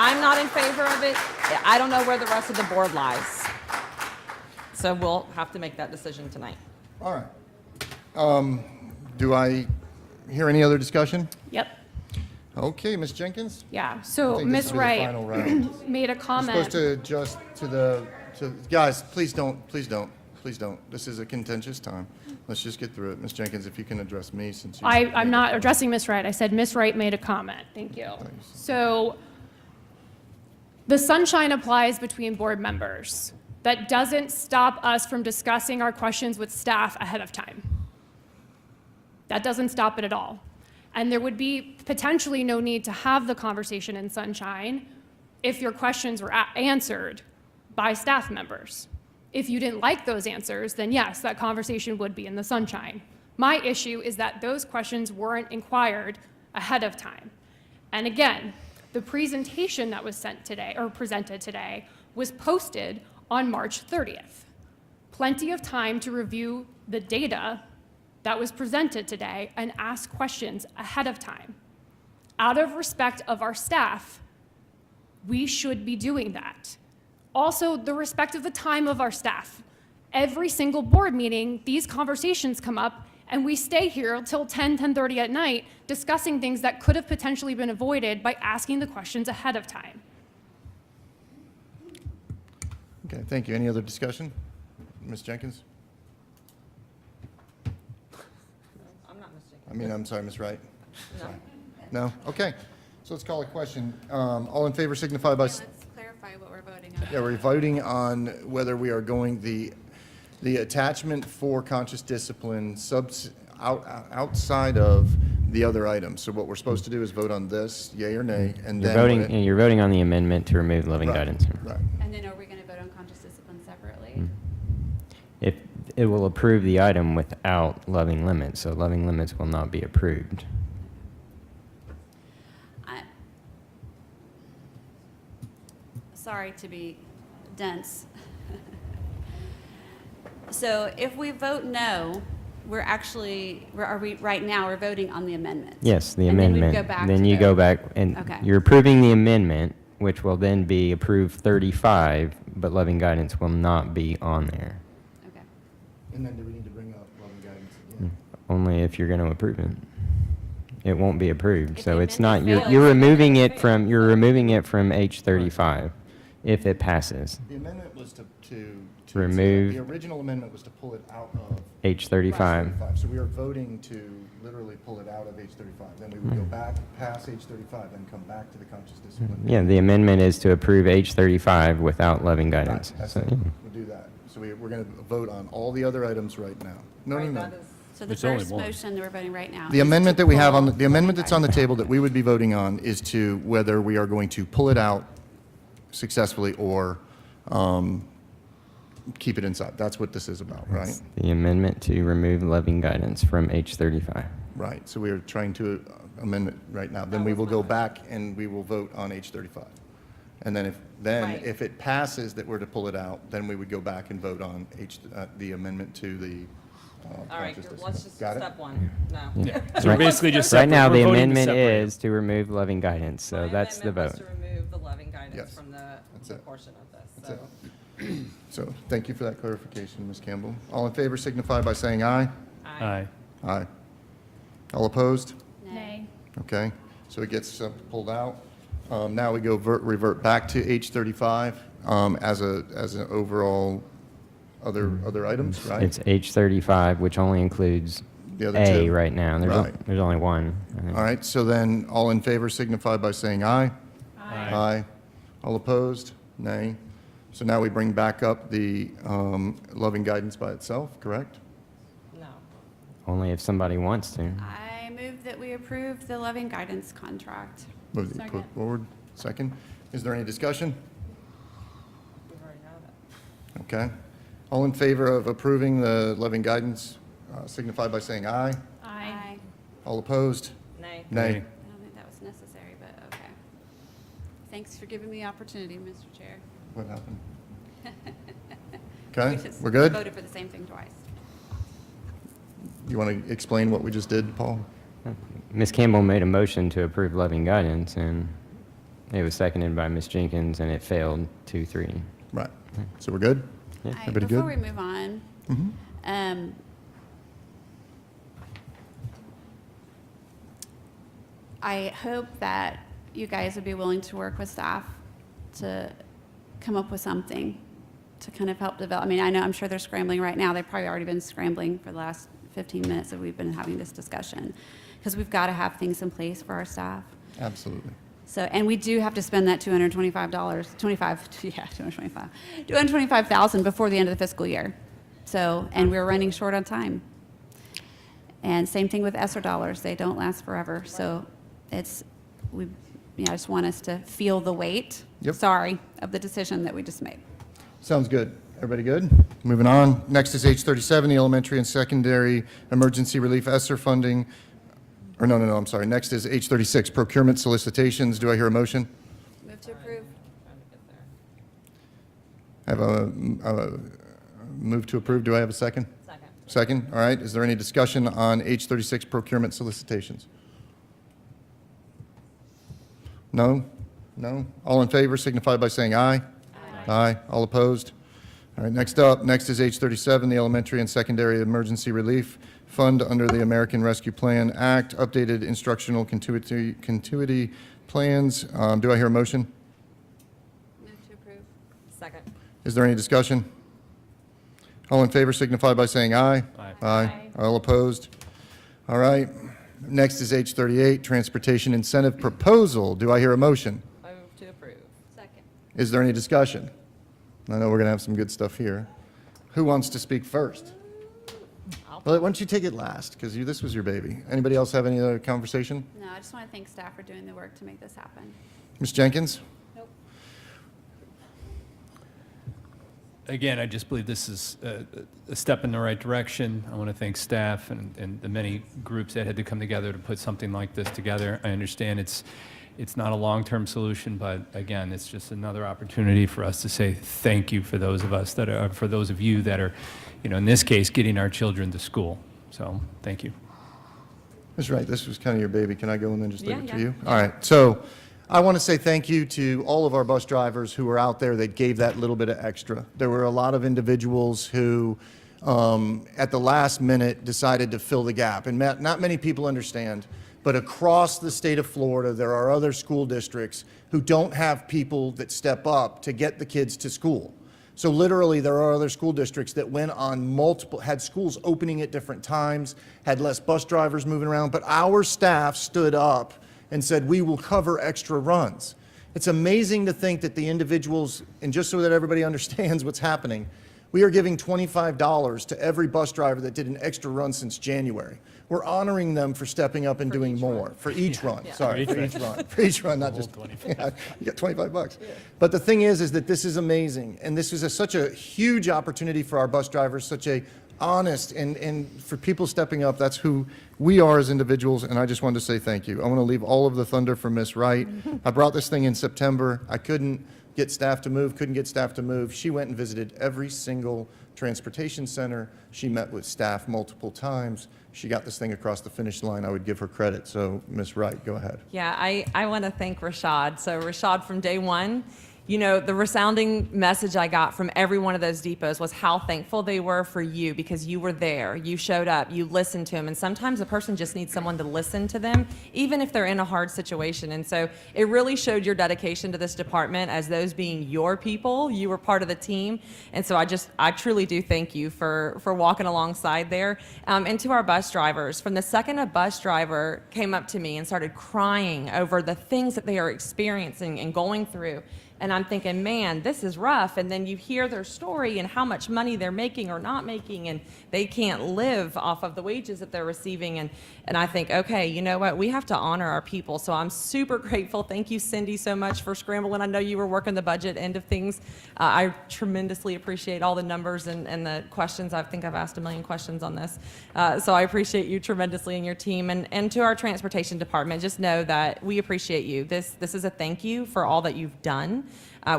I'm not in favor of it. I don't know where the rest of the board lies. So we'll have to make that decision tonight. All right. Do I hear any other discussion? Yep. Okay, Ms. Jenkins? Yeah, I so think this Ms. will be the Wright final round. made a You're comment. supposed to adjust to the, guys, please don't, please don't, please don't. This is a contentious time. Let's just get through it. Ms. Jenkins, if you can address me since you. I'm not addressing Ms. Wright. I said Ms. Wright made a comment. Thank you. So the sunshine applies between board members. That doesn't stop us from discussing our questions with staff ahead of time. That doesn't stop it at all. And there would be potentially no need to have the conversation in sunshine if your questions were answered by staff members. If you didn't like those answers, then yes, that conversation would be in the sunshine. My issue is that those questions weren't inquired ahead of time. And again, The presentation that was sent today, or presented today, was posted on March 30th. Plenty of time to review the data that was presented today and ask questions ahead of time. Out of respect of our staff, we should be doing that. Also, the respect of the time of our staff. Every single board meeting, these conversations come up, and we stay here until 10:30 at night discussing things that could have potentially been avoided by asking the questions ahead of time. Okay, thank you. Any other discussion? Ms. Jenkins? I'm sorry, Ms. Wright. Sorry. No? Okay. So let's call a question. All in favor signify by... Let's clarify what we're voting on. Yeah, we're voting on whether we are going the attachment for conscious discipline outside of the other items. So what we're supposed to do is vote on this, yay or nay, and then... You're voting on the amendment to remove loving Right, guidance. right. And then are we going to vote on conscious discipline separately? If it will approve the item without loving limits, so loving limits will not be approved. Sorry to be dense. So if we vote no, right now, we're voting on the amendment. Yes, the And then we'd amendment. go back Then to you vote. go back and Okay. you're approving the amendment, which will then be approved 35, but loving guidance will not be on there. Okay. And then do we need to bring up loving guidance again? Only if you're going to approve it. It won't be approved. If So the it's not, amendment you're fails, removing it from, H35 if it passes. The amendment was to Remove- the original amendment was to pull it out of H35. So we are voting to literally pull it out of H35. Then we would go back past H35, then come back to the conscious discipline. Yeah, the amendment is to approve H35 without loving guidance. Right, that's So, it. yeah. We'll do that. So we're going to vote on all the other items right now. No. So the first motion that we're voting right now. The is amendment to that we have pull on, the amendment that's on the loving table that we would be voting on is to whether we are going to pull it out successfully or keep it inside. That's what this is about, right? It's the amendment to remove loving guidance from H35. Right. So we are trying to amend it right now. Then we will go back and we will vote on H35. And then if it passes that we're to pull it out, then we would go back and vote on the amendment to the All right, conscious discipline. let's just Got it? step one. No. Yeah. So we're basically just Right now, we're the voting to amendment separate. is to remove loving guidance, so that's the vote. My amendment was to remove the loving guidance Yes. from That's the it. portion of this, That's so. it. So thank you for that clarification, Ms. Campbell. All in favor signify by saying aye. Aye. Aye. All opposed? Nay. Okay, so it gets pulled out. Now we go revert back to H35 as an overall other items, right? It's H35, which only includes The other A two. right now. Right. There's only one. I think. All right, so then all in favor signify by saying aye. Aye. All opposed? Nay. So now we bring back up the loving guidance by itself, correct? No. Only if somebody wants to. I move that we approve the loving guidance contract. Move the put forward. Second. Is there any discussion? We've already had it. Okay. All in favor of approving the loving guidance signify by saying aye. Aye. All opposed? Nay. Nay. I don't think that was necessary, but okay. Thanks for giving me the opportunity, Mr. Chair. What happened? We Okay, just we're good? voted for the same thing twice. You want to explain what we just did, Paul? Ms. Campbell made a motion to approve loving guidance, and it was seconded by Ms. Jenkins, and it failed 2-3. Right. So we're good? Yeah. Everybody Before good? we move on, Mhm. I hope that you guys would be willing to work with staff to come up with something to kind of help develop. I mean, I'm sure they're scrambling right now. They've probably already been scrambling for the last 15 minutes that we've been having this discussion, because we've got to have things in place for our staff. Absolutely. So, and we do have to spend that $225,000 before the end of the fiscal year. So, and we're running short on time. And same thing with ESSER dollars. They don't last forever. So I just want us to feel the weight, Yep. sorry, of the decision that we just made. Sounds good. Everybody good? Moving on. Next is H37, the elementary and secondary emergency relief ESSER funding. or no, I'm sorry. Next is H36, procurement solicitations. Do I hear a motion? Move to approve. I have a move to approve. Do I have a second? Second, all right. Is there any discussion on H36 procurement solicitations? No? No? All in favor signify by saying aye. Aye. All opposed? All right, next is H37, the Elementary and Secondary Emergency Relief Fund under the American Rescue Plan Act, updated instructional continuity plans. Do I hear a motion? Move to approve. Second. Is there any discussion? All in favor signify by saying aye. Aye. All opposed? All right. Next is H38, Transportation Incentive Proposal. Do I hear a motion? I move to approve. Second. Is there any discussion? I know we're going to have some good stuff here. Who wants to speak first? Well, why don't you take it last, because this was your baby. Anybody else have any other conversation? No, I just want to thank staff for doing the work to make this happen. Ms. Jenkins? Again, I just believe this is a step in the right direction. I want to thank staff and the many groups that had to come together to put something like this together. I understand it's not a long-term solution, but again, it's just another opportunity for us to say thank you for those of us that are, for those of you that are, in this case, getting our children to school. So, thank you. Ms. Wright, this was kind of your baby. Can I go and then just leave it to Yeah. you? All right. So I want to say thank you to all of our bus drivers who were out there that gave that little bit of extra. There were a lot of individuals who, at the last minute, decided to fill the gap. And not many people understand, but across the state of Florida, there are other school districts who don't have people that step up to get the kids to school. So literally, there are other school districts that went on had schools opening at different times, had less bus drivers moving around, but our staff stood up and said, we will cover extra runs. It's amazing to think that the individuals, and just so that everybody understands what's happening, we are giving $25 to every bus driver that did an extra run since January. We're honoring them for stepping up and doing more. For each run, sorry, for each run. For each run, not just, yeah, you got $25. But the thing is that this is amazing, and this is such a huge opportunity for our bus drivers, such a honest, and for people stepping up. That's who we are as individuals, and I just wanted to say thank you. I want to leave all of the thunder for Ms. Wright. I brought this thing in September. I couldn't get staff to move, She went and visited every single transportation center. She met with staff multiple times. She got this thing across the finish line. I would give her credit. So, Ms. Wright, go ahead. Yeah, I want to thank Rashad. So Rashad, from day one, the resounding message I got from every one of those depots was how thankful they were for you because you were there, you showed up, you listened to them, and sometimes a person just needs someone to listen to them, even if they're in a hard situation. And so it really showed your dedication to this department as those being your people. You were part of the team, and so I truly do thank you for walking alongside there. And to our bus drivers, from the second a bus driver came up to me and started crying over the things that they are experiencing and going through, and I'm thinking, man, this is rough. And then you hear their story and how much money they're making or not making, and they can't live off of the wages that they're receiving. And I think, okay, you know what? We have to honor our people. So I'm super grateful. Thank you, Cindy, so much for scrambling. I know you were working the budget end of things. I tremendously appreciate all the numbers and the questions. I think I've asked a million questions on this. So I appreciate you tremendously and your team. And to our transportation department, just know that we appreciate you. This is a thank you for all that you've done.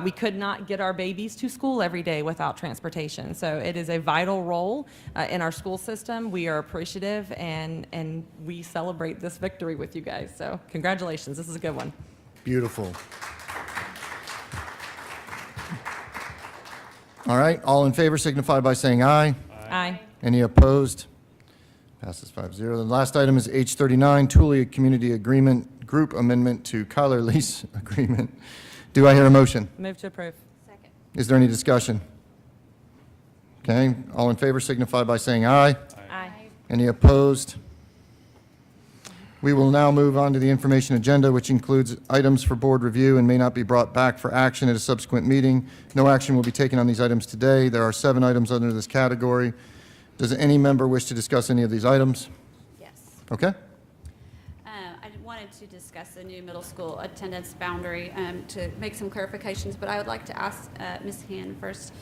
We could not get our babies to school every day without transportation. So it is a vital role in our school system. We are appreciative, and we celebrate this victory with you guys. So congratulations. This is a good one. Beautiful. All right, all in favor signify by saying aye. Aye. Any opposed? Passes 5-0. The last item is H39, Tulia Community Agreement, Group Amendment to Kyler Lease Agreement. Do I hear a motion? Move to approve. Second. Is there any discussion? Okay, all in favor signify by saying aye. Aye. Any opposed? We will now move on to the information agenda, which includes items for board review and may not be brought back for action at a subsequent meeting. No action will be taken on these items today. There are 7 items under this category. Does any member wish to discuss any of these items? Yes. Okay. I wanted to discuss the new middle school attendance boundary to make some clarifications, but I would like to ask Ms. Han first.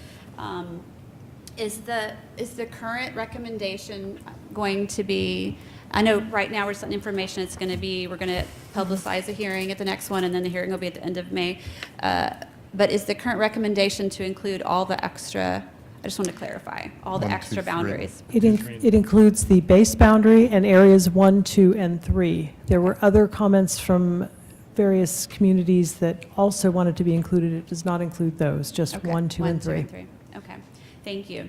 Is the current recommendation going to be I know right now we're setting information. It's going to be, we're going to publicize the hearing at the next one, and then the hearing will be at the end of May. But is the current recommendation to include all the extra, I just want to clarify, all the 1, 2, extra 3. boundaries? It includes the base boundary and areas 1, 2, and 3. There were other comments from various communities that also wanted to be included. It does not include those, just Okay, 1, 2, and 3. Okay, thank you.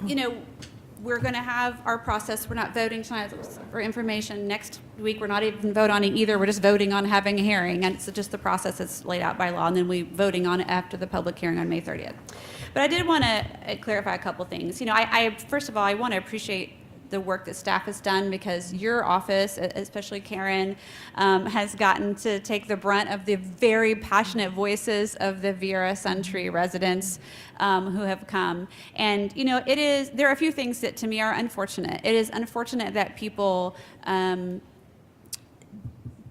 You know, we're going to have our process. We're not voting tonight for information. Next week, we're not even voting on it either. We're just voting on having a hearing, and it's just the process that's laid out by law, and then we voting on it after the public hearing on May 30th. But I did want to clarify a couple things. You know, first of all, I want to appreciate the work that staff has done, because your office, especially Karen, has gotten to take the brunt of the very passionate voices of the Vieira Suntree residents who have come. And, you know, there are a few things that to me are unfortunate. It is unfortunate that people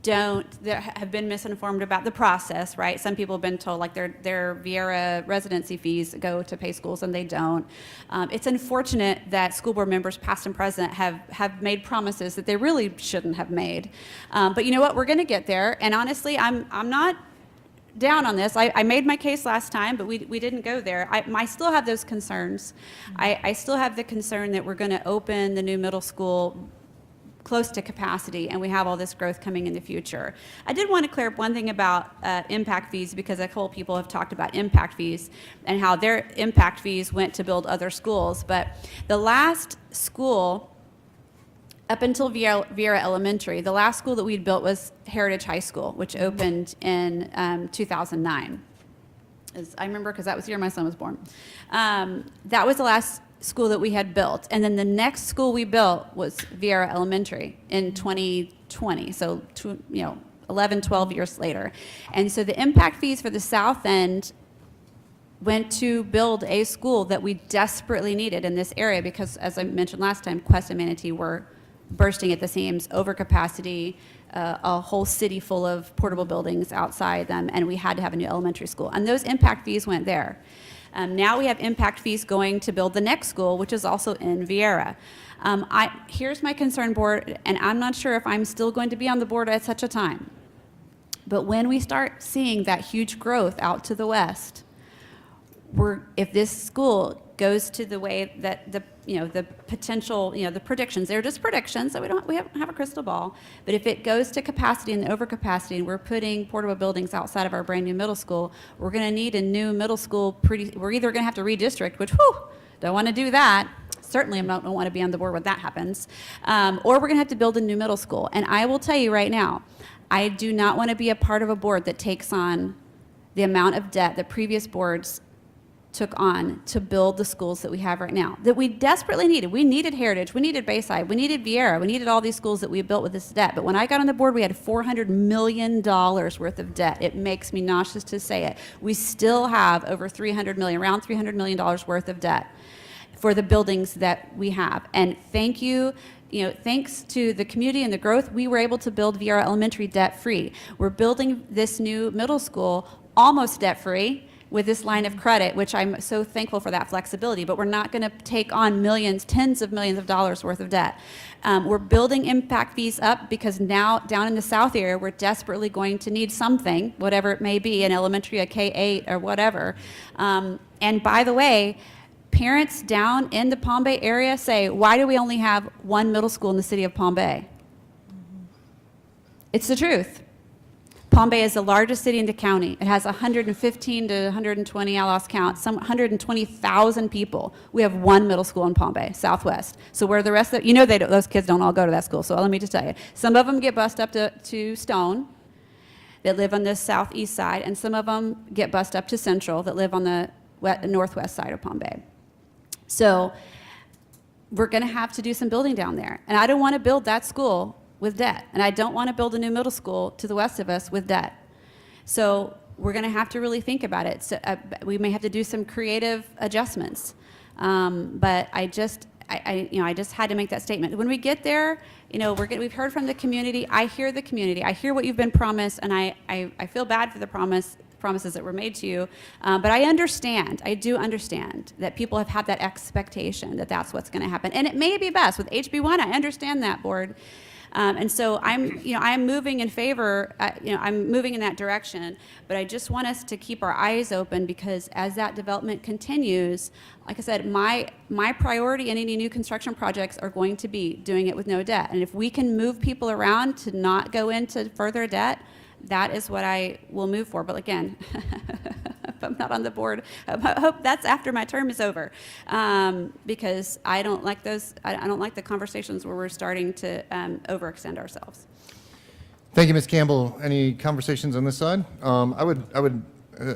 that have been misinformed about the process, right? Some people have been told like their Vieira residency fees go to pay schools, and they don't. It's unfortunate that school board members, past and present, have made promises that they really shouldn't have made. But you know what? We're going to get there. And honestly, I'm not down on this. I made my case last time, but we didn't go there. I still have those concerns. I still have the concern that we're going to open the new middle school close to capacity, and we have all this growth coming in the future. I did want to clear up one thing about impact fees, because a couple people have talked about impact fees and how their impact fees went to build other schools. But the last school, up until Vieira Elementary, the last school that we'd built was Heritage High School, which opened in 2009. I remember because that was the year my son was born. That was the last school that we had built. And then the next school we built was Vieira Elementary in 2020. So, 11, 12 years later. And so the impact fees for the South End went to build a school that we desperately needed in this area, because, as I mentioned last time, Quest and Manatee were bursting at the seams, overcapacity, a whole city full of portable buildings outside them, and we had to have a new elementary school. And those impact fees went there. Now we have impact fees going to build the next school, which is also in Vieira. Here's my concern, board, and I'm not sure if I'm still going to be on the board at such a time. But when we start seeing that huge growth out to the west, if this school goes to the way that the potential, the predictions, they're just predictions, so we don't have a crystal ball. But if it goes to capacity and overcapacity, and we're putting portable buildings outside of our brand new middle school, we're going to need a new middle school. We're either going to have to redistrict, which, don't want to do that. Certainly, I don't want to be on the board when that happens. Or we're going to have to build a new middle school. And I will tell you right now, I do not want to be a part of a board that takes on the amount of debt that previous boards took on to build the schools that we have right now, that we desperately needed. We needed Heritage, we needed Bayside, we needed Vieira, we needed all these schools that we built with this debt. But when I got on the board, we had $400 million worth of debt. It makes me nauseous to say it. We still have over $300 million, around $300 million worth of debt for the buildings that we have. And thank you, thanks to the community and the growth, we were able to build Vieira Elementary debt-free. We're building this new middle school almost debt-free with this line of credit, which I'm so thankful for that flexibility, but we're not going to take on millions, tens of millions of dollars worth of debt. We're building impact fees up because now down in the South area, we're desperately going to need something, whatever it may be, an elementary, a K-8 or whatever. And by the way, parents down in the Palm Bay area say, why do we only have one middle school in the city of Palm Bay? It's the truth. Palm Bay is the largest city in the county. It has 115 to 120, I lost count, some 120,000 people. We have one middle school in Palm Bay, Southwest. So where the rest of, those kids don't all go to that school. So let me just tell you, some of them get bused up to Stone that live on the southeast side, and some of them get bused up to Central that live on the northwest side of Palm Bay. So we're going to have to do some building down there. And I don't want to build that school with debt. And I don't want to build a new middle school to the west of us with debt. So we're going to have to really think about it. So, we may have to do some creative adjustments. But I just had to make that statement. When we get there, we've heard from the community. I hear the community. I hear what you've been promised, and I feel bad for the promises that were made to you. But I do understand that people have had that expectation that that's what's going to happen. And it may be best with HB1. I understand that, board. And so I'm moving in favor, I'm moving in that direction, but I just want us to keep our eyes open, because as that development continues, like I said, my priority in any new construction projects are going to be doing it with no debt. And if we can move people around to not go into further debt, that is what I will move for. But again, if I'm not on the board, I hope that's after my term is over, because I don't like those. I don't like the conversations where we're starting to overextend ourselves. Thank you, Ms. Campbell. Any conversations on this side? I would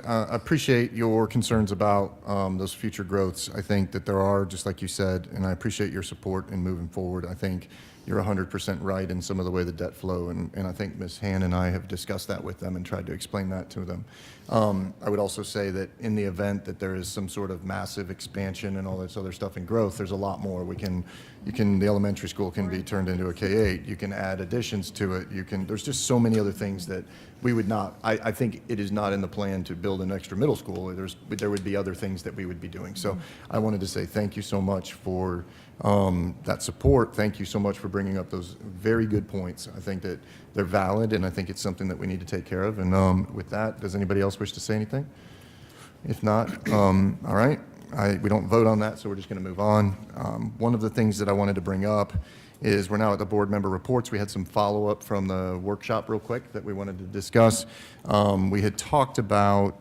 appreciate your concerns about those future growths. I think that there are, just like you said, and I appreciate your support in moving forward. I think you're 100% right in some of the way the debt flow, and I think Ms. Han and I have discussed that with them and tried to explain that to them. I would also say that in the event that there is some sort of massive expansion and all this other stuff and growth, there's a lot more. The elementary school can be turned into a K-8. You can add additions to it. There's just so many other things that we would not, I think it is not in the plan to build an extra middle school. There would be other things that we would be doing. So I wanted to say thank you so much for that support. Thank you so much for bringing up those very good points. I think that they're valid, and I think it's something that we need to take care of. And with that, does anybody else wish to say anything? If not, all right. We don't vote on that, so we're just going to move on. One of the things that I wanted to bring up is we're now at the board member reports. We had some follow-up from the workshop real quick that we wanted to discuss. We had talked about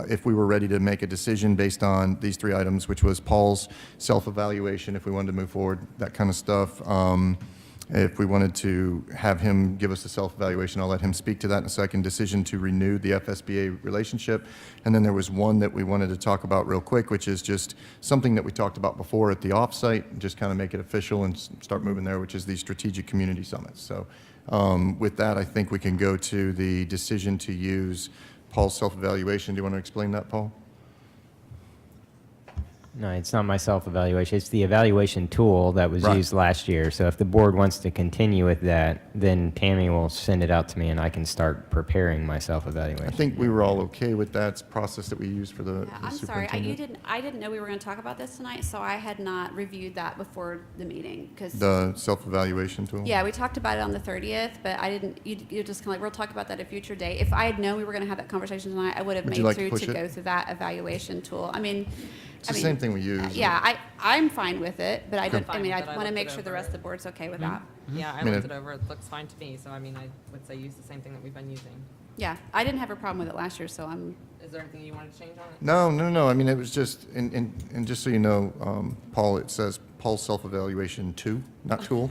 if we were ready to make a decision based on these 3 items, which was Paul's self-evaluation, if we wanted to move forward, that kind of stuff. If we wanted to have him give us a self-evaluation, I'll let him speak to that in a second. Decision to renew the FSBA relationship. And then there was one that we wanted to talk about real quick, which is just something that we talked about before at the offsite, just kind of make it official and start moving there, which is the strategic community summits. So with that, I think we can go to the decision to use Paul's self-evaluation. Do you want to explain that, Paul? No, it's not my self-evaluation. It's the evaluation tool that was Right. used last year. So if the board wants to continue with that, then Tammy will send it out to me and I can start preparing my self-evaluation. I think we were all okay with that process that we used for the Yeah, I'm sorry, superintendent. I didn't know we were going to talk about this tonight, so I had not reviewed that before the meeting, because. The self-evaluation tool? Yeah, we talked about it on the 30th, but I didn't, you're just kind of like, we'll talk about that at a future date. If I had known we were going to have that conversation tonight, I would have Would you made like to through push to it? go through that evaluation tool. It's the same thing we use. Yeah, I'm fine with it, but I Okay. don't, I want to make sure the rest of the board's okay with that. Yeah, I I mean, looked it over. It looks fine to me. So, I would say use the same thing that we've been using. Yeah, I didn't have a problem with it last year, so I'm. Is there anything you wanted to change on it? No. I mean, it was just, and just so you know, Paul, it says Paul's self-evaluation 2, not tool.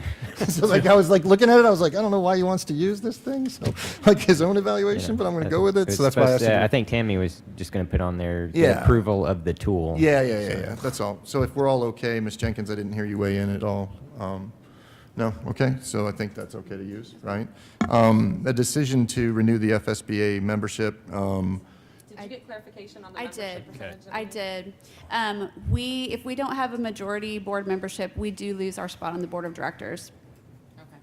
So I was looking at it, I was like, I don't know why he wants to use this thing. So his own evaluation, but I'm going to go with it. So that's why I asked you. I think Tammy was just going to put on there the Yeah. approval of the tool. Yeah. That's all. So if we're all okay, Ms. Jenkins, I didn't hear you weigh in at all. No? Okay. So I think that's okay to use, right? A decision to renew the FSBA membership. Did you get clarification on the I membership did. percentage? I did. If we don't have a majority board membership, we do lose our spot on the board of directors. Okay.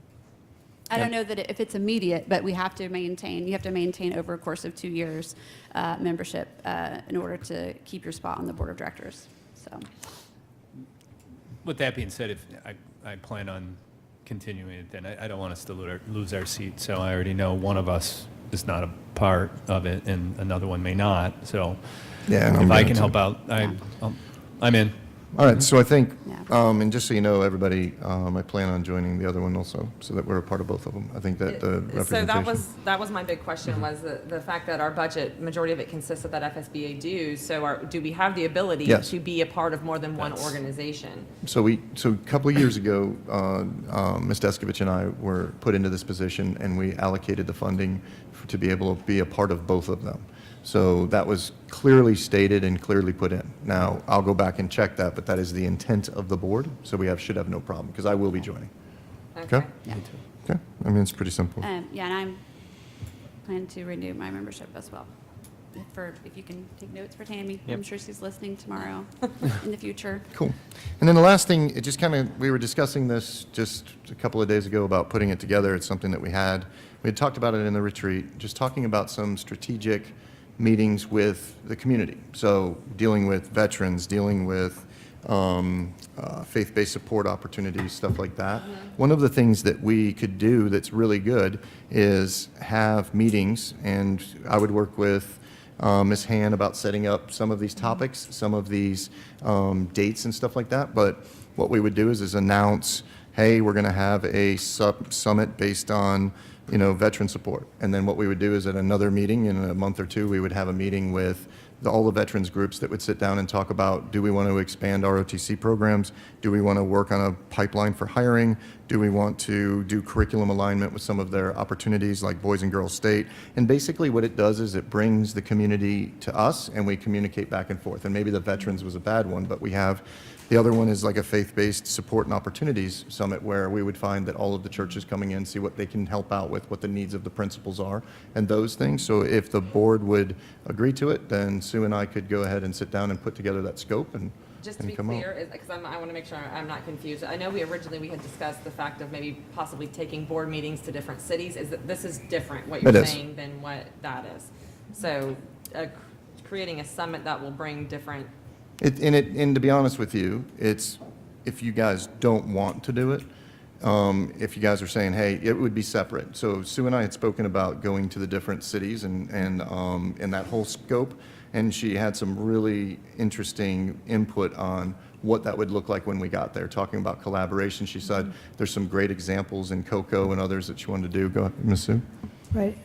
I don't know that if it's immediate, but you have to maintain over a course of 2 years membership in order to keep your spot on the board of directors. So. With that being said, if I plan on continuing it, then I don't want us to lose our seat. So I already know one of us is not a part of it, and another one may not. So Yeah, and I'm if I going can to. help out, I'm in. All right, so I think, and just so you know, everybody, I plan on joining the other one also, so that we're a part of both of them. I think that the representation. So that was my big question, was the fact that our budget, majority of it consists of that FSBA dues. So do we have the ability Yes. to be a part of more than one organization? So a couple of years ago, Ms. Deskovich and I were put into this position, and we allocated the funding to be able to be a part of both of them. So that was clearly stated and clearly put in. Now, I'll go back and check that, but that is the intent of the board, so we should have no problem, because I will be joining. Okay? Yeah. Okay, I mean, it's pretty simple. Yeah, and I'm planning to renew my membership as well. If you can take notes for Tammy, I'm sure she's listening tomorrow in the future. Cool. And then the last thing, it just we were discussing this just a couple of days ago about putting it together. It's something that we had talked about it in the retreat, just talking about some strategic meetings with the community. So dealing with veterans, dealing with faith-based support opportunities, stuff like that. One of the things that we could do that's really good is have meetings, and I would work with Ms. Han about setting up some of these topics, some of these dates and stuff like that. But what we would do is announce, hey, we're going to have a summit based on, you know, veteran support. And then what we would do is at another meeting in a month or two, we would have a meeting with all the veterans groups that would sit down and talk about, do we want to expand our OTC programs? Do we want to work on a pipeline for hiring? Do we want to do curriculum alignment with some of their opportunities like Boys and Girls State? And basically what it does is it brings the community to us and we communicate back and forth. And maybe the veterans was a bad one, but we have, the other one is like a faith-based support and opportunities summit where we would find that all of the churches coming in, see what they can help out with, what the needs of the principals are, and those things. So if the board would agree to it, then Sue and I could go ahead and sit down and put together that scope and Just to be come out. clear, because I want to make sure I'm not confused. I know we had discussed the fact of maybe possibly taking board meetings to different cities. Is that this is different, what you're It is. saying, than what that is? So creating a summit that will bring different. And to be honest with you, it's, if you guys don't want to do it, if you guys are saying, hey, it would be separate. So Sue and I had spoken about going to the different cities and that whole scope, and she had some really interesting input on what that would look like when we got there, talking about collaboration. She said there's some great examples in COCO and others that she wanted to do. Go ahead, Ms. Sue. Right.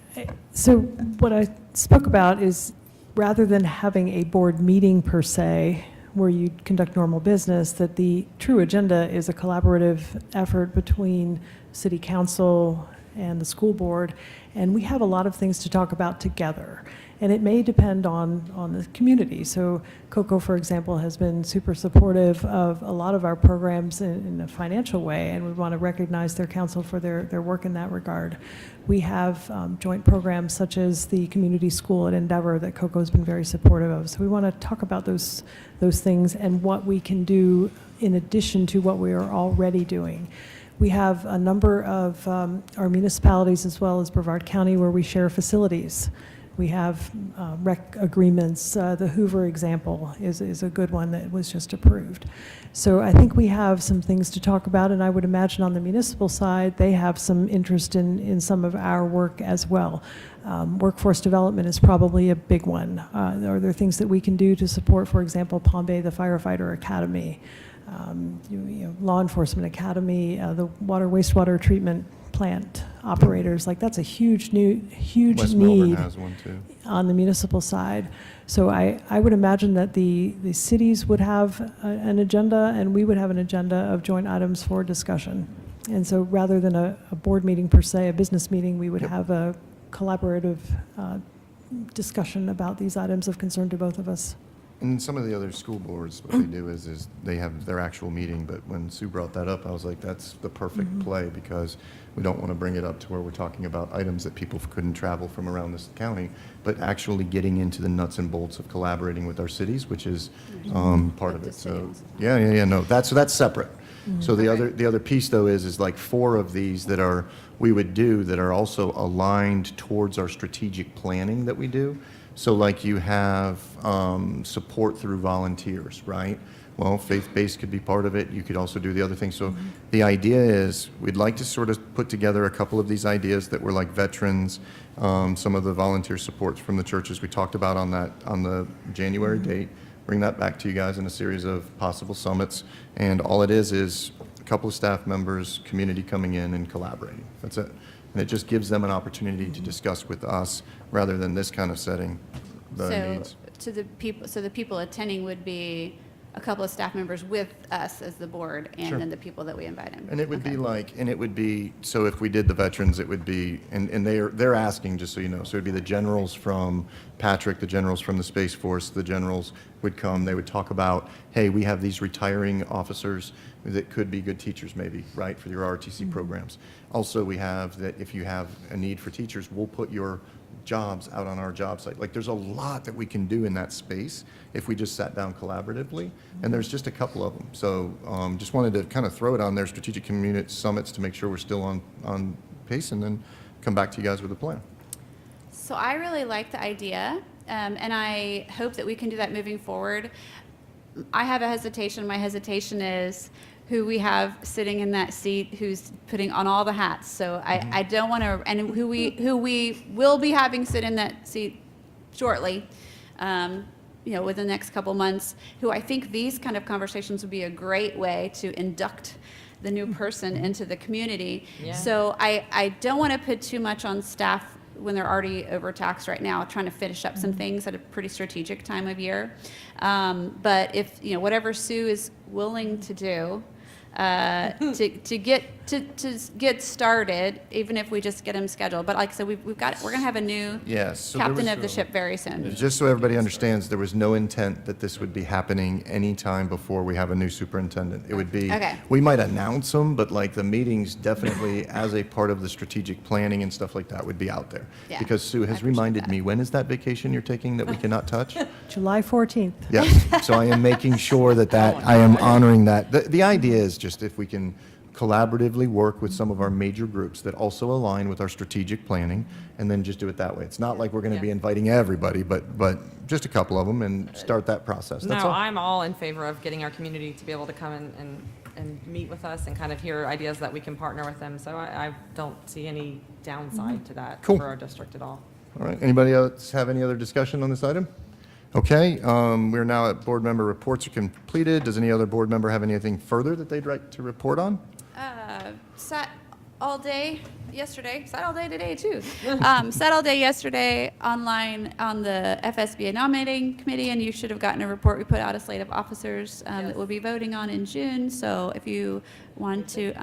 So what I spoke about is rather than having a board meeting per se, where you conduct normal business, that the true agenda is a collaborative effort between city council and the school board. And we have a lot of things to talk about together. And it may depend on the community. So COCO, for example, has been super supportive of a lot of our programs in a financial way, and we want to recognize their council for their work in that regard. We have joint programs such as the community school at Endeavor that COCO has been very supportive of. So we want to talk about those things and what we can do in addition to what we are already doing. We have a number of our municipalities as well as Brevard County where we share facilities. We have rec agreements. The Hoover example is a good one that was just approved. So I think we have some things to talk about, and I would imagine on the municipal side, they have some interest in some of our work as well. Workforce development is probably a big one. Are there things that we can do to support, for example, Palm Bay, the Firefighter Academy, Law Enforcement Academy, the wastewater treatment plant operators? Like, that's a huge West Melbourne need has one too. on the municipal side. So I would imagine that the cities would have an agenda, and we would have an agenda of joint items for discussion. And so rather than a board meeting per se, a business meeting, we would have a collaborative discussion about these items of concern to both of us. And some of the other school boards, what they do is they have their actual meeting, but when Sue brought that up, I was like, that's the perfect play, because we don't want to bring it up to where we're talking about items that people couldn't travel from around this county, but actually getting into the nuts and bolts of collaborating with our cities, which is part of it. So no, that's separate. So the other piece though is like 4 of these that we would do that are also aligned towards our strategic planning that we do. So like you have support through volunteers, right? Well, faith-based could be part of it. You could also do the other thing. So the idea is we'd like to sort of put together a couple of these ideas that were like veterans, some of the volunteer supports from the churches we talked about on the January date, bring that back to you guys in a series of possible summits. And all it is a couple of staff members, community coming in and collaborating. That's it. And it just gives them an opportunity to discuss with us rather than this kind of setting the needs. So the people attending would be a couple of staff members with us as the board, and Sure. then the people that we invite in. And it would be so if we did the veterans, it would be, and they're asking, just so you know, so it'd be the generals from Patrick, the generals from the Space Force, the generals would come, they would talk about, hey, we have these retiring officers that could be good teachers maybe, right, for your ROTC programs. Also, we have that if you have a need for teachers, we'll put your jobs out on our job site. Like, there's a lot that we can do in that space if we just sat down collaboratively, and there's just a couple of them. So just wanted to kind of throw it on their strategic community summits to make sure we're still on pace, and then come back to you guys with a plan. So I really like the idea and I hope that we can do that moving forward. I have a hesitation. My hesitation is who we have sitting in that seat who's putting on all the hats. So I don't want to, and who we will be having sit in that seat shortly, within the next couple months, who I think these kind of conversations would be a great way to induct the new person into the community. Yeah. So I don't want to put too much on staff when they're already overtaxed right now, trying to finish up some things at a pretty strategic time of year. But if, whatever Sue is willing to do, to get started, even if we just get him scheduled. But like I said, we're going to have a new Yes. So there captain was of the ship very soon. Just so everybody understands, there was no intent that this would be happening anytime before we have a new superintendent. It would be, Okay. we might announce them, but like the meetings definitely as a part of the strategic planning and stuff like that would be out there. Yeah, Because Sue has reminded me, when is that vacation you're taking that we cannot touch? July 14th. Yes, so I am making sure that I am honoring that. The idea is just if we can collaboratively work with some of our major groups that also align with our strategic planning, and then just do it that way. It's not like we're going to be inviting everybody, but just a couple of them and start that process. That's No, all. I'm all in favor of getting our community to be able to come and meet with us and kind of hear ideas that we can partner with them. So I don't see any downside to that Cool. for our district at all. All right, anybody else have any other discussion on this item? Okay, we're now at board member reports are completed. Does any other board member have anything further that they'd like to report on? Sat all day yesterday, sat all day today too. Sat all day yesterday online on the FSBA nominating committee, and you should have gotten a report. We put out a slate of officers that we'll be voting on in June. So if you want to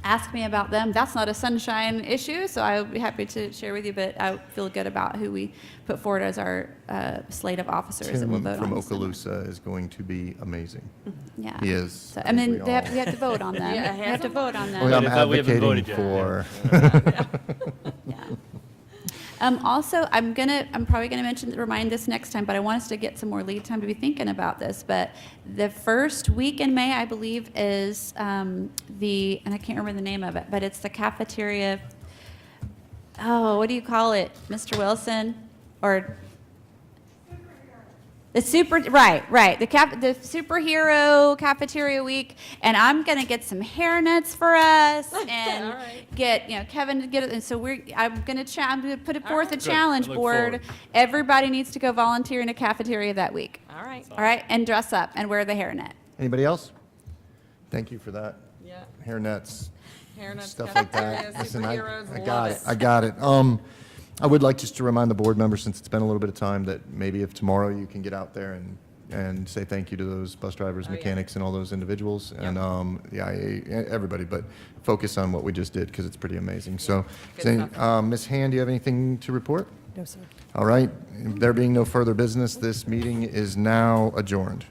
ask me about them, that's not a sunshine issue, so I would be happy to share with you, but I feel good about who we put forward as our slate of officers that we'll Tim vote from on. this summer. Okaloosa is going to be amazing. Yeah. He is. So, I mean, we have to vote on them. Yeah, We have to vote on them. Well, I'm I thought we haven't advocating voted for. yet. Also, I'm probably gonna remind this next time, but I want us to get some more lead time to be thinking about this. But the first week in May, I believe, is and I can't remember the name of it, but it's the cafeteria. Oh, what do you call it, Mr. Wilson? Or the the superhero cafeteria week, and I'm gonna get some hairnets for us, and get Kevin to get it. And so I'm gonna put it forth a challenge I look board. forward. Everybody needs to go volunteer in a cafeteria that week. All right. All right, and dress up and wear the hairnet. Anybody else? Thank you for that. Yeah. Hairnets, Hairnets, stuff like cafeteria, that. Listen, superheroes, I love got it. it. I got it. I would like just to remind the board members, since it's been a little bit of time, that maybe if tomorrow you can get out there and say thank you to those bus drivers, mechanics, and all those individuals, and the IA, everybody, but focus on what we just did, because it's pretty amazing. So, Good stuff. Ms. Hand, do you have anything to report? No, sir. All right. There being no further business, this meeting is now adjourned.